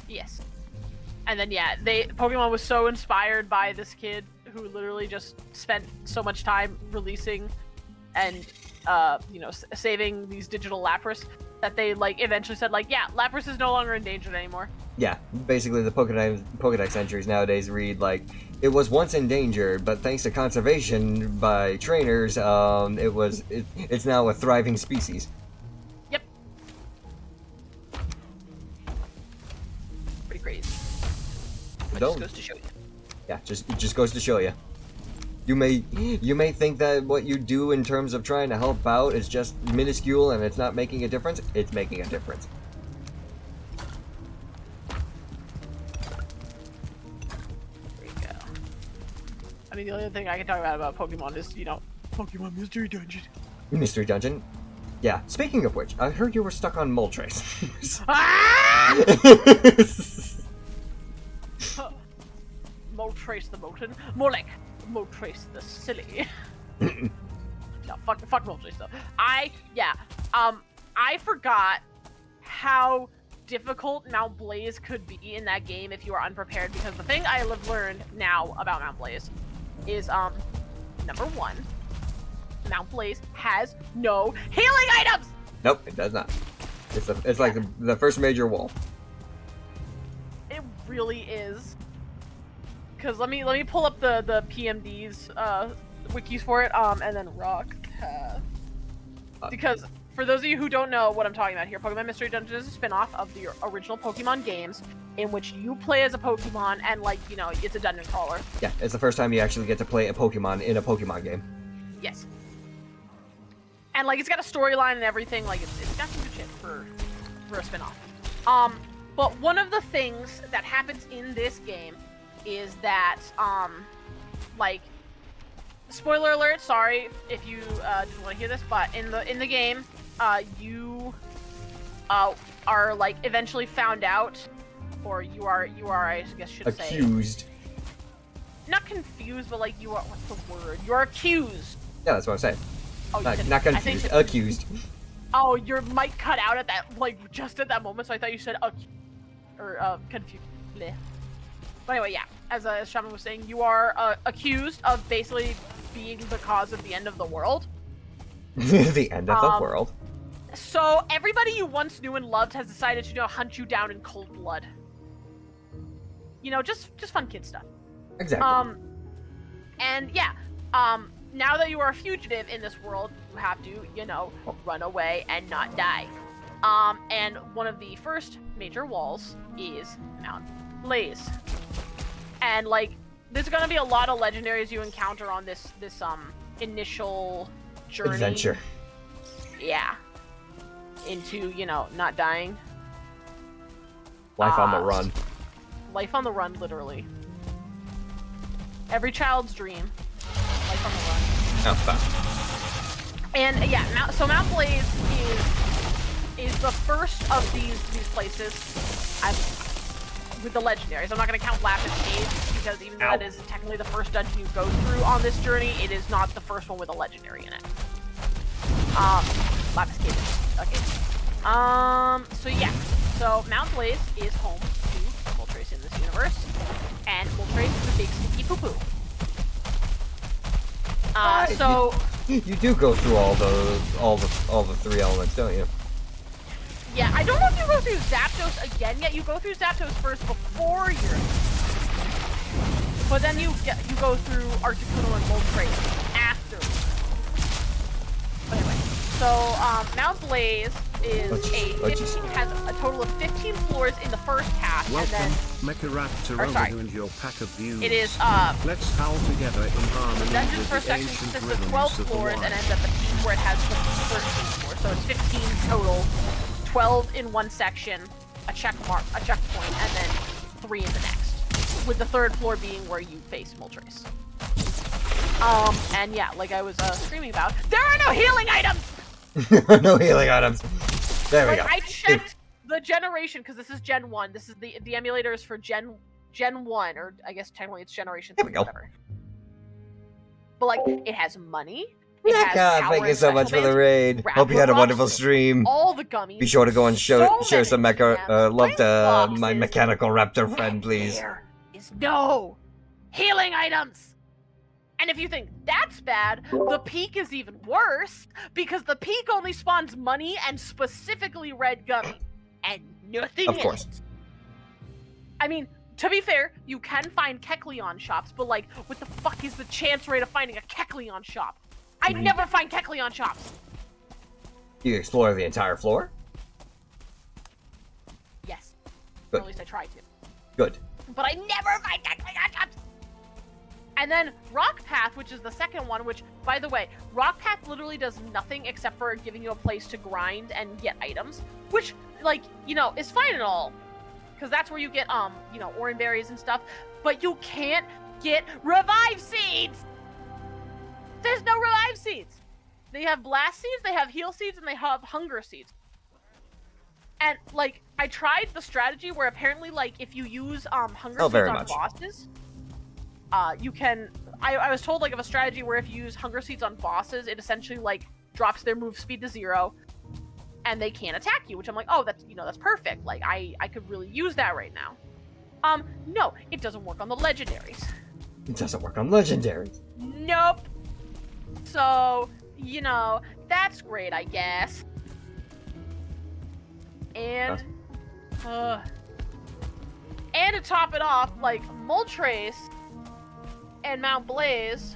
Yes. And then yeah, Pokemon was so inspired by this kid who literally just spent so much time releasing and saving these digital Lapras that they like eventually said like, yeah, Lapras is no longer endangered anymore. Yeah, basically the Pokedex entries nowadays read like, it was once endangered, but thanks to conservation by trainers, it's now a thriving species. Yep. Pretty crazy. But Don't. just goes to show you. Yeah, it just goes to show you. You may think that what you do in terms of trying to help out is just minuscule and it's not making a difference. It's making a difference. There you go. I mean, the only thing I can talk about Pokemon is, Pokemon Mystery Dungeon. Mystery Dungeon. Yeah, speaking of which, I heard you were stuck on Moltres. Ah! Moltres the Molten. More like Moltres the Silly. No, fuck Moltres though. I forgot how difficult Mount Blaze could be in that game if you are unprepared, because the thing I have learned now about Mount Blaze is, number one, Mount Blaze has no healing items! Nope, it does not. It's like the first major wall. It really is. Because let me pull up the PMD's wikis for it, and then Rock Path. Because for those of you who don't know what I'm talking about here, Pokemon Mystery Dungeon is a spin-off of the original Pokemon games, in which you play as a Pokemon and it's a dungeon crawler. Yeah, it's the first time you actually get to play a Pokemon in a Pokemon game. Yes. And it's got a storyline and everything. It's got some good shit for a spin-off. But one of the things that happens in this game is that spoiler alert, sorry if you didn't want to hear this, but in the game, you are eventually found out, or you are I guess should say Accused. not confused, but you are, what's the word? You're accused. Yeah, that's what I'm saying. Oh, you said, Not I think confused. Accused. Oh, your mic cut out at that, like, just at that moment, so I thought you said, confused. Bleh. But anyway, yeah, as Shaman was saying, you are accused of basically being the cause of the end of the world. The end of the world. So everybody you once knew and loved has decided to hunt you down in cold blood. You know, just fun kid stuff. Exactly. And yeah, now that you are a fugitive in this world, you have to, run away and not die. And one of the first major walls is Mount Blaze. And like, there's gonna be a lot of legendaries you encounter on this initial journey. Adventure. Yeah. Into, not dying. Life on the run. Life on the run, literally. Every child's dream. Life on the run. Oh, fuck. And yeah, so Mount Blaze is the first of these places. With the legendaries. I'm not going to count Lapis Cave, because even though that is technically the first dungeon you go through on this journey, it is not the first one with a legendary in it. Lapis Cave. Okay. So yeah. So Mount Blaze is home to Moltres in this universe, and Moltres is a big sticky poo-poo. So you do go through all the three elements, don't you? Yeah, I don't know if you go through Zapdos again yet. You go through Zapdos first before you're... But then you go through Articuno and Moltres after. But anyway, so Mount Blaze has a total of 15 floors in the first half, Welcome, and then... Mecharaptor over you and your pack of views. It is, let's howl together in harmony Dungeon's with first the section ancient consists of rhythms 12 of the floors wild. and ends at the peak where it has the 13 floors. So it's 15 total. 12 in one section, a checkpoint, and then 3 in the next. With the third floor being where you face Moltres. And yeah, like I was screaming about, there are no healing items! No healing items. There we go. I checked the generation, because this is Gen 1. This is the emulator is for Gen 1, or I guess technically it's Generation 3, whatever. But like, it has money. Thank you so much for the raid. Hope you had a wonderful stream. All the gummies. Be sure to go and share some gems, love to boxes, my mechanical raptor friend, please. There is no healing items. And if you think that's bad, the peak is even worse, because the peak only spawns money and specifically red gummy, and nothing else. Of course. I mean, to be fair, you can find Kecleon shops, but like, what the fuck is the chance rate of finding a Kecleon shop? I never find Kecleon shops. You explore the entire floor? Yes. Good. Or at least I try to. Good. But I never find Kecleon shops. And then Rock Path, which is the second one, which, by the way, Rock Path literally does nothing except for giving you a place to grind and get items, which, like, is fine and all. Because that's where you get, orange berries and stuff. But you can't get revive seeds! There's no revive seeds. They have blast seeds, they have heal seeds, and they have hunger seeds. And like, I tried the strategy where apparently, like, if you use hunger seeds on bosses, you can. I was told like of a strategy where if you use hunger seeds on bosses, it essentially like drops their move speed to 0, and they can't attack you. Which I'm like, oh, that's perfect. Like I could really use that right now. No, it doesn't work on the legendaries. It doesn't work on legendaries. Nope. So, that's great, I guess. And, and to top it off, like, Moltres and Mount Blaze,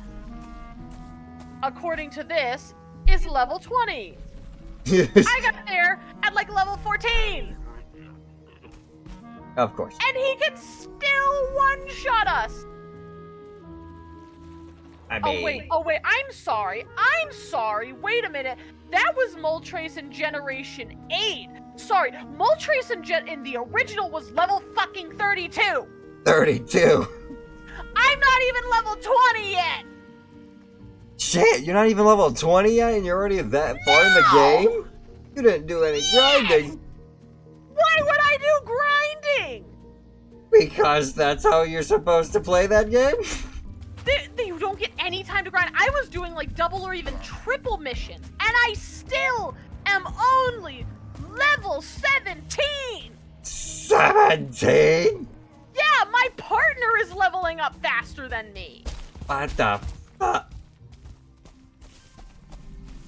according to this, is level 20. I got there at, like, level 14. Of course. And he can still one-shot us. I mean... Oh wait, I'm sorry, wait a minute, that was Moltres in Generation 8, sorry, Moltres in the original was level fucking 32! 32! I'm not even level 20 yet! Shit, you're not even level 20 yet and you're already that far in the game? You didn't do any grinding! Why would I do grinding? Because that's how you're supposed to play that game? You don't get any time to grind. I was doing like double or even triple missions, and I still am only level 17! 17? Yeah, my partner is leveling up faster than me. What the fuck?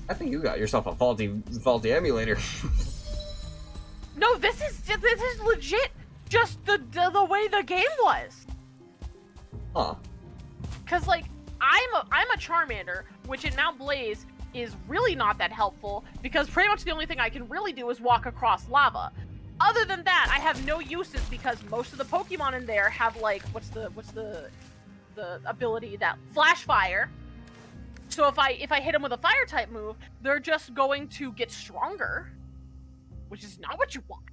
I think you got yourself a faulty emulator. No, this is legit just the way the game was. Huh. Cause like I'm a Charmander, which in Mount Blaze is really not that helpful because pretty much the only thing I can really do is walk across lava. Other than that, I have no uses because most of the Pokemon in there have like what's the ability that Flash Fire. So if I hit them with a Fire type move, they're just going to get stronger, which is not what you want.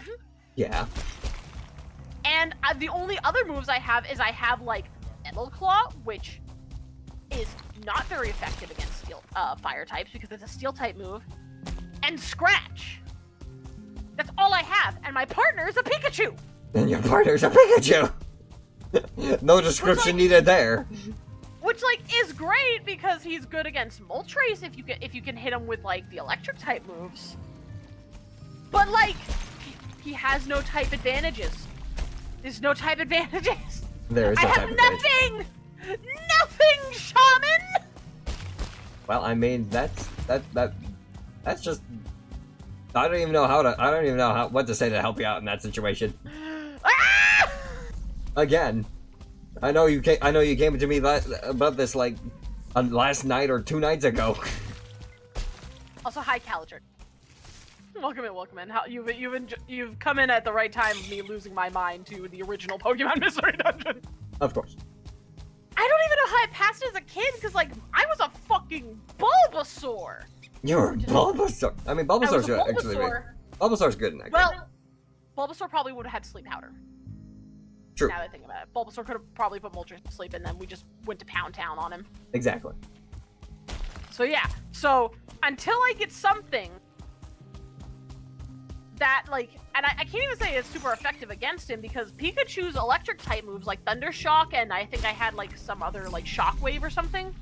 Yeah. And the only other moves I have is I have like Metal Claw, which is not very effective against steel fire types because it's a steel type move, and Scratch. That's all I have, and my partner is a Pikachu. And your partner's a Pikachu. No description needed there. Which like is great because he's good against Moltres if you can hit him with like the electric type moves. But like he has no type advantages. There's no type advantages. There is no I type have advantage. nothing, Shaman. Well, I mean that's just I don't even know what to say to help you out in that situation. Ah! Again, I know you came to me about this like last night or 2 nights ago. Also, hi, Caligert. Welcome in. How you've come in at the right time of me losing my mind to the original Pokemon Mystery Dungeon. Of course. I don't even know how I passed it as a kid because like I was a fucking Bulbasaur. You're Bulbasaur. I mean, Bulbasaur's I was a actually Bulbasaur. Bulbasaur's good in that game. Well, Bulbasaur probably would have had sleep powder. True. Now that I think about it, Bulbasaur could have probably put Moltres to sleep, and then we just went to Pound Town on him. Exactly. So yeah. So until I get something that like, and I can't even say it's super effective against him because Pikachu's electric type moves like Thunder Shock, and I think I had like some other like Shockwave or something.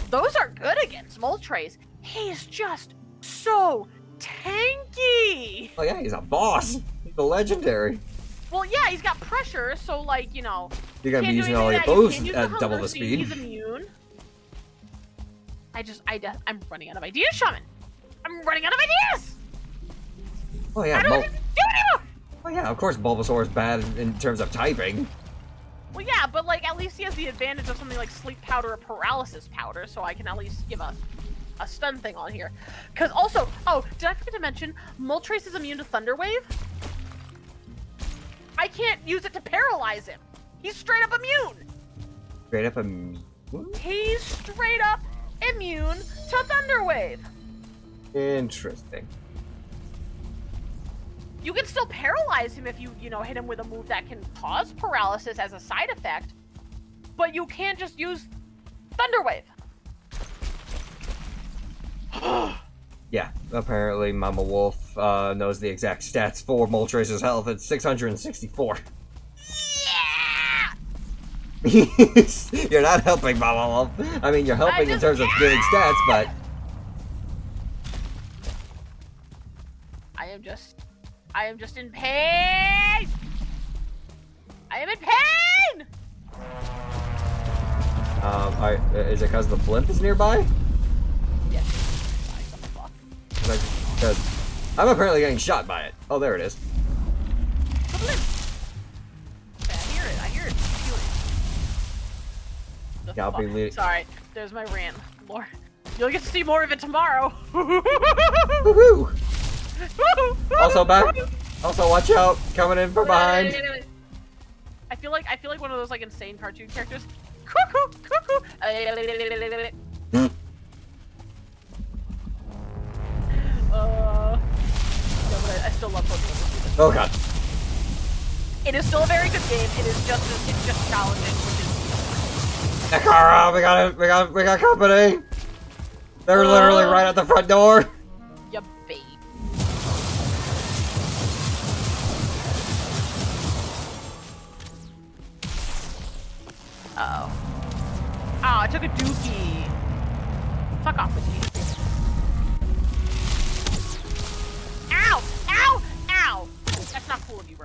Those are good against Moltres. He's just so tanky. Oh yeah, he's a boss. He's a legendary. Well, yeah, he's got pressure, so like you're You're gonna be can't do using all your anything that. You moves can't use at the double Hunger the Seed, speed. He's immune. I'm running out of ideas, Shaman. I'm running out of ideas. Oh yeah, I don't know what to do anymore. oh yeah, of course Bulbasaur is bad in terms of typing. Well, yeah, but like at least he has the advantage of something like Sleep Powder or Paralysis Powder, so I can at least give a stun thing on here. Because also, oh, did I forget to mention, Moltres is immune to Thunder Wave? I can't use it to paralyze him. He's straight up immune. Straight up He's straight up immune to Thunder Wave. Interesting. You can still paralyze him if you hit him with a move that can cause paralysis as a side effect, but you can't just use Thunder Wave. Yeah, apparently Mama Wolf knows the exact stats for Moltres' health. It's 664. Yeah! You're not helping, Mama Wolf. I mean, you're helping in terms of giving stats, but... I am just in pain! I am in pain! Is it because the blimp is nearby? Yes. Because I'm apparently getting shot by it. Oh, there it is. The blimp! Okay, I hear it. Feel it. Yeah, I'll be leading. Sorry, there's my rant. Lord. You'll get to see more of it tomorrow. Woohoo! Also back. Also, watch out! Coming in from behind. I feel like one of those like insane cartoon characters. Cuckoo, cuckoo. Hmm. No, but I still love Pokemon. Oh god. It is still a very good game. It's just challenging, which is. Nakara, we got company. They're literally right at the front door. Ya babe. Uh-oh. Oh, I took a dookie. Fuck off with me.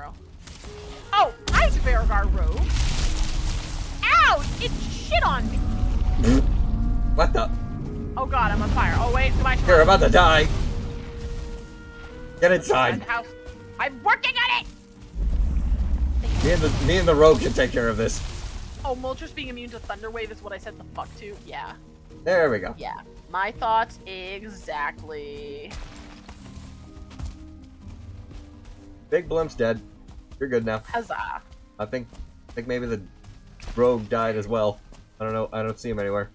arrow. Oh, hi, Dvargar Rogue. Ow! It shit on me. What the? Oh god, I'm on fire. Oh wait, goodbye. You're about to die. Get Inside inside. the house. I'm working on it. Me and the rogue can take care of this. Oh, Moltres being immune to Thunder Wave is what I said the fuck to. Yeah. There we go. Yeah. My thoughts exactly. Big Blimp's dead. You're good now. Huzzah. I think maybe the rogue died as well. I don't know. I don't see him anywhere.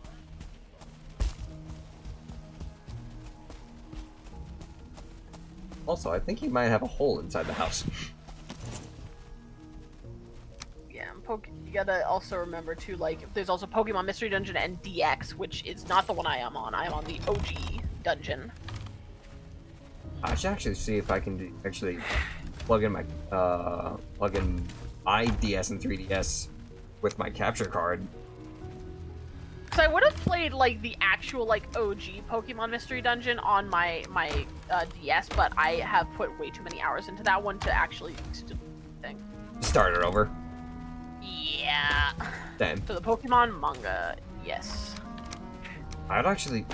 Also, I think he might have a hole inside the house. Yeah, you gotta also remember too, like, there's also Pokemon Mystery Dungeon and DX, which is not the one I am on. I am on the OG dungeon. I should actually see if I can actually plug in my DS and 3DS with my capture card. So I would have played like the actual like OG Pokemon Mystery Dungeon on my DS, but I have put way too many hours into that one to actually do anything. Start it over. Yeah. Then. So the Pokemon manga, yes. I'd actually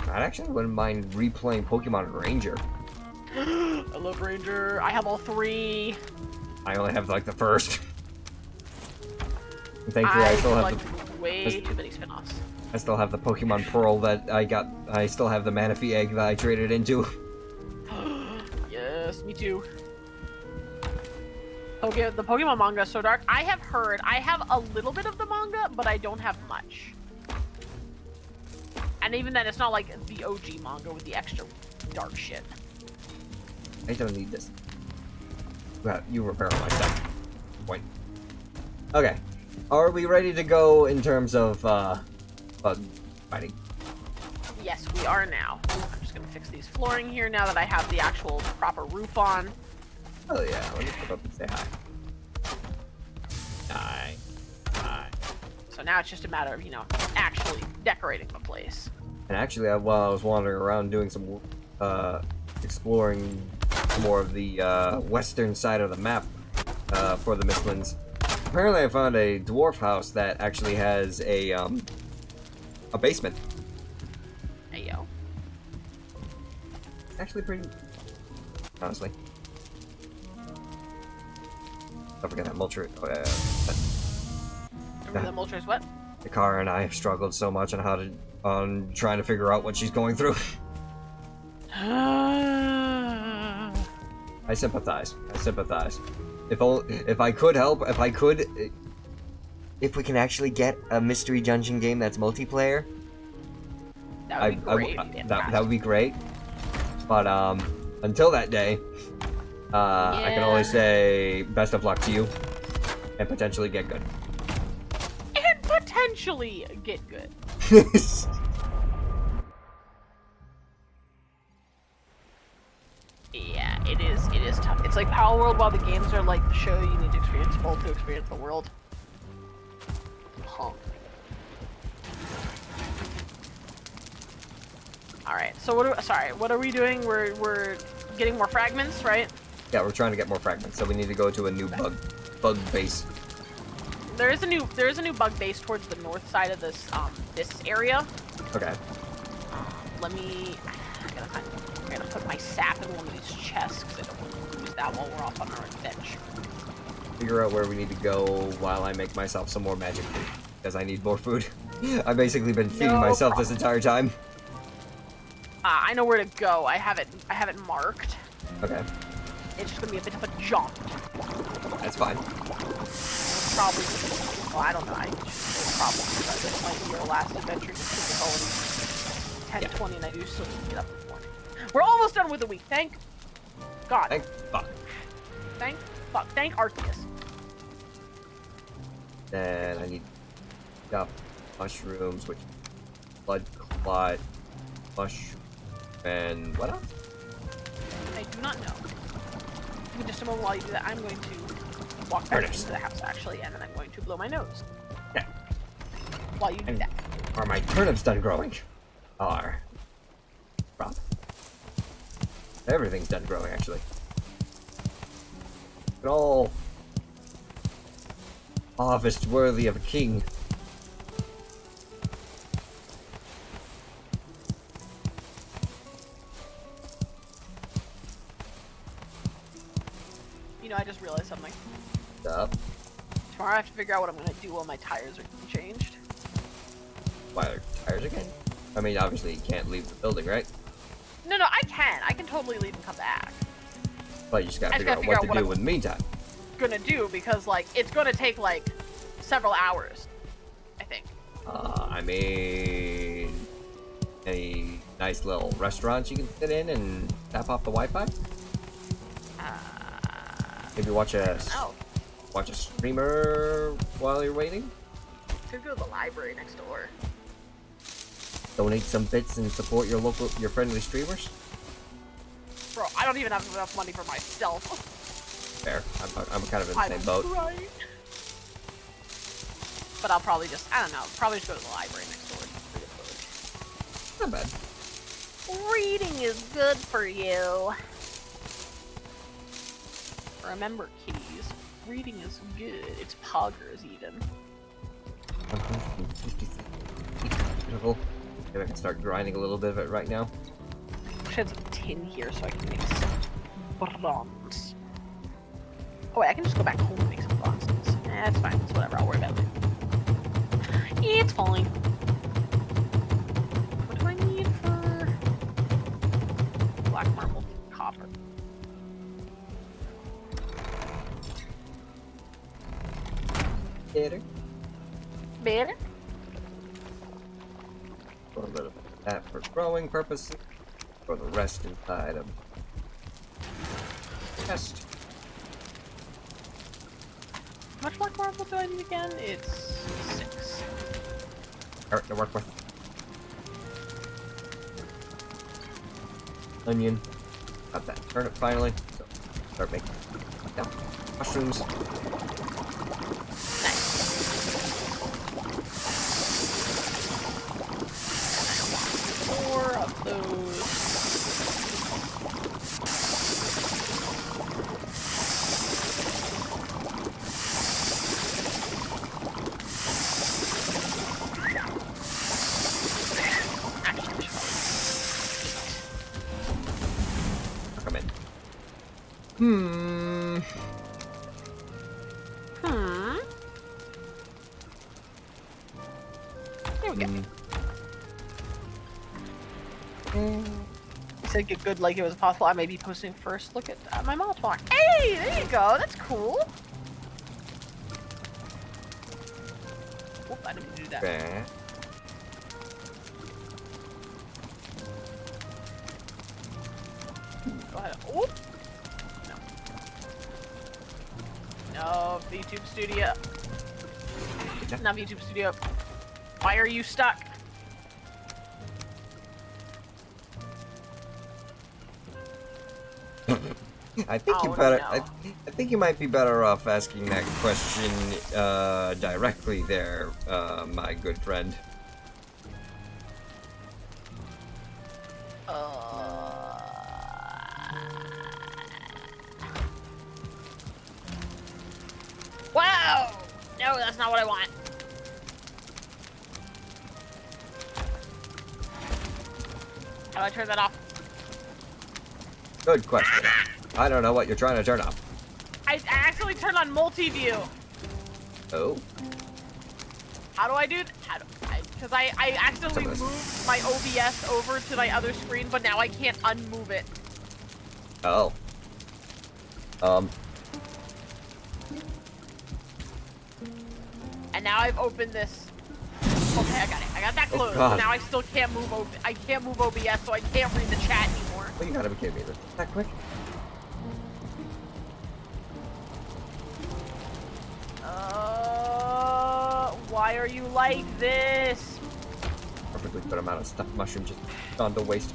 wouldn't mind replaying Pokemon Ranger. I love Ranger. I have all three. I only have like the first. And thankfully, I still have like way too many spin-offs. I still have the Pokemon Pearl that I got. I still have the Manaphy egg that I traded into. Yes, me too. Okay, the Pokemon manga is so dark. I have a little bit of the manga, but I don't have much. And even then, it's not like the OG manga with the extra dark shit. I don't need this. You repair all my stuff. Point. Okay. Are we ready to go in terms of bug fighting? Yes, we are now. I'm just gonna fix these flooring here now that I have the actual proper roof on. Oh yeah, let me come up and say hi. Hi. Hi. So now it's just a matter of, you know, actually decorating the place. And actually, while I was wandering around doing some, exploring more of the, western side of the map, for the Mistlands, apparently I found a dwarf house that actually has a basement. Hey, yo. Actually pretty, honestly. Don't forget that Moltres. Remember the Moltres what? The car and I have struggled so much on trying to figure out what she's going through. I sympathize. I sympathize. If I could help, if we can actually get a mystery dungeon game that's multiplayer, That would be great. that would be great. But until that day, I can only say best of luck to you, and potentially get good. And potentially get good. Yeah, it is tough. It's like Power World, while the games are like the show, you need to experience both to experience the world. Huh. Alright, so what are we doing? We're getting more fragments, right? Yeah, we're trying to get more fragments, so we need to go to a new bug base. There is a new bug base towards the north side of this this area. Okay. Let me. I'm gonna put my sap in one of these chests because I don't want to use that while we're off on our adventure. Figure out where we need to go while I make myself some more magic food, because I need more food. I've basically been feeding myself this entire time. I know where to go. I have it marked. Okay. It's just gonna be a bit of a jump. That's fine. Probably. Well, I don't know. I should probably because it might be our last adventure. Just 10:20, and I do still need to get up this morning. We're almost done with the week. Thank God. Thank fuck. Thank fuck. Thank Arceus. And I need mushrooms, which blood clot, mushroom, and what else? I do not know. Give me just a moment while you do that. I'm going to walk back into the house actually, and then I'm going to blow my nose. Yeah. While you do that. Are my turnips done growing? Are. Rob. Everything's done growing, actually. Look at all harvest worthy of a king. You know, I just realized something. What's up? Tomorrow I have to figure out what I'm gonna do while my tires are changed. Why are tires again? I mean, obviously you can't leave the building, right? No, I can. I can totally leave and come back. But you just gotta I figure just out gotta what figure to out do what in the meantime. Gonna do because like it's gonna take like several hours, I think. I mean, any nice little restaurants you can sit in and tap off the Wi-Fi? Maybe watch a streamer while you're waiting. Could go to the library next door. Donate some bits and support your friendly streamers. Bro, I don't even have enough money for myself. Fair. I'm kind of in the same boat. Right. But I'll probably just, I don't know, probably just go to the library next door. Not bad. Reading is good for you. Remember, keys. Reading is good. It's poggers, even. 156. Beautiful. Maybe I can start grinding a little bit of it right now. I should have some tin here so I can make some bronze. Oh wait, I can just go back home and make some bronzes. That's fine. It's whatever. I'll worry about it. It's fine. What do I need for black marble copper? Better. Better? A little bit of that for growing purposes. For the rest inside of chest. How much black marble do I need again? It's 6. Alright, to work with. Onion. Got that turnip finally. So start making mushrooms. Nice. More of those. Come in. There we go. You said get good like it was possible. I may be posting first. Look at my mom tomorrow. Hey, there you go. That's cool. Oop, I didn't mean to do that. Okay. Go ahead. Oop. No. No, YouTube Studio. Not YouTube Studio. Why are you stuck? I think you Oh, better. no. I think you might be better off asking that question directly there, my good friend. Wow! No, that's not what I want. How do I turn that off? Good question. I don't know what you're trying to turn off. I actually turned on multi-view. Oh. How do I do that? Because I accidentally moved my OBS over to my other screen, but now I can't unmove it. Oh. And now I've opened this. Okay, I got it. I got that closed. God. Now I still can't move I can't move OBS, so I can't read the chat anymore. Well, you gotta be kidding me. That quick? Why are you like this? Perfectly good amount of stuffed mushroom just gone to waste.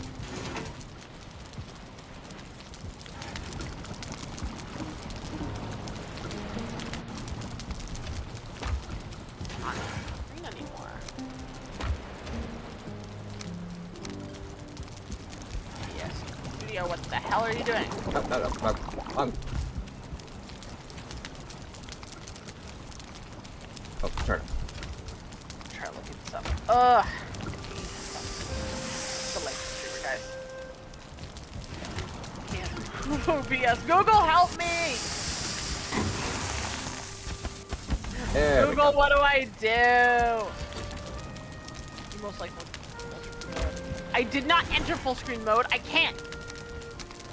Green anymore. Yes, studio. What the hell are you doing? No. Ugh. The light streamer, guys. Can't. OBS. Google, help me! There we Google, go. what do I do? You most likely. I did not enter full screen mode. I can't.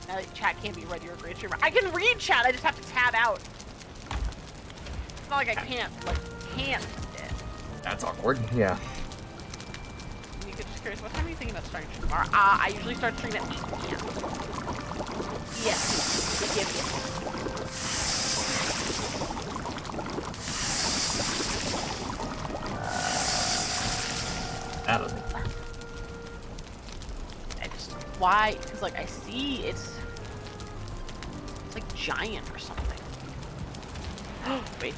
Now that chat can't be read, you're a great streamer. I can read chat. I just have to tab out. It's not like I can't. Like can't. That's awkward. Yeah. You could just curious. What time are you thinking about starting stream tomorrow? I usually start stream at 8 p.m. Yes. I don't think. I just why? Because like I see it's like giant or something. Wait.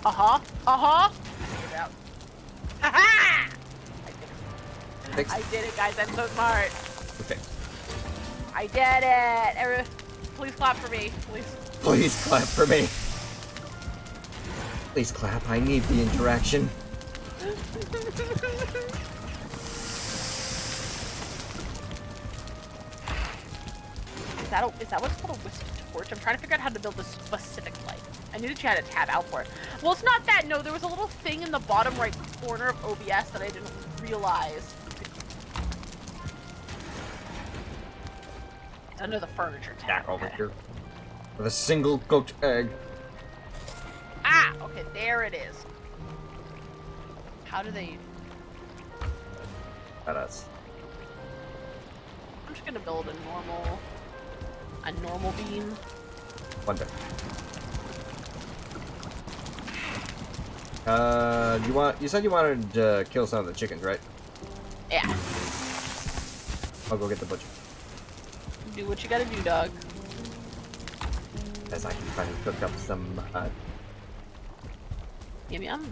I figured it out. Ha-ha! I did it, guys. I'm so smart. Okay. I did it. Please clap for me, please. Please clap for me. Please clap. I need the interaction. Is that what's called a wisp torch? I'm trying to figure out how to build this specific light. I knew that you had to tab out for it. Well, it's not that. No, there was a little thing in the bottom right corner of OBS that I didn't realize. It's under the furniture tab. Back over here. With a single goat egg. Ah! Okay, there it is. How do they... At us. I'm just gonna build a normal beam. Wonder. You said you wanted to kill some of the chickens, right? Yeah. I'll go get the butcher. Do what you gotta do, dog. As I can finally cook up some, Yum yum.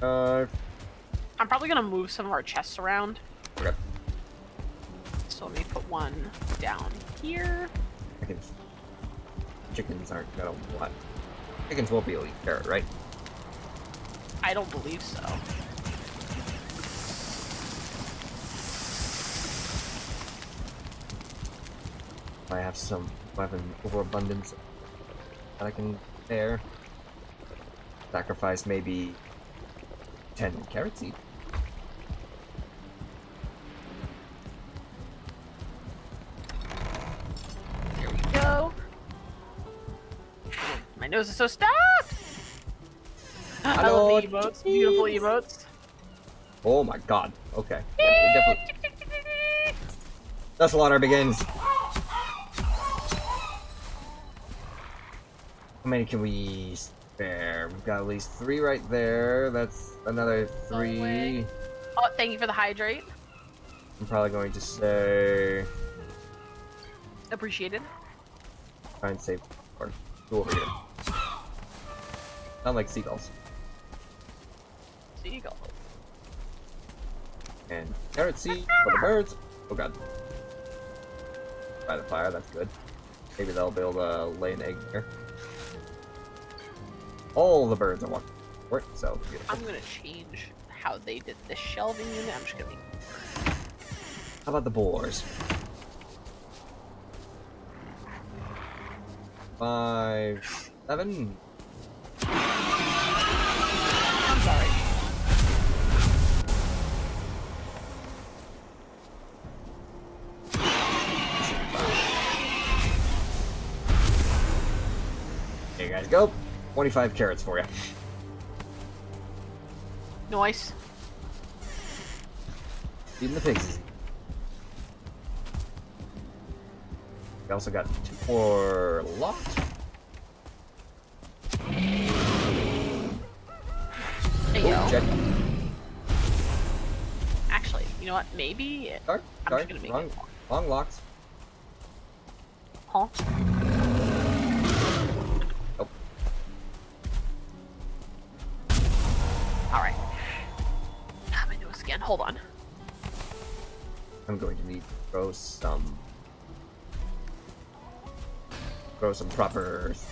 I'm probably gonna move some of our chests around. Okay. So let me put one down here. Chickens aren't gonna what? Chickens won't be able to eat carrot, right? I don't believe so. I have some weapon overabundance that I can bear. Sacrifice maybe 10 carrot seeds. There we go. My nose is so stuck! I Hello, love the emotes. Beautiful emotes. Oh my god. Okay. Yeah, we definitely... The slaughter begins. How many can we spare? We've got at least 3 right there. That's another 3. Oh, thank you for the hydrate. I'm probably going to say... Appreciated. Try and save or go over here. Sound like seagulls. Seagull. And carrot seed for the birds. Oh god. By the fire, that's good. Maybe they'll be able to lay an egg there. All the birds are walking for it, so beautiful. I'm gonna change how they did this shelving unit. I'm just gonna be... How about the boars? 5, 7. I'm sorry. There you guys go. 25 carrots for you. Nice. Feeding the pigs. We also got 2 more locked. There you go. Check. Actually, you know what? Maybe... Dark, I'm dark, just gonna make wrong, it wrong locks. Huh? Nope. Alright. Ah, my nose again. Hold on. I'm going to need to grow some proper, some cloudberries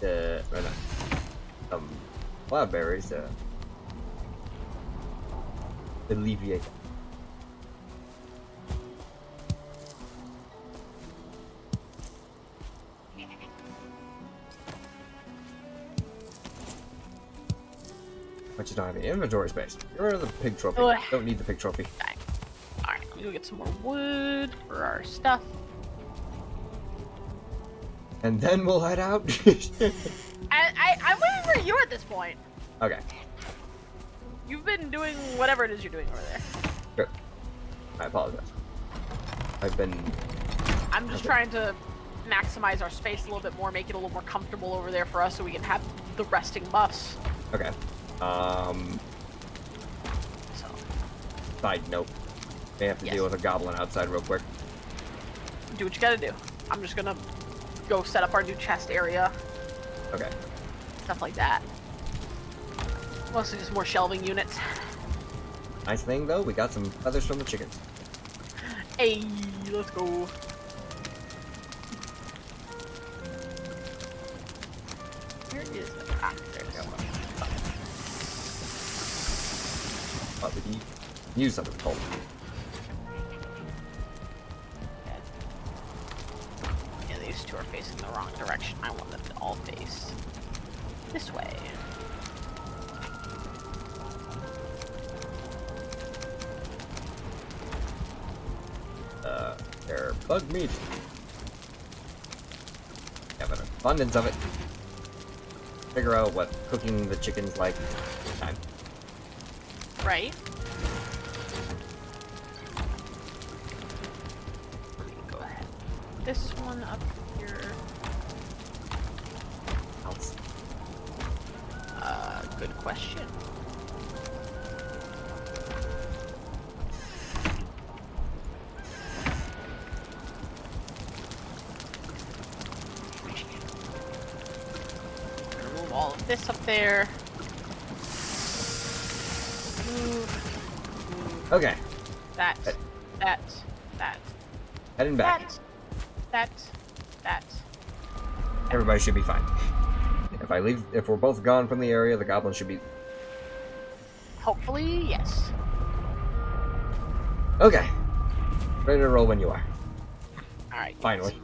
to alleviate. But you don't have any inventory space. You're rid of the pig trophy. Ugh. Don't need the pig trophy. Dang. Alright, let me go get some more wood for our stuff. And then we'll head out. I'm waiting for you at this point. Okay. You've been doing whatever it is you're doing over there. Good. I apologize. I'm just trying to maximize our space a little bit more, make it a little more comfortable over there for us so we can have the resting buffs. Okay. So, Side note. May have to deal with a goblin outside real quick. do what you gotta do. I'm just gonna go set up our new chest area. Okay. Stuff like that. Mostly just more shelving units. Nice thing though, we got some feathers from the chickens. Hey, let's go. Where is the pack? There we go. Oh, did he use something cold? Yeah, these two are facing the wrong direction. I want them to all face this way. They're bug meat. Have an abundance of it. Figure out what cooking the chicken's like. Time. Right? Go ahead. This one up here. Else. Good question. Remove all of this up there. Move. Okay. That. Heading back. That. Everybody should be fine. If we're both gone from the area, the goblin should be. Hopefully, yes. Okay. Ready to roll when you are. Alright. Finally.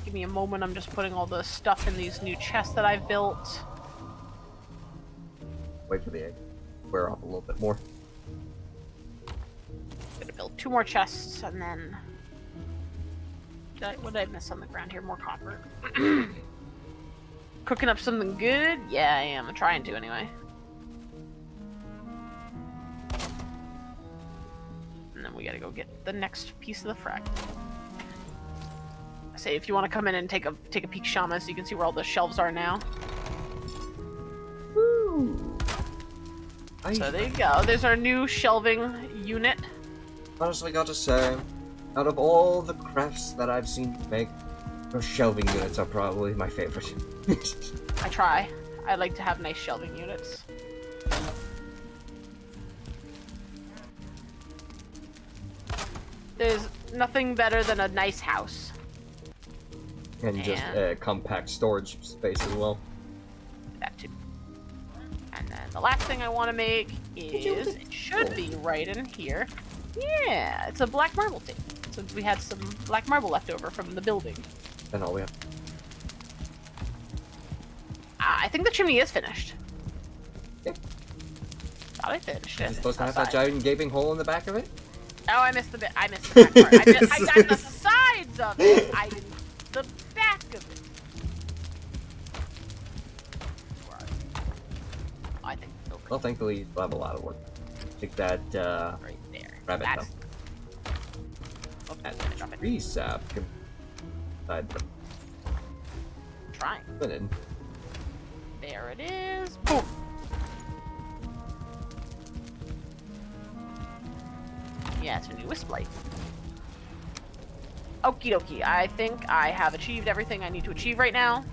Give me a moment, I'm just putting all the stuff in these new chests that I've built. Wait for the egg. Wear off a little bit more. Gonna build 2 more chests and then. What did I miss on the ground here? More copper. Cooking up something good? Yeah, I am. I'm trying to anyway. And then we gotta go get the next piece of the frag. Say if you want to come in and take a peek, Shaman, so you can see where all the shelves are now. Woo! So there you go. There's our new shelving unit. Honestly, gotta say, out of all the crafts that I've seen you make, your shelving units are probably my favorite. I try. I like to have nice shelving units. There's nothing better than a nice house. And just a compact storage space as well. That too. And then the last thing I want to make is, it should be right in here. Yeah, it's a black marble table. So we had some black marble left over from the building. And all we have. I think the chimney is finished. Yeah. Thought I finished it. Is it supposed to have that giant gaping hole in the back of it? Oh, I missed the bit. I missed the back part. I got the sides of it. I didn't the back of it. I think it's over Well, thankfully, we'll have a lot of work. Take that, right there. rabbit That's. tail. Oops, drop it. Tree sap. Inside the Trying. linen. There it is. Boom. Yeah, it's a new wisp light. Okie dokie. I think I have achieved everything I need to achieve right now.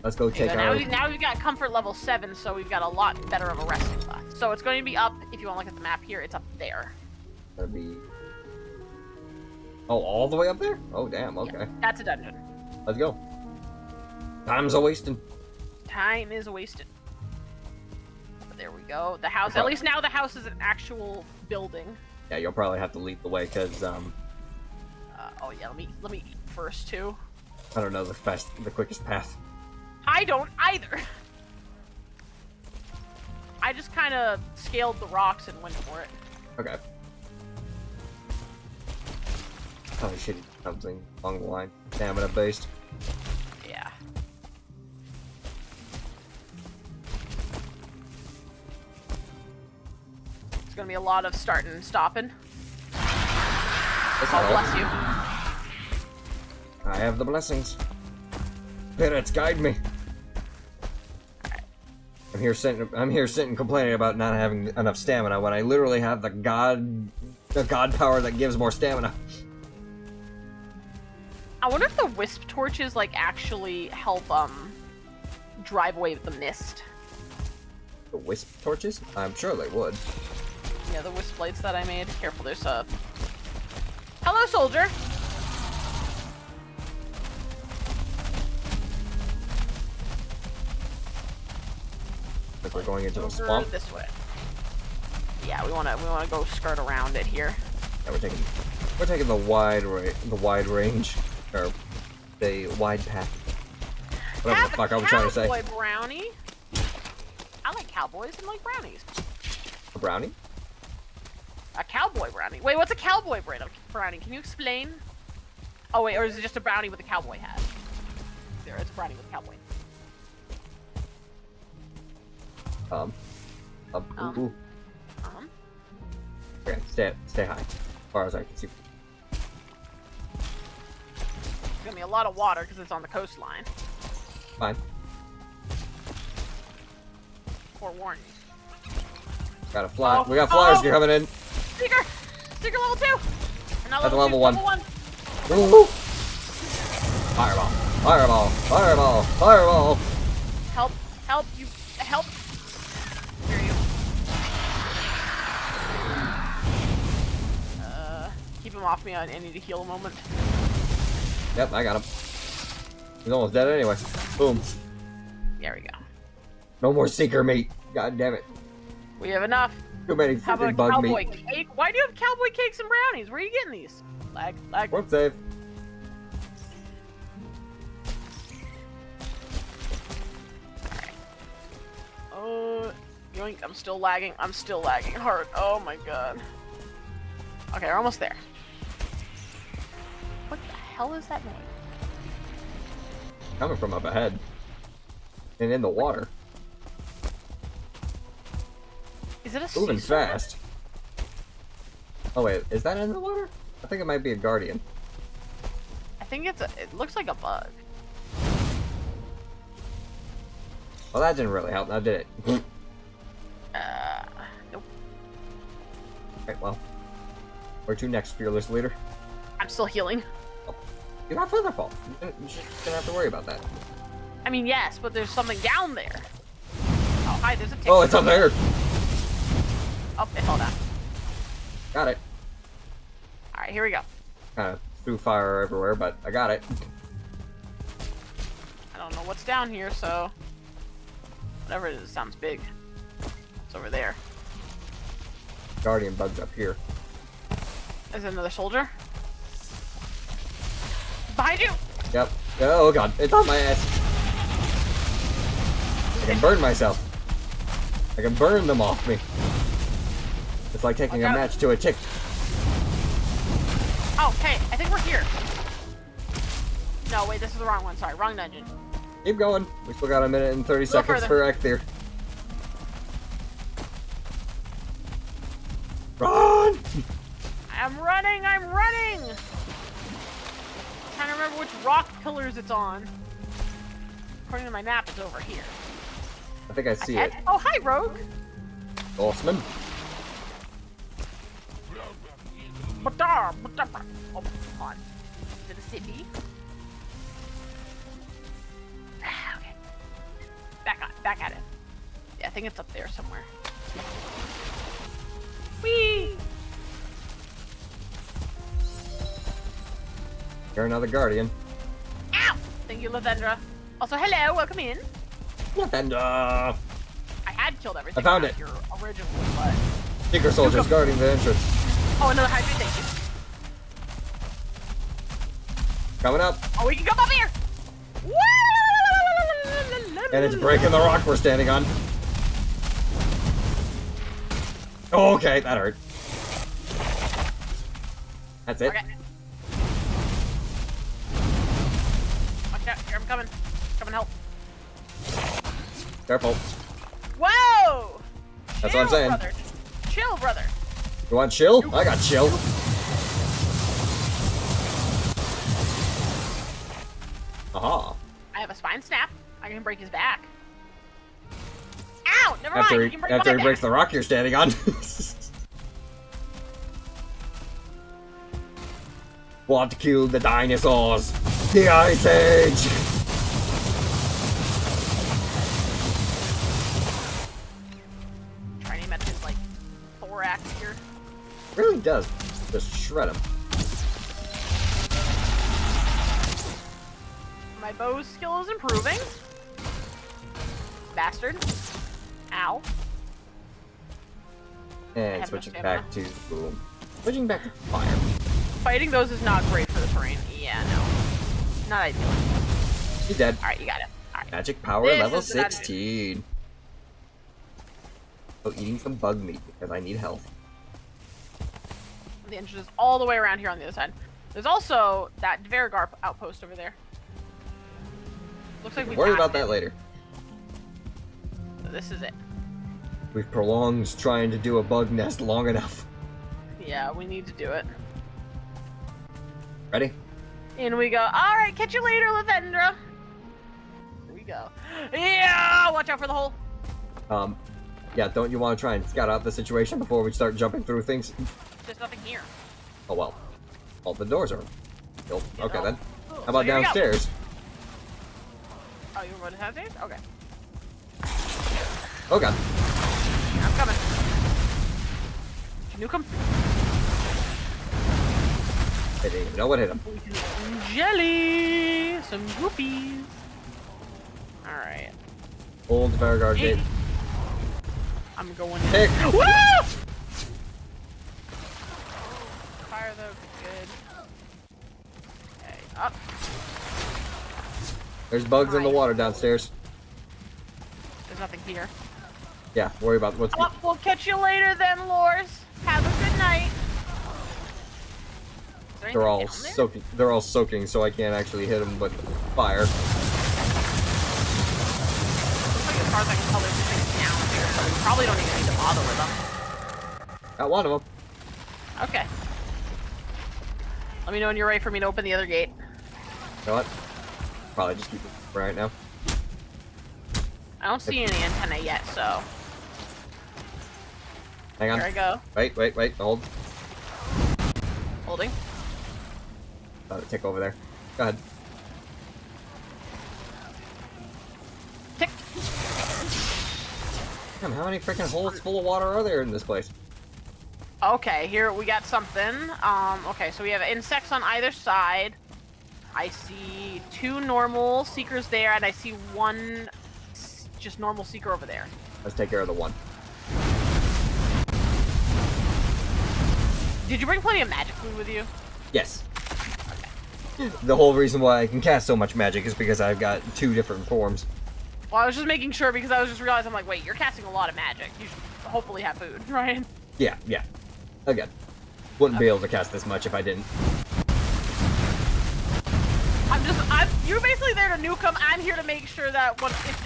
Let's go take now, our... now we've got comfort level 7, so we've got a lot better of a resting left. So it's going to be up, if you want to look at the map here, it's up there. Gonna be... Oh, all the way up there? Oh, damn, okay. Yeah, that's a dungeon. Let's go. Time's a wasting. Time is wasted. There we go. The house. Okay. At least now the house is an actual building. Yeah, you'll probably have to lead the way because Oh yeah, let me eat first too. I don't know the quickest path. I don't either. I just kind of scaled the rocks and went for it. Okay. Probably should do something along the line. Stamina based. Yeah. It's gonna be a lot of starting and stopping. That's Oh, all. bless you. I have the blessings. Spirits guide me. I'm here sitting complaining about not having enough stamina when I literally have the god power that gives more stamina. I wonder if the wisp torches like actually help drive away the mist. The wisp torches? I'm sure they would. Yeah, the wisp blades that I made. Careful, there's a... Hello, soldier! Like we're going into the Over swamp. this way. Yeah, we wanna go skirt around it here. Yeah, we're taking the wide range, or the wide path. Whatever Have the fuck a I was trying to say. cowboy brownie. I like cowboys and like brownies. A brownie? A cowboy brownie. Wait, what's a cowboy brownie? Can you explain? Oh wait, or is it just a brownie with a cowboy hat? There, it's a brownie with a cowboy. Ooh. Okay, stay high, as far as I can see. It's gonna be a lot of water because it's on the coastline. Fine. Forewarn you. Got a fly. Oh, We got flyers oh. coming in. Seeker! Seeker level 2! And now That's level level 2, one. Level 1! Ooh. Fireball! Fireball! Fireball! Fireball! Help! Help! You... Help! Here you. Keep him off me. I need to heal a moment. Yep, I got him. He's almost dead anyway. Boom. There we go. No more seeker meat. God damn it. We have enough. Too many How freaking about bug cowboy meat. cake? Why do you have cowboy cakes and brownies? Where are you getting these? Lag. Warp save. Yoink, I'm still lagging. I'm still lagging hard. Oh my god. Okay, we're almost there. What the hell is that noise? Coming from up ahead. And in the water. Is it a Moving sea serpent? fast. Oh wait, is that in the water? I think it might be a guardian. I think it's a... It looks like a bug. Well, that didn't really help. Now did it? Nope. Okay, well. Where to next, fearless leader? I'm still healing. You got Featherfall. You shouldn't have to worry about that. I mean, yes, but there's something down there. Oh, hi, there's a tick. Oh, it's up there! Oh, it fell down. Got it. Alright, here we go. Kind of threw fire everywhere, but I got it. I don't know what's down here, so... Whatever it is, it sounds big. It's over there. Guardian bug's up here. Is there another soldier? Behind you! Yep. Oh god, it's on my ass. I can burn myself. I can burn them off me. It's like taking a match to a tick. Oh, hey, I think we're here. No, wait, this is the wrong one. Sorry, wrong dungeon. Keep going. We still got a minute and 30 seconds further. for Ecthier. Run! I'm running! I'm running! Trying to remember which rock pillars it's on. According to my map, it's over here. I think I see it. Oh, hi, Rogue! Bossman. Oh, come on. To the city. Okay. Back at it. Yeah, I think it's up there somewhere. Whee! You're another guardian. Ow! Thank you, Lavendra. Also, hello, welcome in. And I had killed everything. I found around it. here originally, but... Seeker soldiers guarding the entrance. Oh, another hydrant, thank you. Coming up. Oh, we can come up here! And it's breaking the rock we're standing on. Oh, okay, that hurt. That's it. Okay. Watch out, here I'm coming. Come and help. Careful. Whoa! That's what I'm saying. Brother. Chill, brother. You want chill? I got chill. Aha. I have a spine snap. I can break his back. Ow! Never mind. After You he, can break after my he breaks back. the rock you're standing on. We'll have to kill the dinosaurs. The Ice Age. Trying to aim at his like thorax here. Really does. Just shred him. My bow skill is improving. Bastard. Ow. And have no switching stamina. back to boom. Switching back to fire. Fighting those is not great for the terrain. Yeah, no. Not ideal. He's dead. Alright, you got it. Alright. Magic power This level is what I do. 16. Oh, eating some bug meat because I need health. The entrance is all the way around here on the other side. There's also that Dvergarp outpost over there. Looks like we Worry passed about that it. later. So this is it. We've prolonged trying to do a bug nest long enough. Yeah, we need to do it. Ready? In we go. Alright, catch you later, Lavendra. Here we go. Yeah! Watch out for the hole. Yeah, don't you want to try and scout out the situation before we start jumping through things? There's nothing here. Oh well. All the doors are sealed. Okay then. Cool. How about So here we go. downstairs? Oh, you want to downstairs? Okay. Oh god. I'm coming. Nuke him. I didn't even know what hit him. Some jelly. Some goopies. Alright. Old Vargard gate. I'm going in. Pick. Woo! Fire those. Good. Okay, up. There's bugs in the Nice. water downstairs. There's nothing here. Yeah, worry about what's. Oh, we'll catch you later then, Lors. Have a good night. Is there They're anything all down there? soaking. They're all soaking, so I can't actually hit them with fire. Looks like as far as I can tell, there's things down there, so we probably don't even need to bother with them. Got one of them. Okay. Let me know when you're ready for me to open the other gate. You know what? Probably just keep it right now. I don't see any antenna yet, so Hang on. here I go. Wait. Hold. Holding. Let it tick over there. Go ahead. Tick. Damn, how many freaking holes full of water are there in this place? Okay, here we got something. Okay, so we have insects on either side. I see 2 normal seekers there, and I see 1 just normal seeker over there. Let's take care of the one. Did you bring plenty of magic food with you? Yes. The whole reason why I can cast so much magic is because I've got 2 different forms. Well, I was just making sure because I was just realizing, I'm like, wait, you're casting a lot of magic. You should hopefully have food, right? Yeah. Again, wouldn't be able to cast this much if I didn't. You're basically there to nuke them. I'm here to make sure that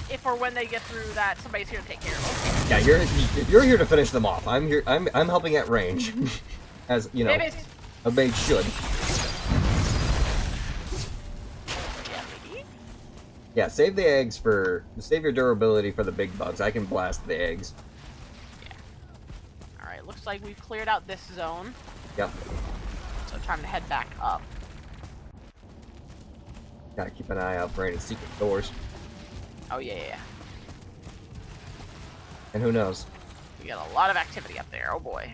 if or when they get through that, somebody's here to take care of them. Yeah, you're here to finish them off. I'm here. I'm helping at range, as you know, Maybe. a mage should. Yeah, maybe. Yeah, save the eggs for save your durability for the big bugs. I can blast the eggs. All right, looks like we've cleared out this zone. Yep. So time to head back up. Gotta keep an eye out for any secret doors. Oh yeah. And who knows? We got a lot of activity up there. Oh boy.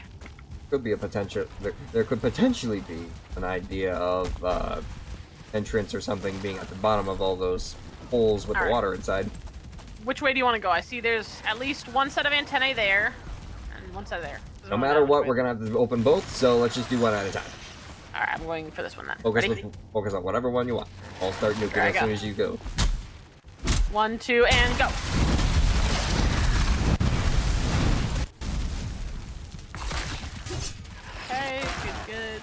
Could be a potential. There could potentially be an idea of entrance or something being at the bottom of all those holes with the Alright. water inside. which way do you want to go? I see there's at least one set of antennae there, and one set there. No matter what, we're gonna have to open both, so let's just do one at a time. Alright, I'm going for this one then. Focus on whatever one you want. I'll start nuking as soon as you go. 1, 2, and go. Okay, good.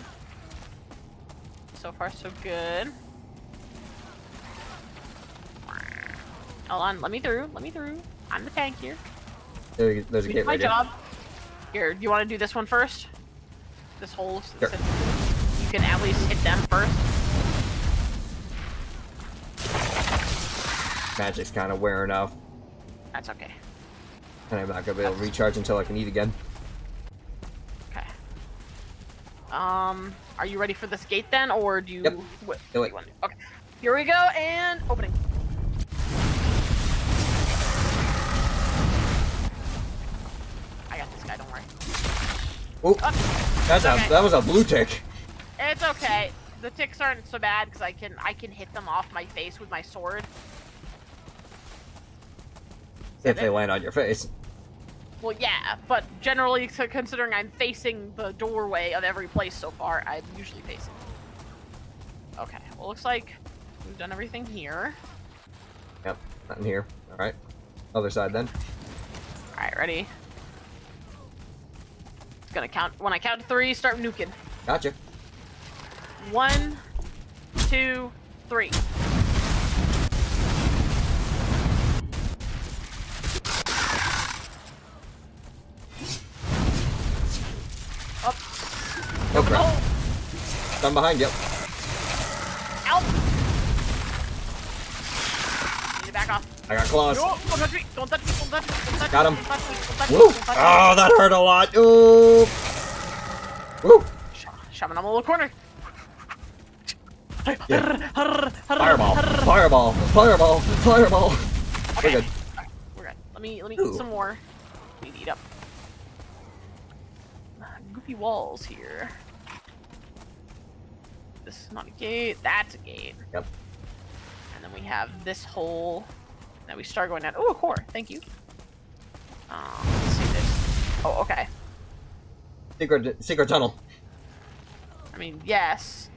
So far, so good. Hold on, let me through. I'm the tank here. There's a gate my right job. Here, do you want to do this one first? This hole, Sure. since you can at least hit them first. Magic's kind of wearing off, That's okay. and I'm not gonna be able to recharge until I can eat again. Okay. Are you ready for this gate then, or do you? Yep. What Do do it. you want to do? Okay. Here we go, and opening. I got this guy. Don't worry. Oh, Okay. that was a blue tick. It's okay. The ticks aren't so bad because I can hit them off my face with my sword. If they land on your face. Well, yeah, but generally, considering I'm facing the doorway of every place so far, I'm usually facing. Okay, well, looks like we've done everything here. Yep, not in here. All right, other side then. All right, ready? It's gonna count. When I count to 3, start nuking. Gotcha. 1, 2, 3. Up. Oh crap! Oh, I'm behind you. out. Need to back off. I got claws. No, don't touch me! Don't touch me! Don't touch me! Don't touch Got me! him. Don't touch me! Don't touch me! Woo! Don't touch me! Oh, that hurt a lot. Ooh. Woo! Shove it on the little corner. Yeah. Fireball! Fireball! Fireball! Fireball! Okay. We're good. We're good. Let me Ooh. eat some more. Let me eat up. Goopy walls here. This is not a gate. That's a gate. Yep. And then we have this hole that we start going down. Oh, a core. Thank you. Let's see this. Oh, okay. Secret tunnel. I mean, yes.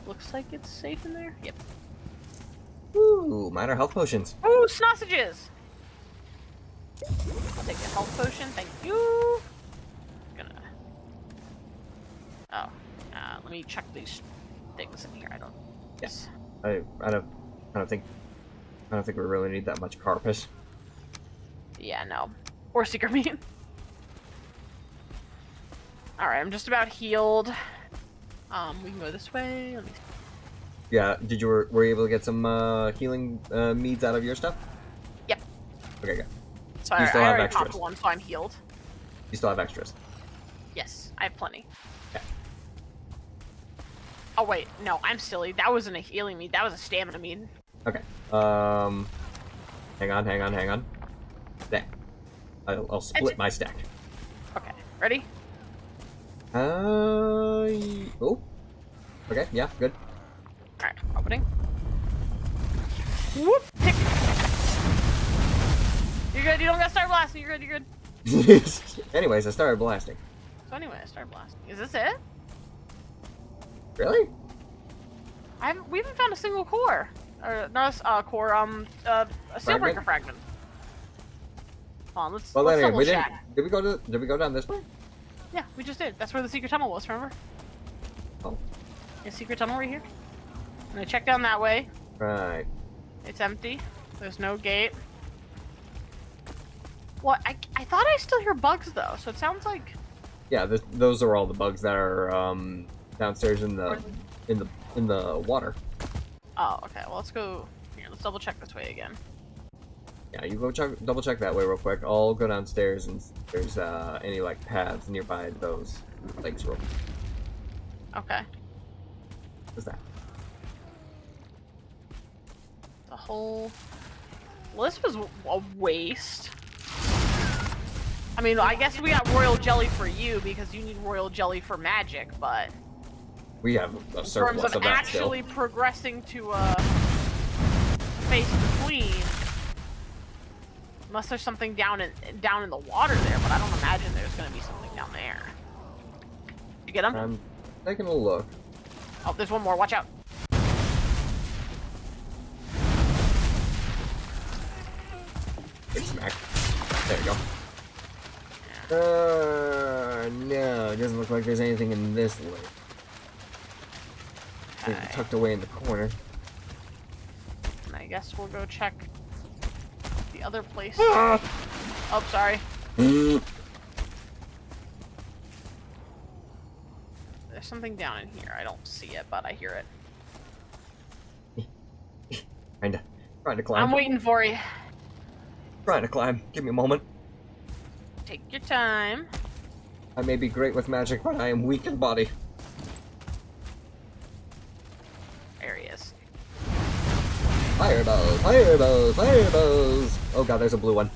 Looks like it's safe in there. Yep. Ooh, minor health potions. Oh, sausages! I'll take a health potion, thank you. Gonna. Oh, let me check these things in here. I don't. Yes. I don't think we really need that much carpet. Yeah, no. Or secret meat. All right, I'm just about healed. We can go this way. Let me. Yeah. Were you able to get some healing meads out of your stuff? Yep. Okay, good. So You I still have already popped extras. one, so I'm healed. You still have extras. Yes, I have plenty. Okay. Oh wait, no, I'm silly. That wasn't a healing mead. That was a stamina mead. Okay. Hang on. There. I'll split my stack. Okay, ready? Oh. Okay. Yeah. Good. All right, opening. Whoop! Tick. You're good. You don't gotta start blasting. You're good. Anyways, I started blasting. So anyway, I start blasting. Is this it? Really? We haven't found a single core. Or not a core. A Fragment? Steelbreaker fragment. Hold on, let's Well, let's anyway, double we check. didn't. Did we go down this way? Yeah, we just did. That's where the secret tunnel was. Remember? Oh. A secret tunnel right here. And I checked down that way. Right. It's empty. There's no gate. What? I thought I still hear bugs though, so it sounds like. Yeah. Those are all the bugs that are downstairs in the water. Oh, okay. Well, let's go. Here, let's double check this way again. Yeah, you go double check that way real quick. I'll go downstairs and see if there's any like paths nearby those lakes real quick. Okay. What's that? The whole. Well, this was a waste. I mean, I guess we got royal jelly for you because you need royal jelly for magic, but We have a in terms surplus of of that still. actually progressing to face the queen. Unless there's something down in the water there, but I don't imagine there's gonna be something down there. You get him? I'm taking a look. Oh, there's one more. Watch out. Big smack. There you go. No, it doesn't look like there's anything in this lake. It's tucked away in the corner. And I guess we'll go check the other place. Ah! Oh, sorry. There's something down in here. I don't see it, but I hear it. Trying to climb. I'm waiting for you. Trying to climb. Give me a moment. Take your time. I may be great with magic, but I am weak in body. There he is. Fireballs, fireballs, fireballs! Oh god, there's a blue one.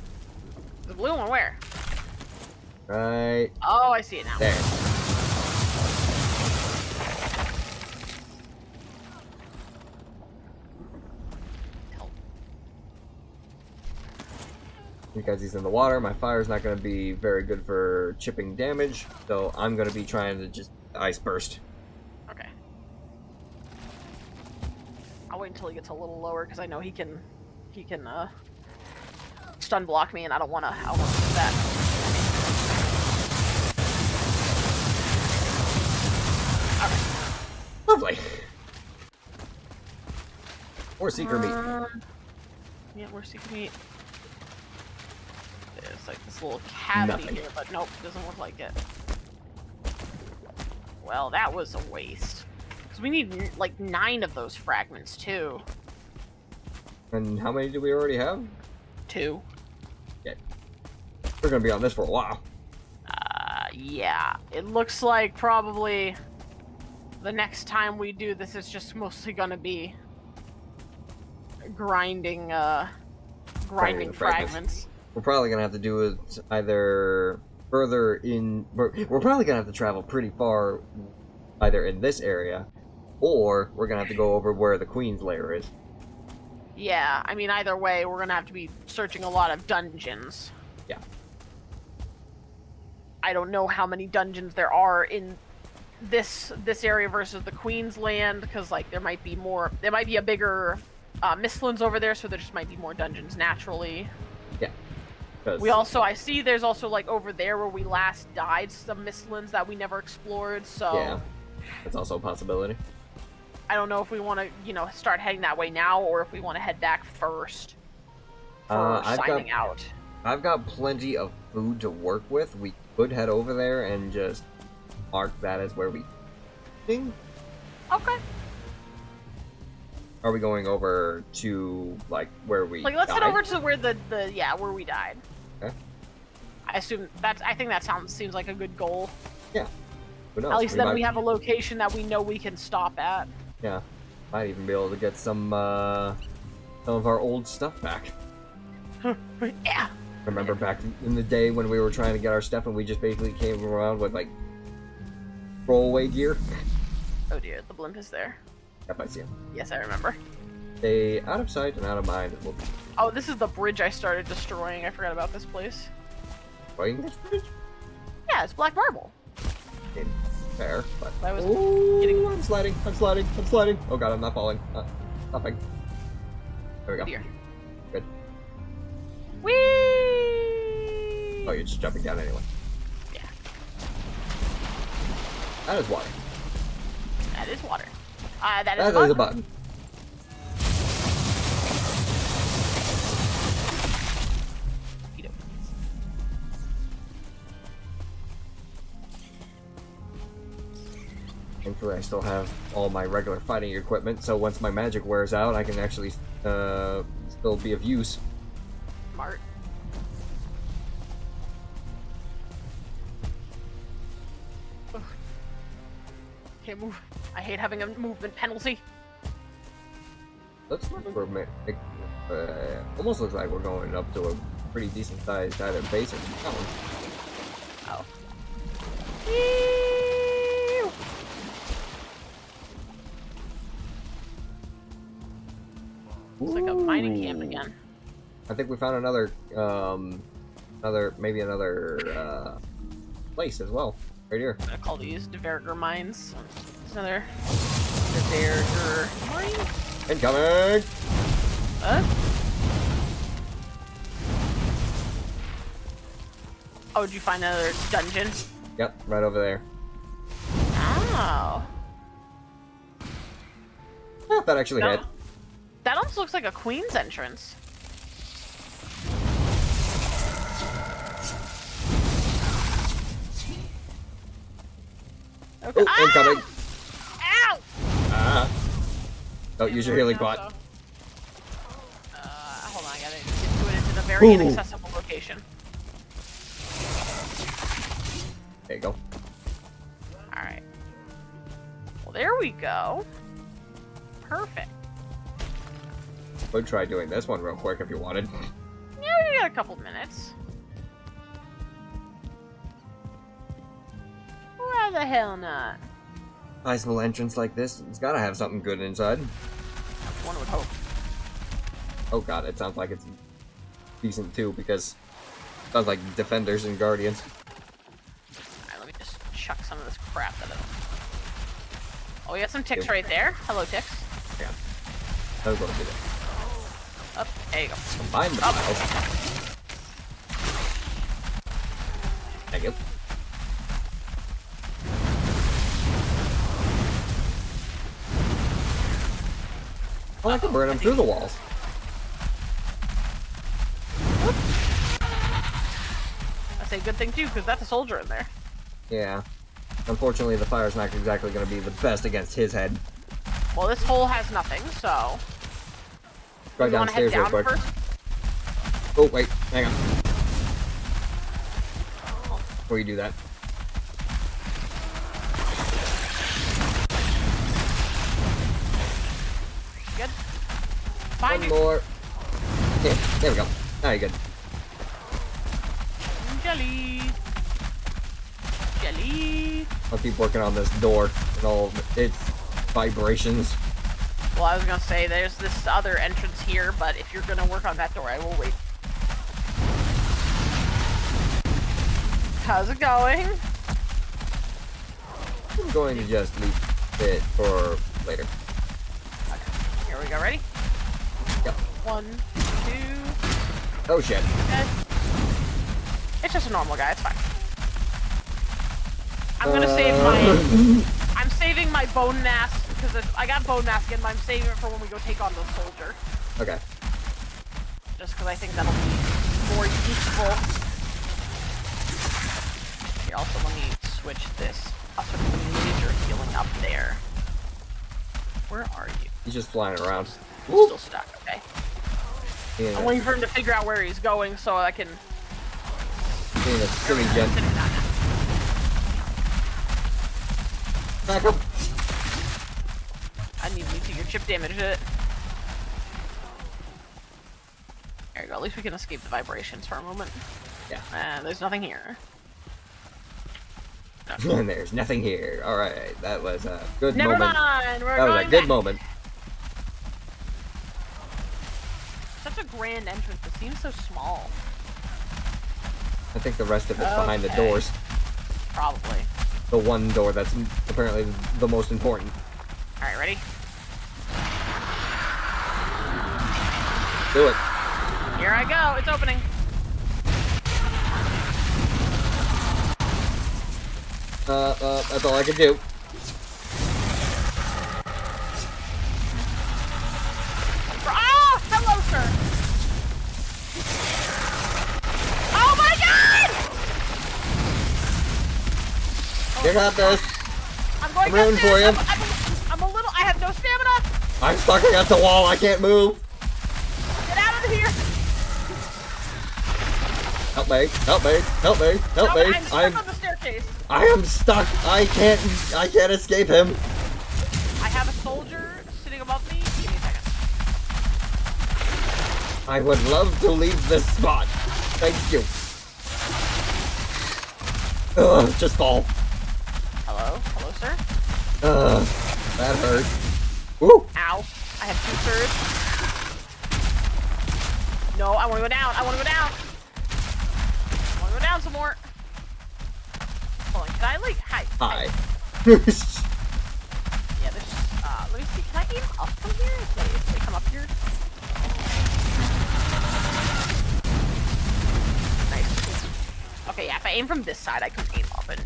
The blue one where? Right Oh, I see it now. there. Because he's in the water, my fire's not going to be very good for chipping damage, so I'm going to be trying to just ice burst. Okay. I'll wait until he gets a little lower because I know he can stun block me, and I don't want to do that. Alright. Lovely. Or seeker meat. Yeah, we're seeker meat. There's like this little cavity Nothing. here, but nope, doesn't look like it. Well, that was a waste. Because we need like 9 of those fragments too. And how many do we already have? 2. Yeah. We're going to be on this for a while. Yeah. It looks like probably the next time we do this is just mostly gonna be grinding Grinding fragments. We're probably going to have to do it either further in... We're probably going to have to travel pretty far either in this area, or we're going to have to go over where the Queen's lair is. Yeah, I mean, either way, we're gonna have to be searching a lot of dungeons. Yeah. I don't know how many dungeons there are in this area versus the Queen's Land, because like there might be a bigger Mistlands over there, so there just might be more dungeons naturally. Yeah. I see there's also like over there where we last died some Mistlands that we never explored, so Yeah, that's also a possibility. I don't know if we want to, start heading that way now, or if we want to head back first for signing out. I've got plenty of food to work with. We could head over there and just mark that as where we think. Okay. Are we going over to like where we Let's died? head over to where where we died. Okay. I think that seems like a good goal. Yeah. Who knows? At least then we have a location that we know we can stop at. Yeah. Might even be able to get some of our old stuff back. Yeah. Remember back in the day when we were trying to get our stuff and we just basically came around with like throwaway gear? Oh dear, the blimp is there. Yep, I see him. Yes, I remember. Stay out of sight and out of mind. We'll be Oh, this is the bridge I started destroying. I forgot about this place. destroying this bridge. Yeah, it's black marble. In fair, but I was getting. I'm sliding. I'm sliding. I'm sliding. Oh god, I'm not falling. Stopping. There we go. Dear. Good. Whee! Oh, you're just jumping down anyway. Yeah. That is water. That is water. That That is is a button. Thankfully, I still have all my regular fighting equipment, so once my magic wears out, I can actually still be of use. Smart. Ugh. Can't move. I hate having a movement penalty. Looks like we're almost looks like we're going up to a pretty decent sized either base or town. Oh. Looks like a mining camp again. I think we found another, maybe another, place as well. Right here. I'm gonna call these Diverger mines. There's another Diverger mine. Incoming! Oh, did you find another dungeon? Yep, right over there. Oh. Yeah, that actually hit. That almost looks like a queen's entrance. Okay. Oh, incoming! Ow! Ah! Don't use your healing pot. Hold on, I gotta get to it into the very inaccessible location. There you go. Alright. Well, there we go. Perfect. Would try doing this one real quick if you wanted. Yeah, we got a couple minutes. Why the hell not? Nice little entrance like this. It's gotta have something good inside. One would hope. Oh god, it sounds like it's decent too, because it sounds like defenders and guardians. Alright, let me just chuck some of this crap that I don't... Oh, we got some ticks right there. Hello, ticks. Yeah. I'll go do that. Up, there you go. Combine the files. Thank you. Oh, I can burn them through the walls. I say good thing too, because that's a soldier in there. Yeah. Unfortunately, the fire's not exactly going to be the best against his head. Well, this hole has nothing, so... Go You wanna head downstairs real down quick. first? Oh, wait. Hang on. Before you do that. Good. Find One you. more. Yeah, there we go. Now you're good. Jelly. Jelly. I'll keep working on this door and all of its vibrations. Well, I was gonna say, there's this other entrance here, but if you're gonna work on that door, I will wait. How's it going? I'm going to just leave it for later. Okay. Here we go. Ready? Yep. 1, 2. Oh shit. Okay. It's just a normal guy. It's fine. I'm gonna save my. I'm saving my bone mask because I got bone mask in, but I'm saving it for when we go take on the soldier. Okay. Just because I think that'll be more useful. Here, also let me switch this. I'll switch the laser healing up there. Where are you? He's just flying around. He's still stuck. Okay. Being I'm a, waiting for him to figure out where he's going so I can. being a silly There we go. gent. Sitting down now. Back up. I need me to your chip damage it. There you go. At least we can escape the vibrations for a moment. Yeah. And there's nothing here. And there's nothing here. Alright, that was a good Never moment. mind. We're That was going a good back. moment. Such a grand entrance. It seems so small. I think the rest of it's behind the Okay. doors. Probably. The one door that's apparently the most important. All right, ready? Do it. Here I go. It's opening. That's all I can do. Oh, hello, sir. Oh my God! You got this. I'm going I'm rooting for downstairs. you. I'm a little. I have no stamina. I'm stuck against the wall. I can't move. Get out of here. Help me. Help me. Help me. Help No, me. I'm stuck on the staircase. I am stuck. I can't escape him. I have a soldier sitting above me. Give me a second. I would love to leave this spot. Thank you. Ugh, just fall. Hello? Hello, sir? Ugh, that hurt. Woo! Ow. I have 2 sirs. No, I wanna go down. I wanna go down. I wanna go down some more. Hold on, can I like hi? Hi. Yeah, there's let me see, can I aim up from here? If they come up here? Nice. Okay, yeah, if I aim from this side, I can aim up and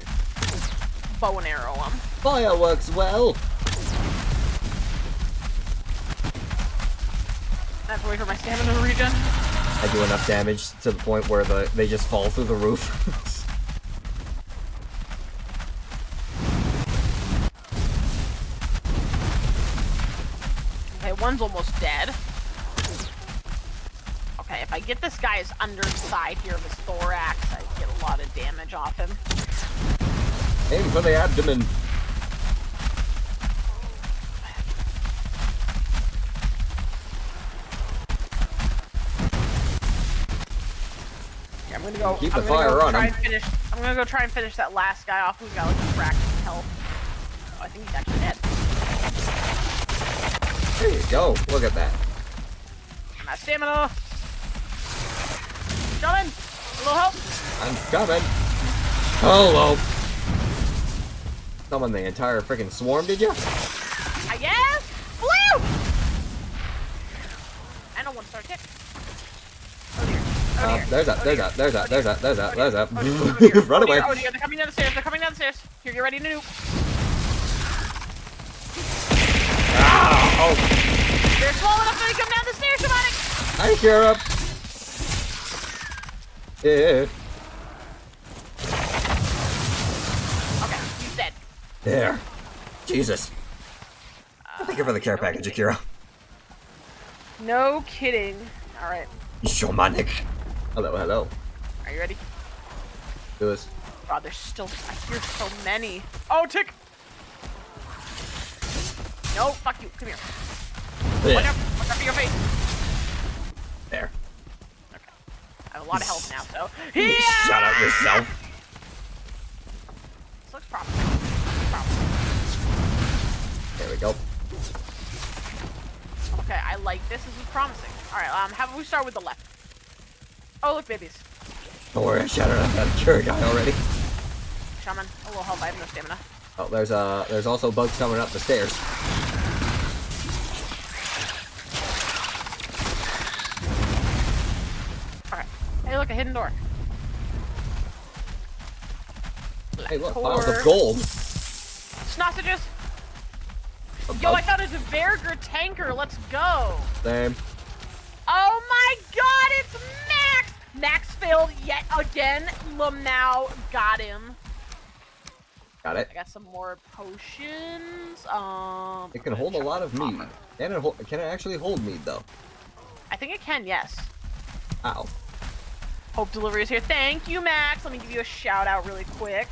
bow and arrow them. Fire works well. I have to wait for my stamina to regen. I do enough damage to the point where they just fall through the roof. Okay, one's almost dead. Okay, if I get this guy's underside here of his thorax, I get a lot of damage off him. Aim for the abdomen. Yeah, I'm gonna go. Keep the I'm gonna fire go on try him. and finish. I'm gonna go try and finish that last guy off who's got like a fraction health. Oh, I think he's actually dead. There you go. Look at that. And that stamina. Coming. A little help. I'm coming. Hello. Summon the entire freaking swarm, did you? I guess. Blue. And a one-star kick. Oh dear. Oh dear. There's Oh dear. a. Oh dear. Run away. Oh dear, they're coming down the stairs. They're coming down the stairs. Here, get ready to nuke. Ah, oh, They're small enough that they come down the stairs, Shamanic. hi, Kira. Yeah. Okay, he's dead. There. Jesus. Thank you for the care no package, kidding. Akira. No kidding. All right. Shamanic. Hello, hello. Are you ready? Do this. God, there's still. I hear so many. Oh, tick. No, fuck you. Come here. Watch out. Watch out for your face. There. I have a lot of health now, so. Yeah! Shut up yourself. This looks promising. Promising. There we go. Okay, I like this. This is promising. All right, how about we start with the left? Oh, look, babies. Don't worry, I shouted at that Kira guy already. Shaman, a little help. I have no stamina. Oh, there's also bugs coming up the stairs. Okay. Hey, look, a hidden door. Hey, look, Door. piles of gold. Sausages. A Yo, bug. I found a Verger tanker. Let's go. Same. Oh my god, it's Max! Max failed yet again. Lamau got him. Got it. I got some more potions. It can hold a lot of mead. Can it actually hold mead, though? I think it can, yes. Ow. Hope delivery is here. Thank you, Max. Let me give you a shout out really quick.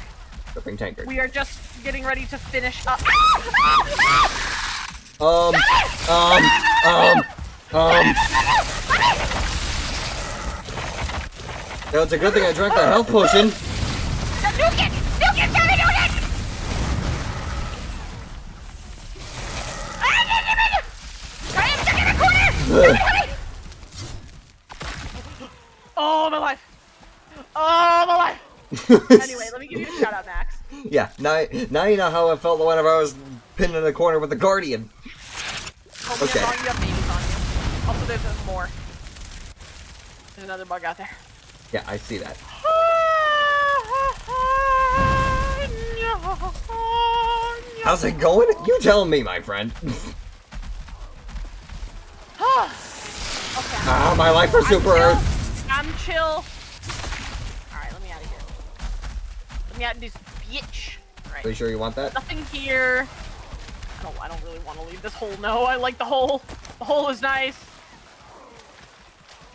Dripping tankard. We are just getting ready to finish up. Yeah, it's a good thing I drank that health potion. Nuke it! Nuke it! Tell me nuke it! I am stuck in the corner! Oh, my life! Oh, my life! Anyway, let me give you a shout out, Max. Yeah, now you know how I felt whenever I was pinned in the corner with the Guardian. Hopefully Okay. as long as you have babies on you. Also, there's more. There's another bug out there. Yeah, I see that. How's it going? You tell me, my friend. Okay. Ah, my life for Super Earth. I'm chill. Alright, let me out of here. Let me out of this bitch. Alright. Are you sure you want that? Nothing here. I don't really want to leave this hole. No, I like the hole. The hole is nice.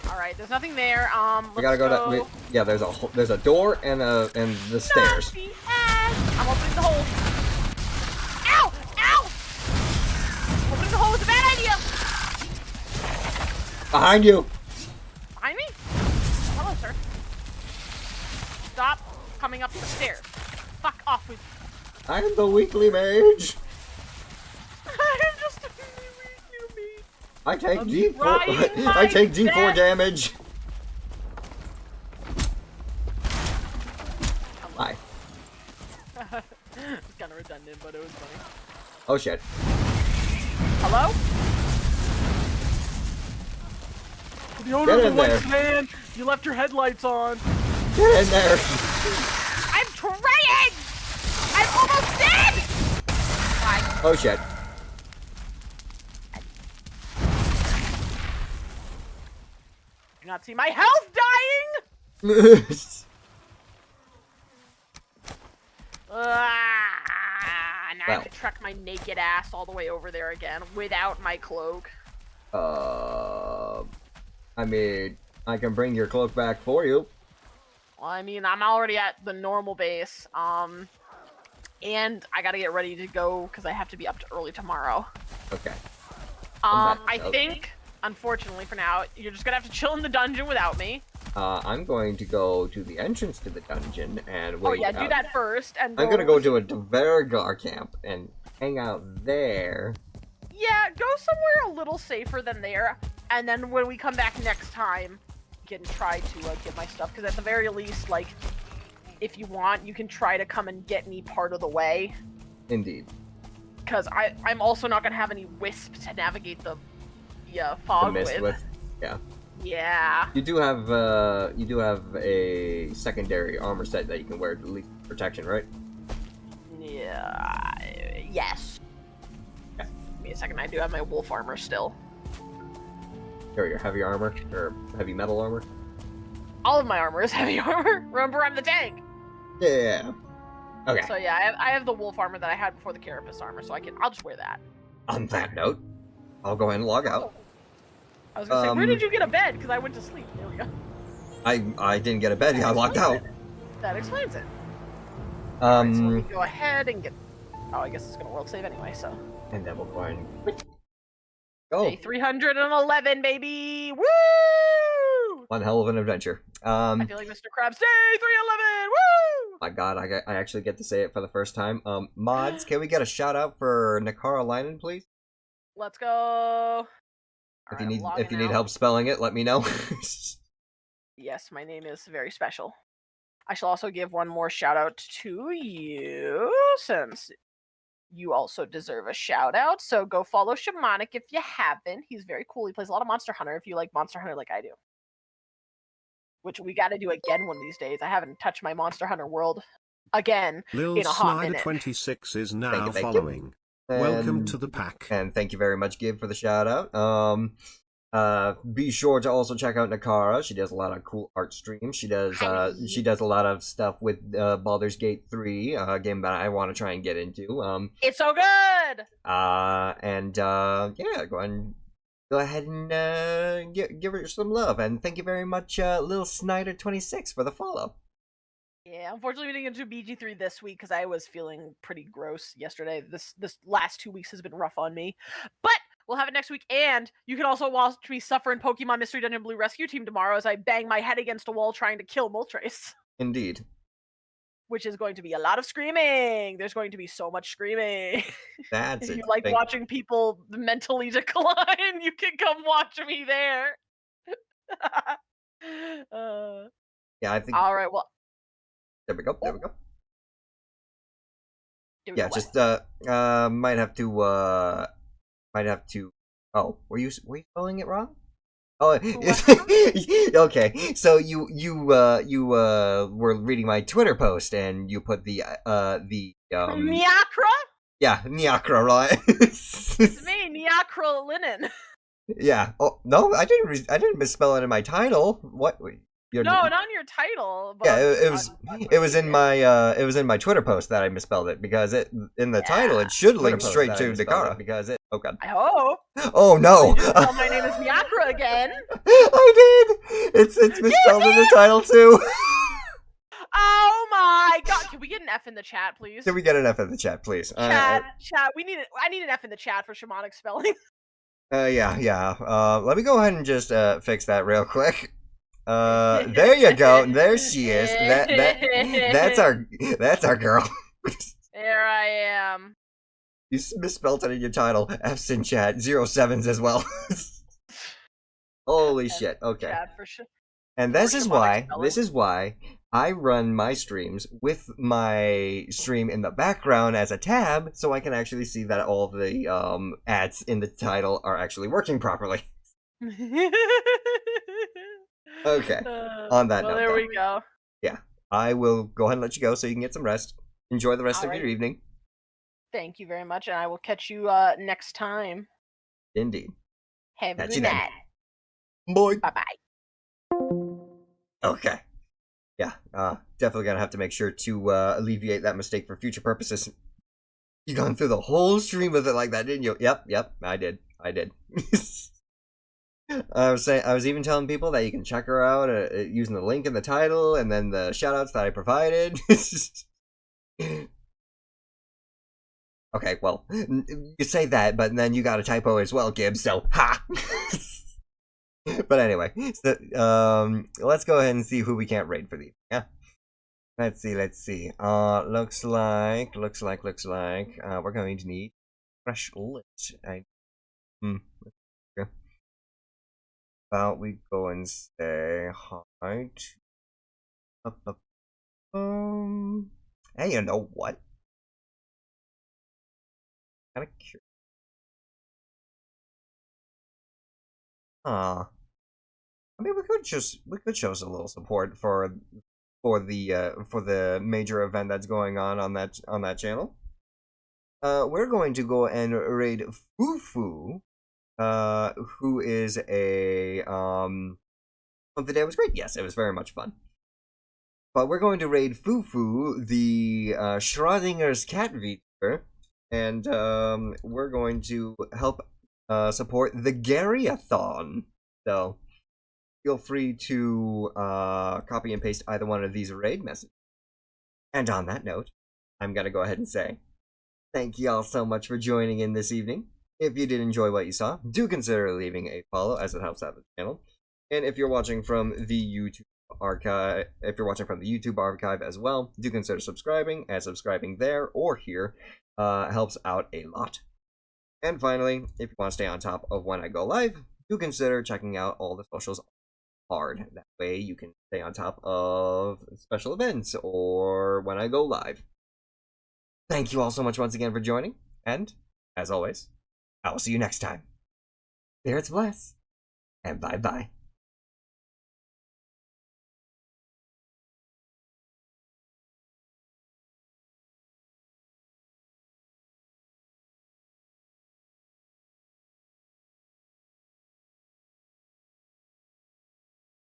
Alright, there's nothing there. We gotta go to. Yeah, there's a door and the stairs. Not the end. I'm opening the hole. Ow! Ow! Opening the hole was a bad idea. Behind you. Behind me? Oh, hello, sir. Stop coming up the stairs. Fuck off with you. I'm the weekly mage. I'm just a weekly mage. I take I'm D4. trying I my take D4 best. damage. Hi. It's kind of redundant, but it was funny. Oh shit. Hello? The owner Get of the in white there. van, you left your headlights on. Get in there. I'm trying! I'm almost dead! Fine. Oh shit. Do not see my health dying? Now I have to truck my naked ass all the way over there again without my cloak. I mean, I can bring your cloak back for you. Well, I mean, I'm already at the normal base, and I gotta get ready to go because I have to be up early tomorrow. Okay. I think, unfortunately for now, you're just gonna have to chill in the dungeon without me. I'm going to go to the entrance to the dungeon and wait. Oh yeah, do that first, and I'm gonna go to a Dvergar camp and hang out there. Yeah, go somewhere a little safer than there, and then when we come back next time, we can try to get my stuff. Because at the very least, like, if you want, you can try to come and get me part of the way. Indeed. Because I'm also not gonna have any wisp to navigate the fog The mist with. Yeah. Yeah. You do have a secondary armor set that you can wear at least protection, right? Yeah. Yes. Yeah. Give me a second. I do have my wolf armor still. Or your heavy armor or heavy metal armor. All of my armor is heavy armor. Remember, I'm the tank. Yeah. Okay. So yeah, I have the wolf armor that I had before the carapace armor, so I'll just wear that. On that note, I'll go ahead and log out. I was gonna say, where did you get a bed? Because I went to sleep. There we go. I didn't get a bed. I logged out. That explains it. Alright, so we Um, go ahead and get. Oh, I guess it's gonna world save anyway. So. and then we'll go ahead and quit. Go. Day 311, baby! Woo! One hell of an adventure. I feel like Mr. Krabs. Day 311! Woo! My God, I actually get to say it for the first time. Mods, can we get a shout out for Nakara Linen, please? Let's go. If Alright, you I'm need logging out. help spelling it, let me know. Yes, my name is very special. I shall also give one more shout out to you, since you also deserve a shout out. So go follow Shamanic if you haven't. He's very cool. He plays a lot of Monster Hunter if you like Monster Hunter like I do. Which we gotta do again one of these days. I haven't touched my Monster Hunter world again Lil in a hot Snyder minute. 26 is now Thank you. following. Welcome And- to the pack. And thank you very much, Gib, for the shout out. Be sure to also check out Nakara. She does a lot of cool art streams. She does Hi. she does a lot of stuff with Baldur's Gate 3, a game that I want to try and get into. It's so good. Yeah, go ahead and give her some love, and thank you very much, Lil Snyder 26 for the follow. Yeah, unfortunately we didn't get to BG3 this week because I was feeling pretty gross yesterday. This last 2 weeks has been rough on me. But we'll have it next week, and you can also watch me suffer in Pokemon Mystery Dungeon Blue Rescue Team tomorrow as I bang my head against a wall trying to kill Moltres. Indeed. Which is going to be a lot of screaming. There's going to be so much screaming. That's If it. you like watching people mentally decline, you can come watch me there. Yeah, I think. All right, well, There we go. There we go. do Yeah, what? just might have to. Oh, were you spelling it wrong? Oh, okay. So you were reading my Twitter post and you put the Nyakra? yeah, Nyakra, right? It's me, Nyakra Linen. Yeah. Oh no, I didn't misspell it in my title. What? No, not in your title. But Yeah, on it was in my Twitter post that I misspelled it because in the title it should link straight to Dakara because it. Oh god. I hope. Oh no. You didn't tell my name is Nyakra again. I did. It's misspelled in the title too. Oh my god! Can we get an F in the chat, please? Can we get an F in the chat, please? Chat. We need it. I need an F in the chat for shamanic spelling. Yeah. Let me go ahead and just fix that real quick. There you go. There she is. That's our girl. There I am. You misspelled it in your title. F's in chat. 07s as well. Holy shit. Okay. Chat for sure. And For this is shamanic why I run my streams with my stream in the background as a tab, so I can actually see that all the ads in the title are actually working properly. Okay. On that well, note, there though, we go. yeah, I will go ahead and let you go so you can get some rest. Enjoy the rest of your Alrighty. evening. Thank you very much, and I will catch you next time. Indeed. Have a Catch good you then. night. Boy. Bye bye. Okay. Yeah, definitely gonna have to make sure to alleviate that mistake for future purposes. You gone through the whole stream with it like that, didn't you? Yep, I did. I was even telling people that you can check her out using the link in the title and then the shoutouts that I provided. Okay, well, you say that, but then you got a typo as well, Gibbs. So ha. But anyway, so, let's go ahead and see who we can't raid for these. Yeah. Let's see. Looks like we're going to need fresh lit. Okay. About we go and say hi to hey, you know what? Kind of curious. I mean, we could show us a little support for the major event that's going on that channel. We're going to go and raid Fufu, who is a the day was great. Yes, it was very much fun. But we're going to raid Fufu, the Schrodinger's cat VTuber, and we're going to help support the Garyathon. So feel free to copy and paste either one of these raid messages. And on that note, I'm gonna go ahead and say thank y'all so much for joining in this evening. If you did enjoy what you saw, do consider leaving a follow as it helps out the channel. And if you're watching from the YouTube archive, as well, do consider subscribing, as subscribing there or here helps out a lot. And finally, if you want to stay on top of when I go live, do consider checking out all the socials hard. That way you can stay on top of special events or when I go live. Thank you all so much once again for joining, and as always, I will see you next time. Spirits bless, and bye bye.